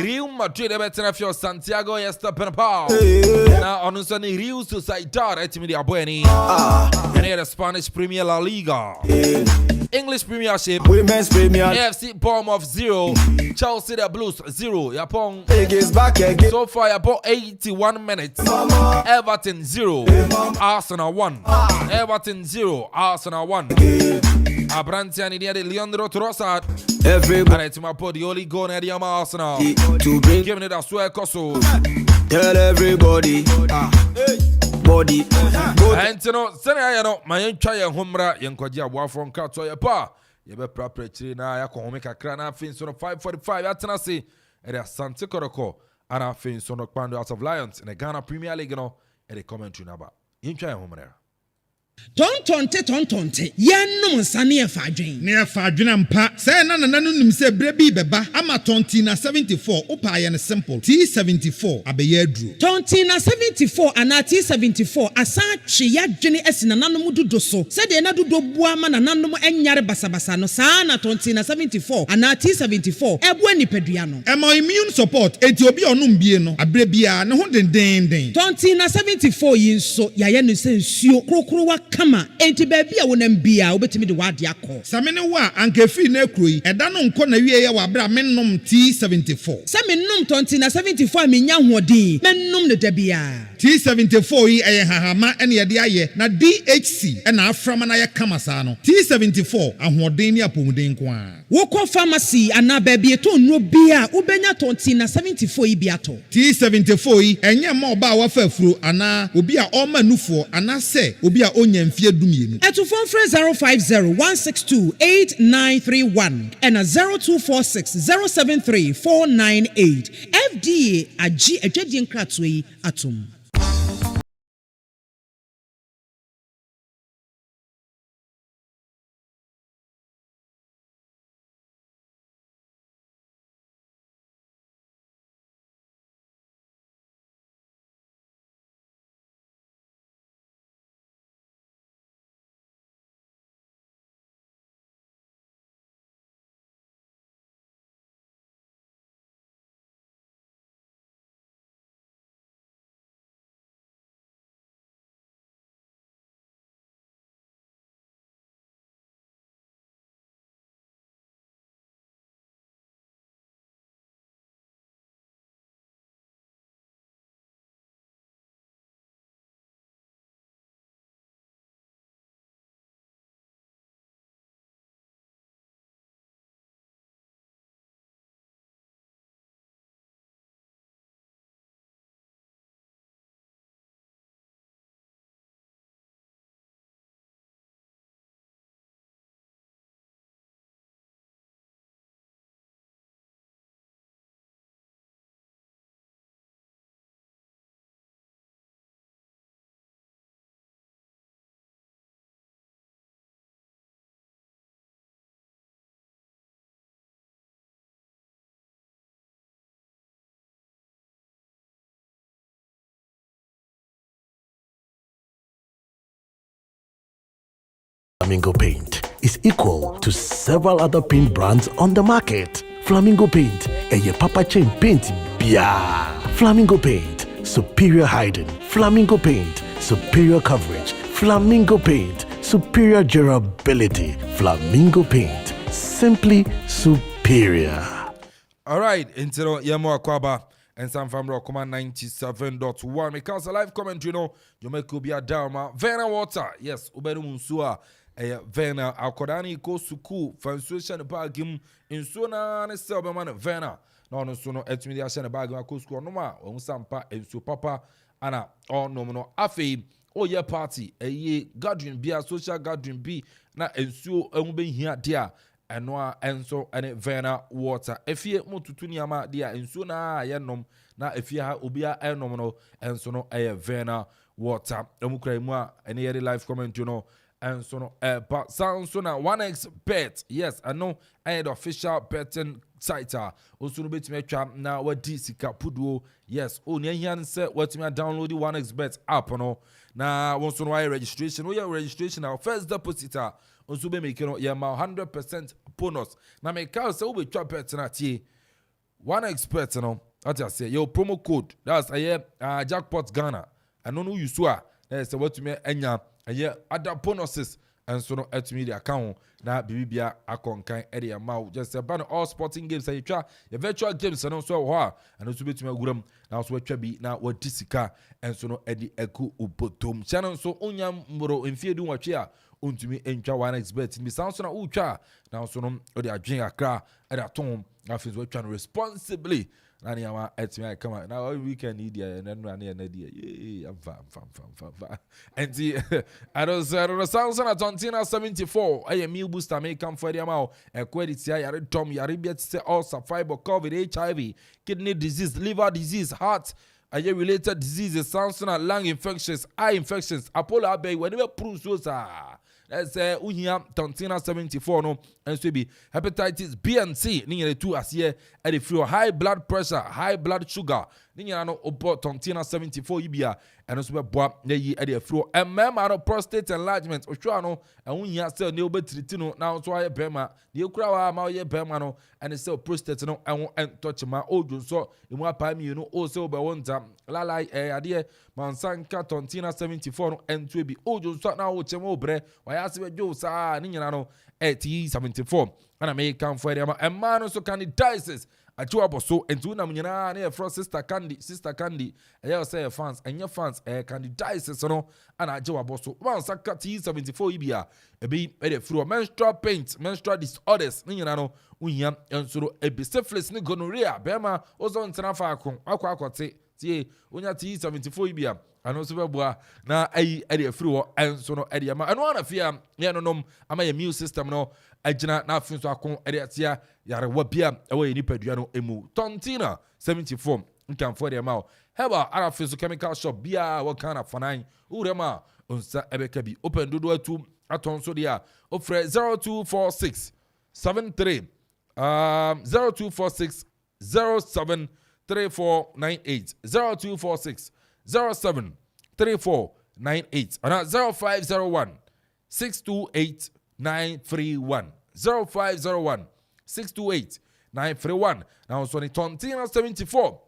Real Madrid better if your Santiago Estepinapau. Now on Sunday, Real Sociedad Etimedia Bueni. And here the Spanish Premier La Liga. English Premiership, Women's Premier AFC Bournemouth 0, Chelsea the Blues 0, Japón. League is back again. So far about 81 minutes. Everton 0, Arsenal 1. Everton 0, Arsenal 1. Abranti and the Leandro Trossard. Everybody to my pod, the only goal near the Arsenal. to bring, Giving it a swear Koso. tell everybody, body, And you know, Senna, my entire Humra, Yankoja, Wafron Kato, your pa. You be proper now. I can make a crana fins on 5:45 at Tennessee. And a Santa Coroko. And I fins on the Pando out of Lions in the Ghana Premier League. And the commentary number. You try Humra. Tontonte yennom nsane e fadwen ne e fadwen mpa say na nim se brebi beba ama tonti na 74 opa ye ne simple T74 abeye aduru tonti na 74 ana T74 asa twe yadwene asina nanom dodo so se de na dodo bua ma nanom enyare basabasa no saa na tonti na 74 ana T74 ebo anipadua no e ma immune support enti obi onom bie no abrebia ne ho den tonti na 74 yi nso yaye no se nsuo krokro kama enti baby a wonam bia obetimi de wade akọ samene wa anka fi na ekroyi eda no nko na wie ye wa bra mennom T74 se mennom tonti na 74 menya hoodin mennom ne da bia T74 yi eye hahama ene ye de aye na DHC ena aframa na ye kama saa no T74 ahoden ni apomuden ko a wokọ pharmacy ana baby to nno bia ubenya tonti na 74 yi bia to T74 yi enye ma oba wa fafuro ana obi a o manufo ana se obi a onya mfie dumienu etu phone 050-162-8931 and 0246-073-498 FDA agi adwadie nkratwe yi atom. Flamingo paint is equal to several other paint brands on the market. Flamingo paint, a papa chain paint, bia. Flamingo paint, superior hiding. Flamingo paint, superior coverage. Flamingo paint, superior durability. Flamingo paint, simply superior. All right, into Yamo Akwaba and San Famro Command 97.1. Because a live commentary, you make Kubia Dharma. Vena water, yes, Ubenu Munsua. Vena Alkodani ko suku Fransuation Bagim in Suna and Selberman Vena. No sono etimidiation bagim ko suku noma on sampa and su papa ana or no afi o ye party a ye gathering be a social gathering be na ensuo ebe hia dia eno enso ene Vena water efie motutu niama dia ensuo na yenom na efie ha obia enom no enso no Vena water emukra mu a ene ye live comment and so no, but sound so now 1xbet. Yes, I know I had official betting site. Also, bit me trap now. What Sika Pudu? Yes, only here say what me download the 1xbet app. No, now once on why registration. We registration our first deposit. Also, be making yeah, 100% bonus. Now make out say we trap bet na tie 1xbet. No, I just say your promo code. That's jackpot Ghana. I don't know you saw. That's what me enya. And yeah, other bonuses and so no at media account na bibia akonkan area ma just a ban all sporting games and you try your virtual games and also and also bit me guram now so twa na what disika and so no edi eku ubotom channel so onyam mboro mfie du watwe a ontumi entwa 1xbet mi sound so na utwa now so no odi adwen akra eda ton afis we twa responsibly Nani ama etimi come on now weekend idia and then run na dia I'm fam and see I don't sound na Tontina 74 I meal booster make come for them out and credit ya yare tom yare biet say ulcer fiber covid HIV kidney disease liver disease heart related diseases sounds na lung infections eye infections apollo abey whenever prove so sir. Let's say Unia Tontina 74 no and so be hepatitis B and C ni two as here at the flow high blood pressure, high blood sugar. Ni no opo Tontina 74 ibia and also be boa na yi at the flow and mema prostate enlargement otwa no and unia say ne obetreat no now so aye bema the kura wa ma ye bema no and say prostate no and touch ma odun so emu apa mi no o say obe wonta lalai ade mansanka Tontina 74 no and to be odun so na o chemo bre as we do, sir, Ninano, 74, and I may come for them, and man also candidates a 2 or so, and 2 Namina, from Sister Candy, and you say fans, and your fans, candidates, and I Joe Abosso, one Saka T74 Ibia, a be through menstrual paint, menstrual disorders, Ninano, Uyam, and so a be syphilis, gonorrhea, Bema, Ozon Tanafa, Aquacote, Unya T74 Ibia. And also na area through and so no area ma and one of ya no ama immune system no agina na afin so akon area tia yare wabia away ni padua no emu Tontina 74 nkan for dem ma heba arafin so chemical shop bia what kind of fanan urema unsa ebeka bi open dodo atu aton so dia ofre 0246 73 0246 07 3498 0246 073498 and 0501 628 931 0501 628 931 now so ni Tontina 74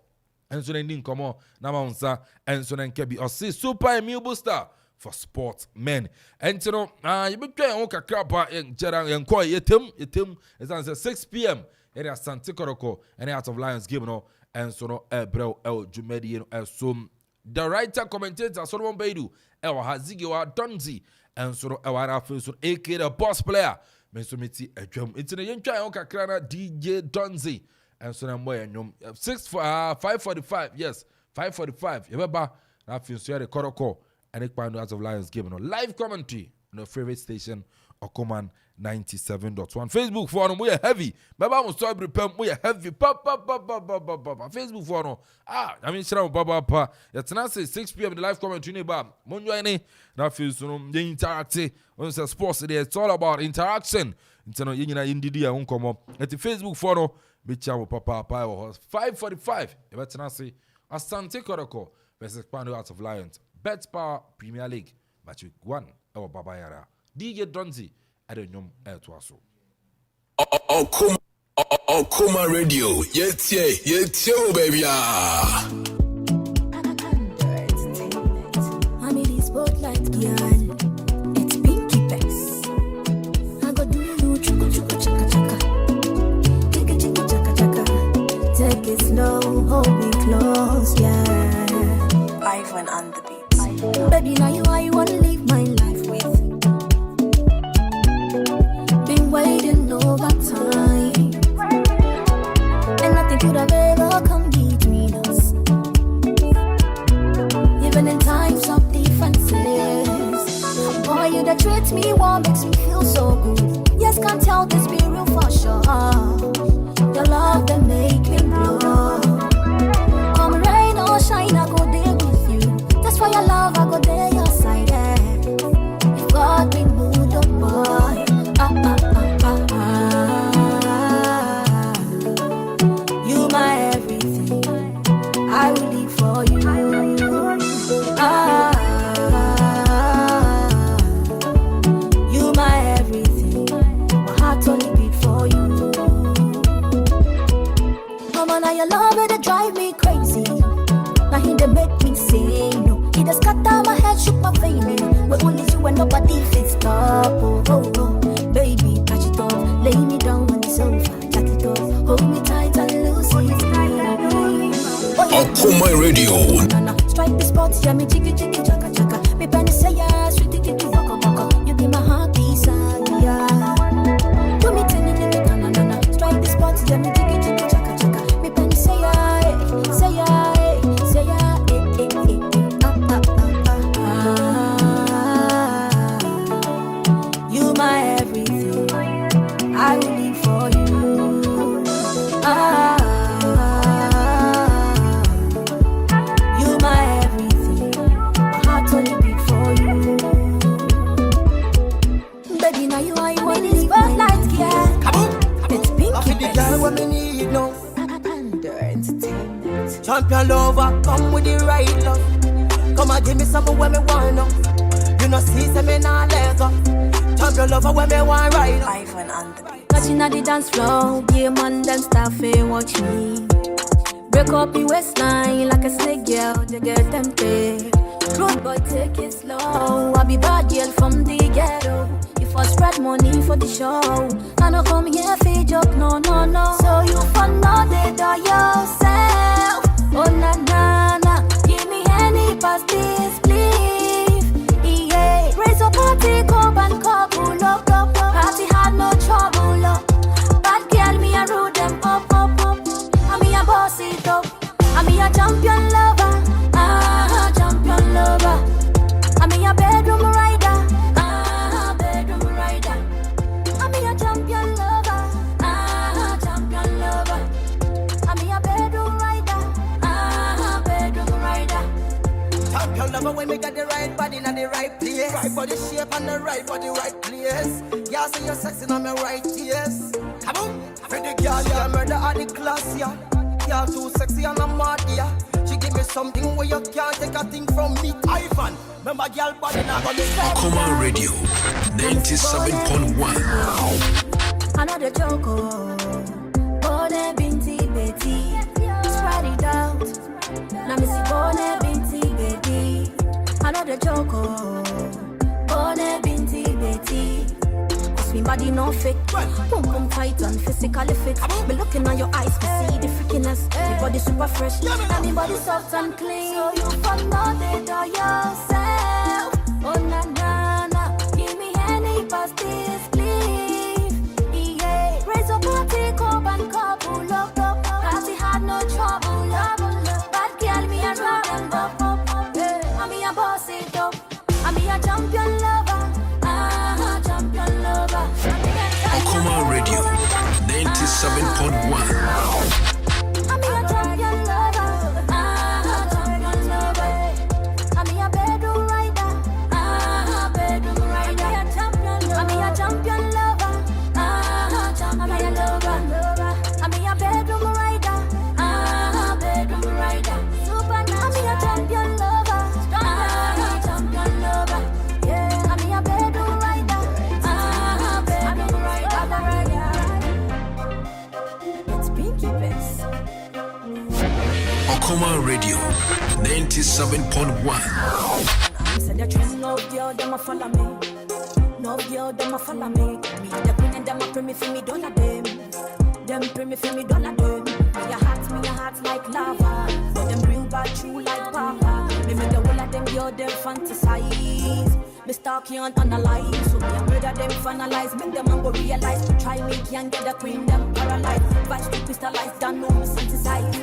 and so ni nkomo na maunsa and so nkebi osi super immune booster for sport men and you know you be try on kakra pa enchera enko yetem is 6 p.m. area Santikoroko and Out of Lions game no and so no bro el jumedi no so the writer commentator Solomon Baidu el hazigi wa Donzi and so no el so AK the boss player mesomiti adwam it's na yentwa on kakra na DJ Donzi and so na moy nyom 5:45 yes 5:45 yebeba na afin so the Koroko and Ekpando Out of Lions game no live commentary on your favorite station Okoman 97.1 Facebook for no we are heavy baba mo so prepare we are heavy pa Facebook for no I mean shira baba pa yetna say 6 p.m. the live commentary ba mo nyo ni na feel so no dey interact on say sports there it's all about interaction into no yina indidi a unkomo at Facebook for no be chamo papa 5:45 e betna say Asante Koroko versus Ekpando Out of Lions Bet Power Premier League match week 1 our baba yara DJ Donzi at the Nyom Air Twasso. Okuma Radio, yes, baby. I'm in this spotlight, girl. It's Pinky Best. I go do you chuka chaka chaka. Chika chaka chaka. Take it slow, hold me close, yeah. Ivan on the beat. Baby, now you wanna live my life with. Been waiting over time. And nothing could have ever come between us. Even in times of differences. Boy, you that treat me warm, makes me feel so good. Yes, can't tell this be real for sure. Your love that make me glow. Come rain or shine, I go there with you. That's why your love, I go there your side. If God be moved up, boy. You my everything, I will live for you. You my everything, my heart only beat for you. Mama, now your love it drive me crazy. Now he dey make me say no. He just cut down my head, shook my vein. But only you and nobody fit stop. Oh, baby, catch it off, lay me down on the sofa, jack it off, hold me tight and loose it. Okuma Radio. Strike the spot, yeah, me jiggy chaka chaka. Me penny say yeah, sweet tiki waka. You be my heart desire. Do me na. Strike the spot, yeah, me jiggy chaka chaka. Me penny say yeah, say yeah, say yeah. You my everything, I will live for you. You my everything, my heart only beat for you. Baby, now you want this spotlight, yeah. It's Pinky the girl what me need now. Under entertainment. Champion lover, come with the right love. Come and give me something when me want now. You know see say me nah let go. Champion lover when me want right now. Ivan on the beat. Catching at the dance floor, yeah man, them staff watch me. Break up the waistline like a snake girl, they get tempted. Road boy, take it slow. I be bad girl from the ghetto. If I spread money for the show, I don't come here for joke, no. So you fun all day do yourself. Oh na, give me any past this, please. Yeah, raise your party, cup and couple up. Party had no trouble up. Bad girl, me a root them up. I me a boss it up. I me a champion lover. Champion lover. I me a bedroom rider. Bedroom rider. I me a champion lover. Champion lover. I me a bedroom rider. Bedroom rider. Champion lover when me got the right body in the right place. Right body shape and the right body right place. Yeah, say you're sexy on my right ears. Come on, for the girl, yeah, murder at the class, yeah. Yeah, too sexy and I'm mad, yeah. She give me something where you can't take a thing from me. Ivan, remember girl body now gonna Okuma Radio 97.1. Another joke, Bone Binti Betty. Spread it out. Now me see Bone Binti Betty. Another joke, Bone Binti Betty. Me body no fake, pum tight and physically fit. Me looking at your eyes, me see the freakiness. Me body super fresh, and me body soft and clean. So you fun all day do yourself. Oh na, give me any past this, please. Yeah, raise your party, cup and couple up. Party had no trouble up. Bad girl, me a rock them up. I me a boss it up. I me a champion lover. Champion lover. Okuma Radio 97.1. I'm a champion lover. Champion lover. I'm a bedroom rider. Bedroom rider. I'm a champion lover. Champion lover. I'm a bedroom rider. Bedroom rider. Super nice. I'm a champion lover. Champion lover. Yeah, I'm a bedroom rider. 97.1. Said the trend, no girl, them a follow me. No girl, them a follow me. Me the queen and them a pray me for me dollar them. Them pray me for me dollar them. Me a heart like lava. But them real bad true like papa. Me make the whole of them girl them fantasize. Me stalk you and analyze. So me a murder them finalize. Make them and go realize. Try me can't get the queen them paralyzed. Vibes to crystallize, don't know me synthesize.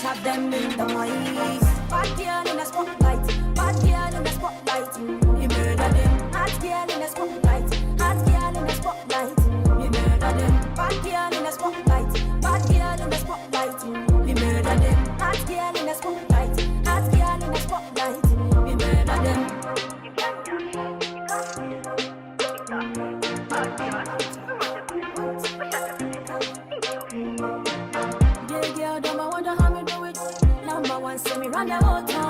Shove them in the eyes. Bad girl in the spotlight. Bad girl in the spotlight. Me murder them. Hot girl in the spotlight. Hot girl in the spotlight. Me murder them. Bad girl in the spotlight. Bad girl in the spotlight. Me murder them. Hot girl in the spotlight. Hot girl in the spotlight. Me murder them.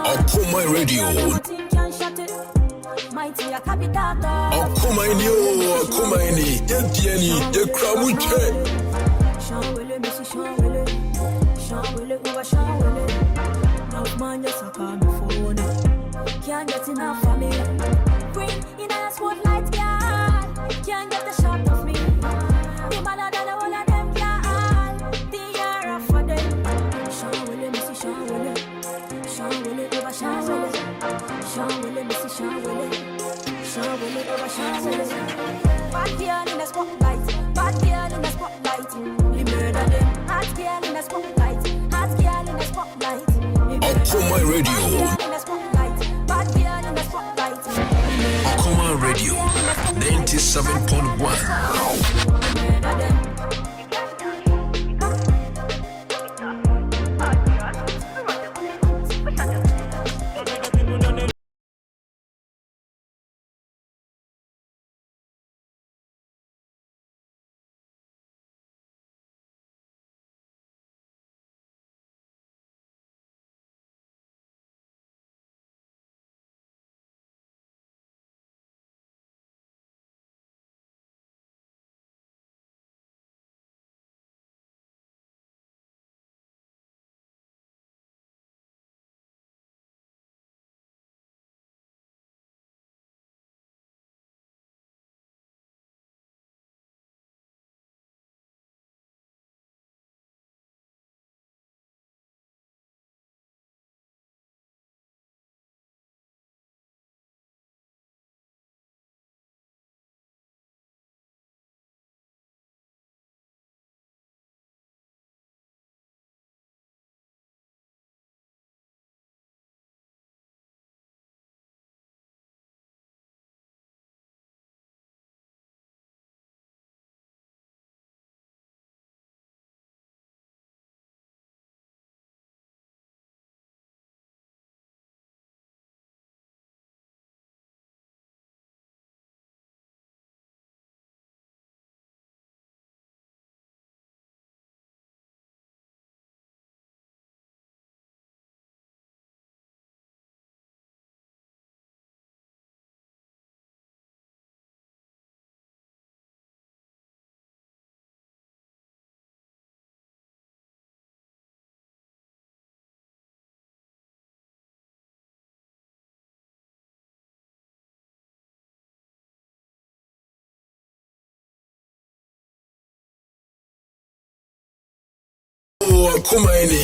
Akuma Radio. Akuma ini o, Akuma ini. Yedieni, yekramuche. Shawele, Missy Shawele. Shawele, over Shawele. Now man just a call me phone. Can't get enough of me. Green in a spotlight, girl. Can't get the shot of me. The better than the whole of them, girl. The era for them. Shawele, Missy Shawele. Shawele, over Shawele. Shawele, Missy Shawele. Shawele, over Shawele. Bad girl in the spotlight. Bad girl in the spotlight. We murder them. Hot girl in the spotlight. Hot girl in the spotlight. Akuma Radio. Bad girl in the spotlight. Akuma Radio. 97.1. Akuma ini.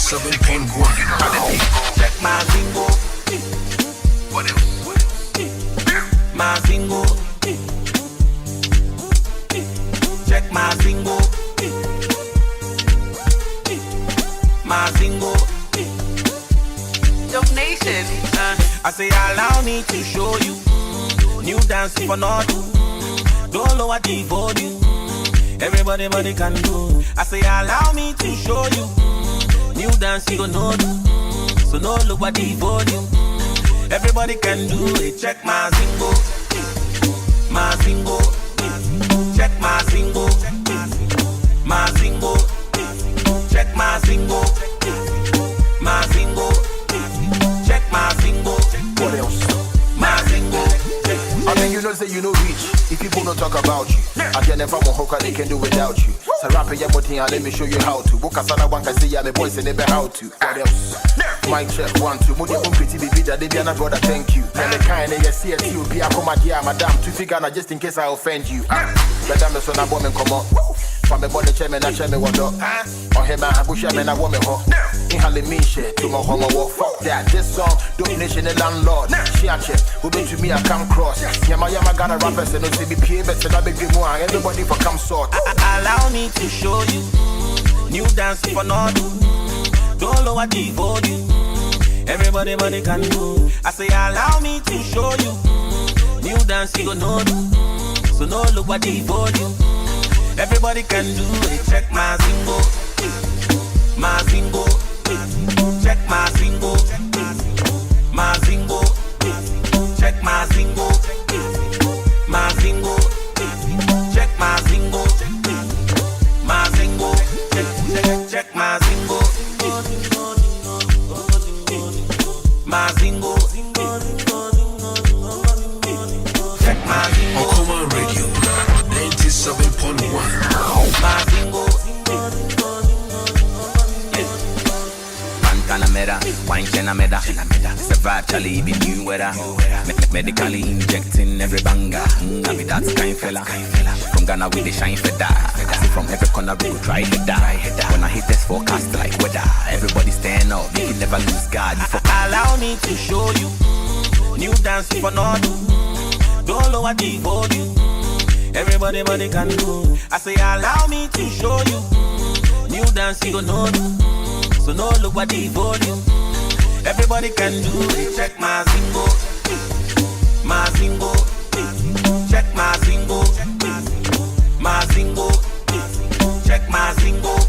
97.1. Check my zingo. What else? My zingo. Check my zingo. My zingo. Nation. I say allow me to show you new dance for not do. Don't lower the volume. Everybody can do. I say allow me to show you new dance you gonna do. So no lower the volume. Everybody can do it. Check my zingo. My zingo. Check my zingo. My zingo. Check my zingo. My zingo. Check my zingo. What else? My zingo. I mean, you know, say you know reach. If people don't talk about you, I can never more they can do without you. So rap your body and let me show you how to. Book a sana one can see ya, my boys and never how to. What else? Mic check 1 2. Mudi on pretty baby that they be an brother, thank you. And the kind of see it you be a come here, madam, to figure out just in case I offend you. Madam, the son of woman come on. From the body chairman, I chairman what up. On him, I bush him and a woman hot. In Halimisha, to my home walk. Fuck that. This song, donation the landlord. She a check, who been to me, I come cross. Yama Ghana rappers and no CBP, but I beg you more. Everybody for come sort. Allow me to show you new dance for not do. Don't lower the volume. Everybody can do. I say allow me to show you new dance you gonna do. So no lower the volume. Everybody can do it. Check my zingo. My zingo. Check my zingo. My zingo. Check my zingo. My zingo. Check my zingo. My zingo. Check my zingo. My zingo. Check my zingo. Okuma Radio 97.1. My zingo. Pantanamera, wine chenameda. It's a vibe, Charlie, be new weather. Medically injecting every banger. I be that kind fella. From Ghana with the shine for that. I see from every corner we go try to die. When I hit this forecast like weather, everybody stand up, you can never lose God. Allow me to show you new dance for not do. Don't lower the volume. Everybody can do. I say allow me to show you new dance you gonna do. So no look at the volume. Everybody can do it. Check my zingo. My zingo. Check my zingo. My zingo. Check my zingo.